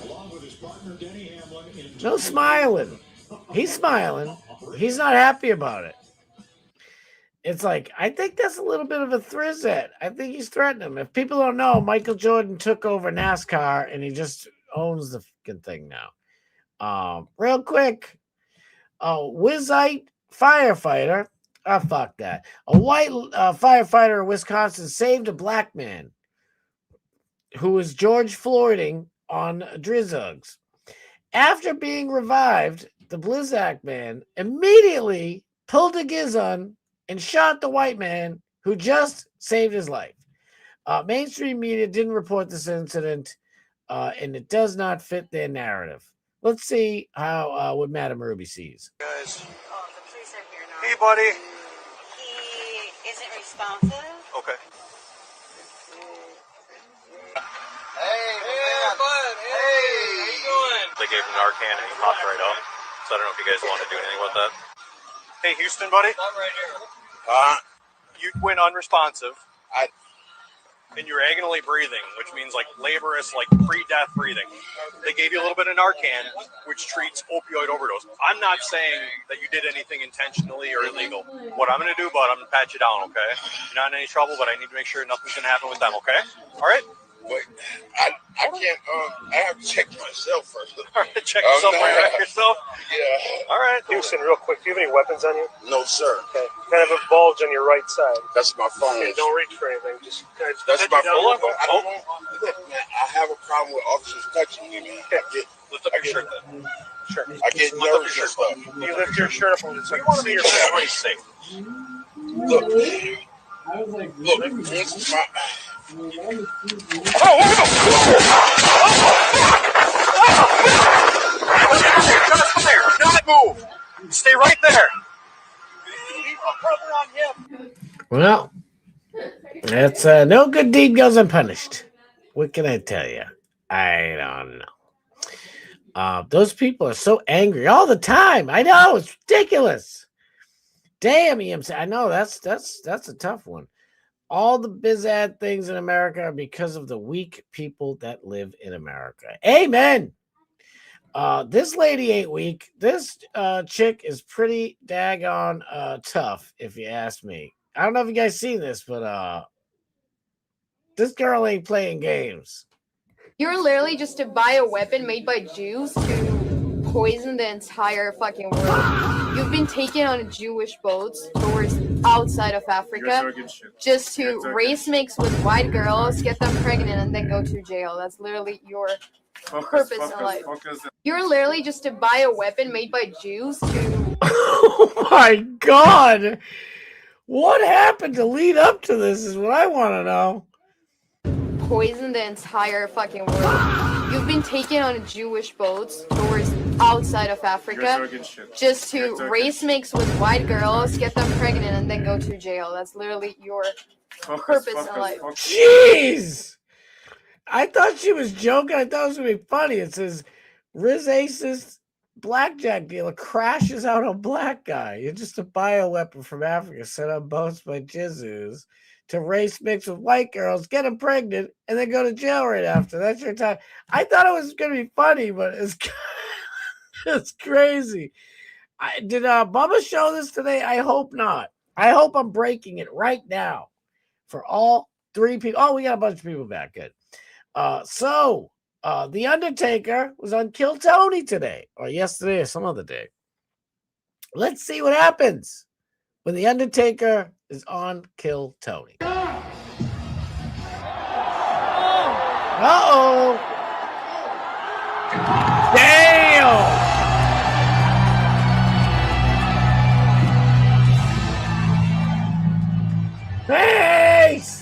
Along with his partner Denny Hamlin in No smiling. He's smiling. He's not happy about it. It's like, I think that's a little bit of a threat. I think he's threatening him. If people don't know, Michael Jordan took over NASCAR and he just owns the fucking thing now. Real quick. Wizite firefighter. Fuck that. A white firefighter in Wisconsin saved a black man who was George Floyding on Drizzugs. After being revived, the Blizzak man immediately pulled a gizzon and shot the white man who just saved his life. Mainstream media didn't report this incident, and it does not fit their narrative. Let's see how what Madam Ruby sees. Guys. Oh, the police are here now. Hey, buddy. He isn't responsive. Okay. Hey, bud. Hey, how you doing? They gave him Narcan and he popped right up. So I don't know if you guys want to do anything with that. Hey, Houston, buddy. I'm right here. You went unresponsive. And you're agonally breathing, which means like laborious, like pre-death breathing. They gave you a little bit of Narcan, which treats opioid overdose. I'm not saying that you did anything intentionally or illegal. What I'm going to do, bud, I'm going to pat you down, okay? You're not in any trouble, but I need to make sure nothing's going to happen with them, okay? All right? Wait, I can't, I have to check myself first. All right, check yourself, right yourself? Yeah. All right. Houston, real quick, do you have any weapons on you? No, sir. Okay. Kind of a bulge on your right side. That's my phone. Okay, don't reach for anything. Just That's my phone. Hold on. I don't want, look, man, I have a problem with officers touching me, man. Lift up your shirt then. Sure. I get nervous and stuff. You lift your shirt up and We want to make sure everybody's safe. Look, this my... Not move. Stay right there. Well, that's no good deed goes unpunished. What can I tell you? I don't know. Those people are so angry all the time. I know, it's ridiculous. Damn, EMC. I know that's a tough one. All the bizad things in America are because of the weak people that live in America. Amen. This lady ain't weak. This chick is pretty daggone tough, if you ask me. I don't know if you guys seen this, but this girl ain't playing games. You're literally just to buy a weapon made by Jews to poison the entire fucking world. You've been taken on Jewish boats towards outside of Africa just to race mix with white girls, get them pregnant, and then go to jail. That's literally your purpose in life. You're literally just to buy a weapon made by Jews to... Oh my God! What happened to lead up to this is what I want to know. Poison the entire fucking world. You've been taken on Jewish boats towards outside of Africa just to race mix with white girls, get them pregnant, and then go to jail. That's literally your purpose in life. Jeez! I thought she was joking. I thought it was going to be funny. It says, Riz Ace's blackjack dealer crashes out a black guy. You're just a bioweapon from Africa sent on boats by Jizus to race mix with white girls, get them pregnant, and then go to jail right after. That's your time. I thought it was going to be funny, but it's crazy. Did Bubba show this today? I hope not. I hope I'm breaking it right now for all three people. Oh, we got a bunch of people back. Good. The Undertaker was on Kill Tony today, or yesterday, or some other day. Let's see what happens when the Undertaker is on Kill Tony. Uh-oh. Damn. Face.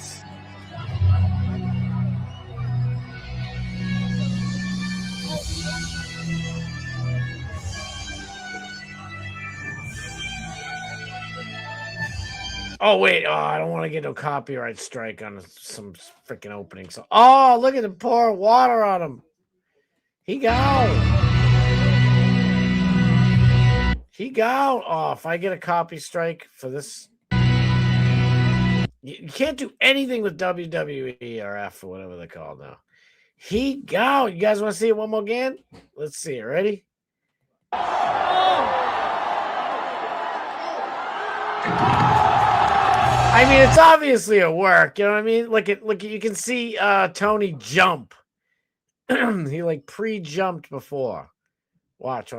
Oh, wait. Oh, I don't want to get no copyright strike on some freaking opening. So, oh, look at him pour water on him. He gone. He gone. Oh, if I get a copy strike for this, you can't do anything with WWE or F or whatever they're called now. He gone. You guys want to see it one more again? Let's see it. Ready? I mean, it's obviously a work. You know what I mean? Look at you can see Tony jump. He like pre-jumped before. Watch.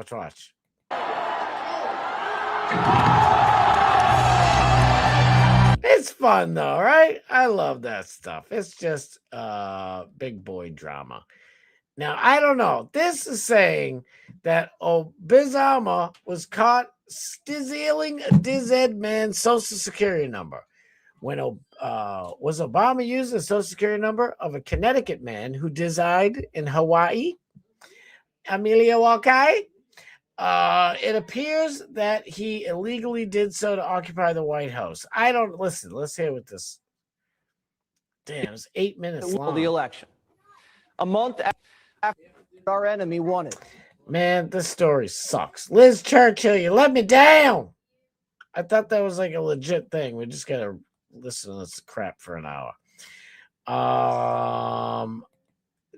It's fun though, right? I love that stuff. It's just big boy drama. Now, I don't know. This is saying that Bizarma was caught stealing a DizEd man's social security number. When was Obama using the social security number of a Connecticut man who died in Hawaii, Amelia Wakai? It appears that he illegally did so to occupy the White House. I don't listen. Let's hear what this. Damn, it's 8 minutes long. The election. A month after our enemy won it. Man, this story sucks. Liz Churchill, you let me down. I thought that was like a legit thing. We just gotta listen to this crap for an hour.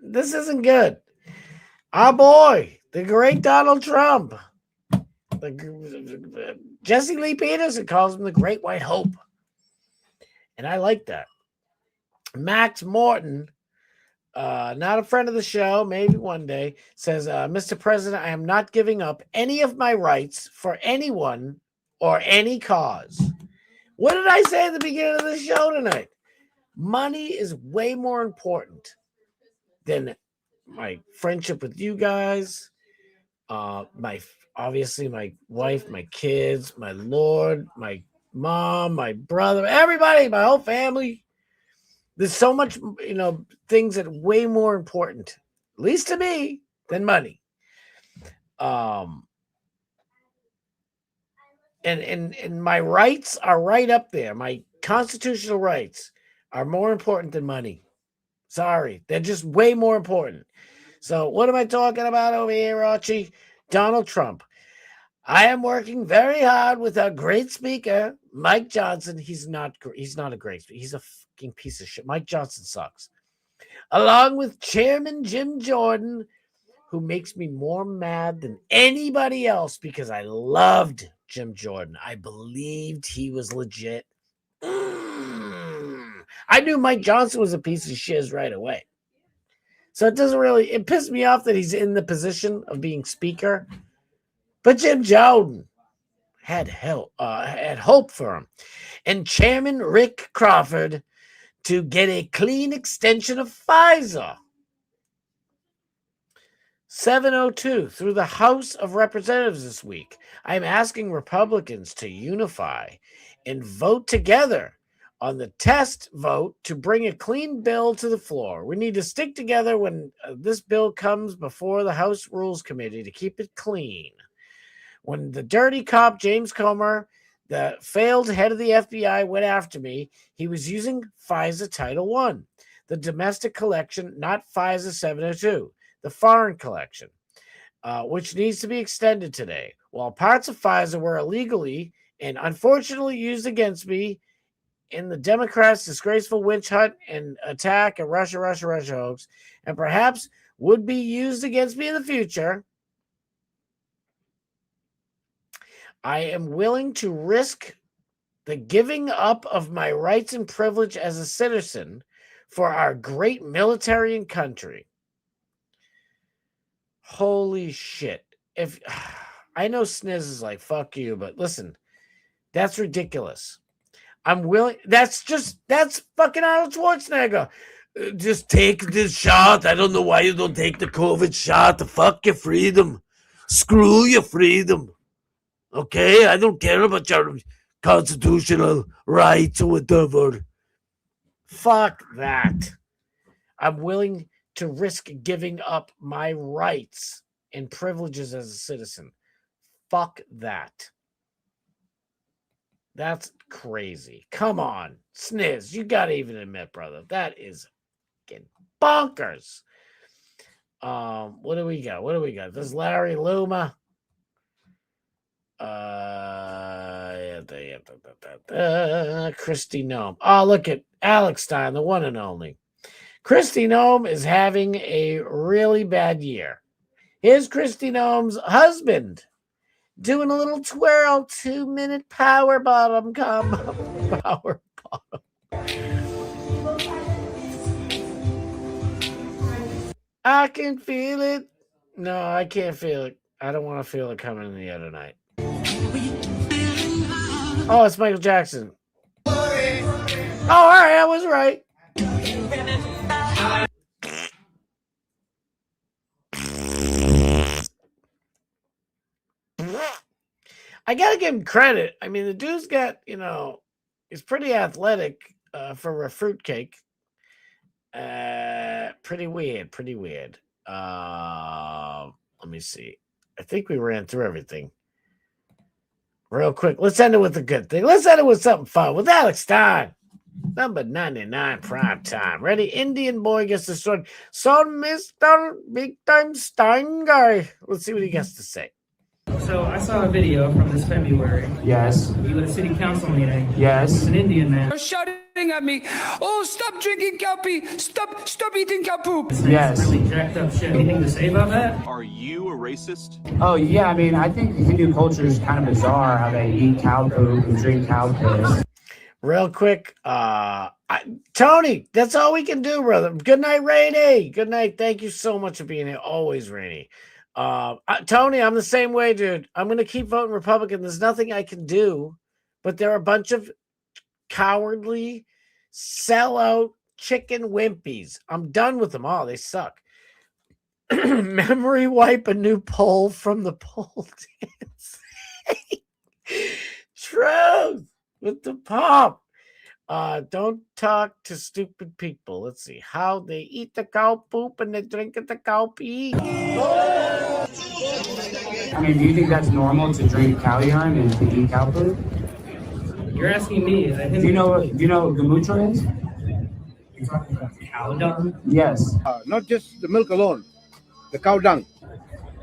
This isn't good. Our boy, the great Donald Trump. Jesse Lee Peterson calls him the Great White Hope. And I like that. Max Morton, not a friend of the show, maybe one day, says, Mr. President, I am not giving up any of my rights for anyone or any cause. What did I say at the beginning of the show tonight? Money is way more important than my friendship with you guys, my wife, my kids, my Lord, my mom, my brother, everybody, my whole family. There's so much, things that are way more important, at least to me, than money. And my rights are right up there. My constitutional rights are more important than money. Sorry, they're just way more important. So what am I talking about over here, Archie? Donald Trump. I am working very hard with our great speaker, Mike Johnson. He's not a great speaker. He's a fucking piece of shit. Mike Johnson sucks. Along with Chairman Jim Jordan, who makes me more mad than anybody else because I loved Jim Jordan. I believed he was legit. I knew Mike Johnson was a piece of shiz right away. So it pissed me off that he's in the position of being speaker. But Jim Jordan had hope for him. And Chairman Rick Crawford to get a clean extension of FISA. 702 through the House of Representatives this week. I'm asking Republicans to unify and vote together on the test vote to bring a clean bill to the floor. We need to stick together when this bill comes before the House Rules Committee to keep it clean. When the dirty cop, James Comer, the failed head of the FBI, went after me, he was using FISA Title I, the domestic collection, not FISA 702, the foreign collection, which needs to be extended today. While parts of FISA were illegally and unfortunately used against me in the Democrats' disgraceful witch hunt and attack and Russia hoax, and perhaps would be used against me in the future, I am willing to risk the giving up of my rights and privilege as a citizen for our great military and country. Holy shit. If I know Sniz is like, fuck you, but listen, that's ridiculous. I'm willing. That's fucking Arnold Schwarzenegger. Just take this shot. I don't know why you don't take the COVID shot. Fuck your freedom. Screw your freedom. Okay? I don't care about your constitutional rights or whatever. Fuck that. I'm willing to risk giving up my rights and privileges as a citizen. Fuck that. That's crazy. Come on. Sniz, you gotta even admit, brother. That is fucking bonkers. What do we got? This is Larry Luma. Christy Nome. Oh, look at Alex Stein, the one and only. Christy Nome is having a really bad year. Here's Christy Nome's husband doing a little twirl, 2-minute power bottom combo. Power bottom. I can feel it. No, I can't feel it. I don't want to feel it coming in the other night. Oh, it's Michael Jackson. Oh, all right, I was right. I gotta give him credit. I mean, the dude's got, he's pretty athletic for a fruitcake. Pretty weird. Let me see. I think we ran through everything. Real quick, let's end it with a good thing. Let's end it with something fun with Alex Stein. Number 99 prime time. Ready? Indian boy gets destroyed. So, Mr. Big Time Stein guy. Let's see what he gets to say. So I saw a video from this February. Yes. You at a city council meeting. Yes. It's an Indian man. They're shouting at me, oh, stop drinking cow pee. Stop eating cow poop. Yes. Really jacked up shit. Anything to say about that? Are you a racist? Oh, yeah. I mean, I think Hindu culture is kind of bizarre how they eat cow poop and drink cow piss. Real quick, Tony, that's all we can do, brother. Good night, Rainy. Good night. Thank you so much for being here. Always, Rainy. Tony, I'm the same way, dude. I'm going to keep voting Republican. There's nothing I can do, but there are a bunch of cowardly, sellout chicken wimpies. I'm done with them all. They suck. Memory wipe a new poll from the poll dance. Truth with the pop. Don't talk to stupid people. Let's see how they eat the cow poop and they drink the cow pee. I mean, do you think that's normal to drink cow urine and to eat cow poop? You're asking me. Do you know what gamutra is? You're talking about cow dung? Yes. Not just the milk alone, the cow dung.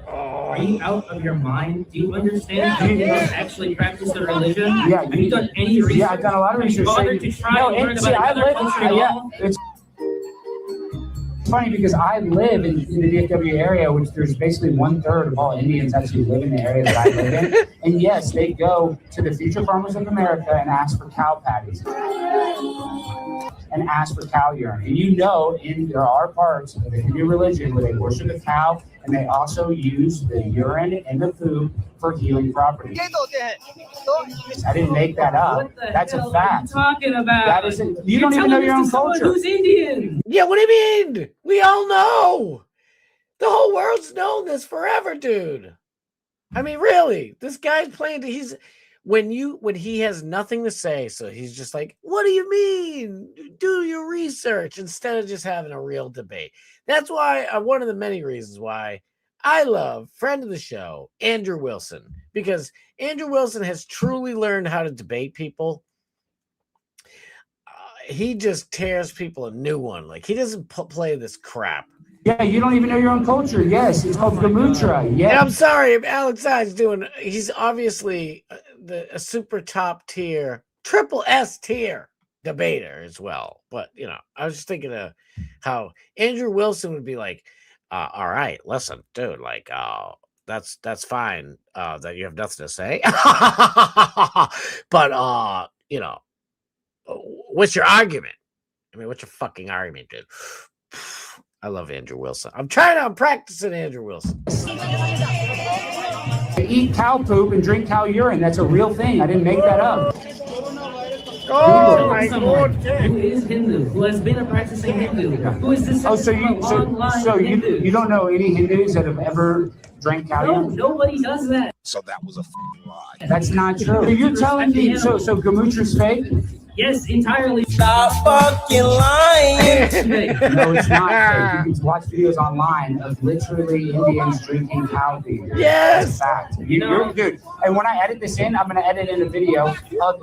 Are you out of your mind? Do you understand how you actually practice the religion? Yeah. Have you done any research? Yeah, I've done a lot of research. Bothered to try and learn about another culture at all? It's funny because I live in the DFW area, which there's basically 1/3 of all Indians actually live in the area that I live in. And yes, they go to the Future Farmers of America and ask for cow patties and ask for cow urine. And there are parts of the Hindu religion where they worship the cow and they also use the urine and the food for healing properties. I didn't make that up. That's a fact. What are you talking about? That isn't. You don't even know your own culture. Who's Indian? Yeah, what do you mean? We all know. The whole world's known this forever, dude. I mean, really, this guy's playing. when he has nothing to say, so he's just like, what do you mean? Do your research instead of just having a real debate. That's why one of the many reasons why I love friend of the show, Andrew Wilson, because Andrew Wilson has truly learned how to debate people. He just tears people a new one. Like, he doesn't play this crap. Yeah, you don't even know your own culture. Yes, it's called Gamutra. Yeah. And I'm sorry, Alex I's he's obviously a super top tier, triple S tier debater as well. But, I was just thinking of how Andrew Wilson would be like, all right, listen, dude, like, that's fine that you have nothing to say. But, what's your argument? I mean, what's your fucking argument, dude? I love Andrew Wilson. I'm practicing Andrew Wilson. Eat cow poop and drink cow urine. That's a real thing. I didn't make that up. Oh my God! Who is Hindu? Who has been a practicing Hindu? Who is this? Oh, so you don't know any Hindus that have ever drank cow urine? No, nobody does that. So that was a lie. That's not true. So you're telling me so Gamutra's fake? Yes, entirely. Stop fucking lying. No, it's not fake. You can watch videos online of literally Indians drinking cow pee. Yes. It's a fact. You're dude. And when I edit this in, I'm going to edit in a video of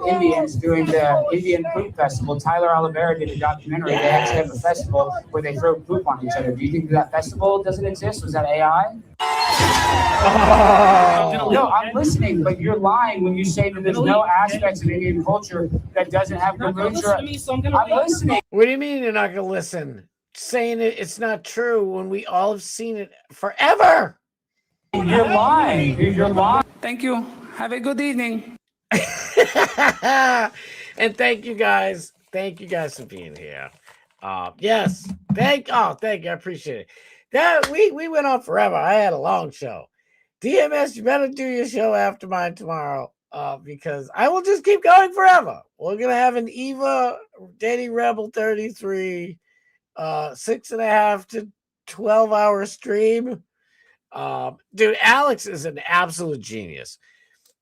Indians doing the Indian poop festival. Tyler Oliveira did a documentary. They actually have a festival where they throw poop on each other. Do you think that festival doesn't exist? Was that AI? Oh. No, I'm listening, but you're lying when you say that there's no aspects of Indian culture that doesn't have Gamutra. I'm listening. What do you mean you're not going to listen? Saying it's not true when we all have seen it forever. You're lying. You're lying. Thank you. Have a good evening. And thank you guys. Thank you guys for being here. Yes. Thank you. I appreciate it. That we went on forever. I had a long show. DMS, you better do your show after mine tomorrow. Because I will just keep going forever. We're gonna have an Eva Danny Rebel 33 6.5 to 12-hour stream. Dude, Alex is an absolute genius.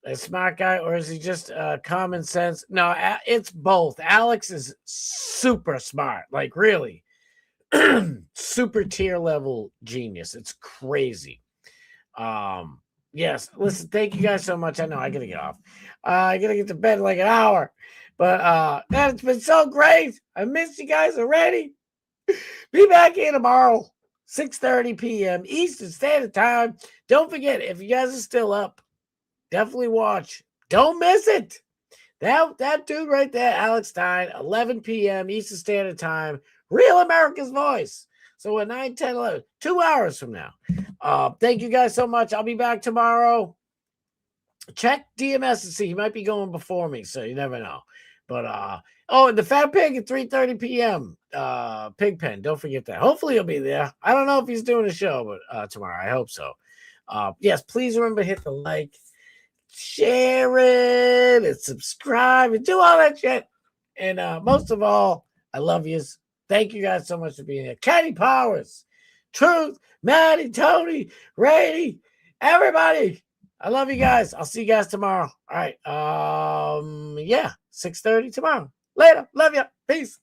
A smart guy, or is he just common sense? No, it's both. Alex is super smart, like really super tier level genius. It's crazy. Yes, listen, thank you guys so much. I know I gotta get off. I gotta get to bed in like an hour. But man, it's been so great. I missed you guys already. Be back here tomorrow, 6:30 p.m. Eastern Standard Time. Don't forget, if you guys are still up, definitely watch. Don't miss it. That dude right there, Alex Stein, 11 p.m. Eastern Standard Time. Real America's Voice. So at 9, 10, 11, 2 hours from now. Thank you guys so much. I'll be back tomorrow. Check DMS and see. He might be going before me, so you never know. But and the Fat Pig at 3:30 p.m. Pigpen. Don't forget that. Hopefully he'll be there. I don't know if he's doing a show, but tomorrow. I hope so. Yes, please remember to hit the like, share it, and subscribe, and do all that shit. And most of all, I love yous. Thank you guys so much for being here. Kenny Powers, Truth, Maddie, Tony, Rady, everybody. I love you guys. I'll see you guys tomorrow. All right. 6:30 tomorrow. Later. Love you. Peace.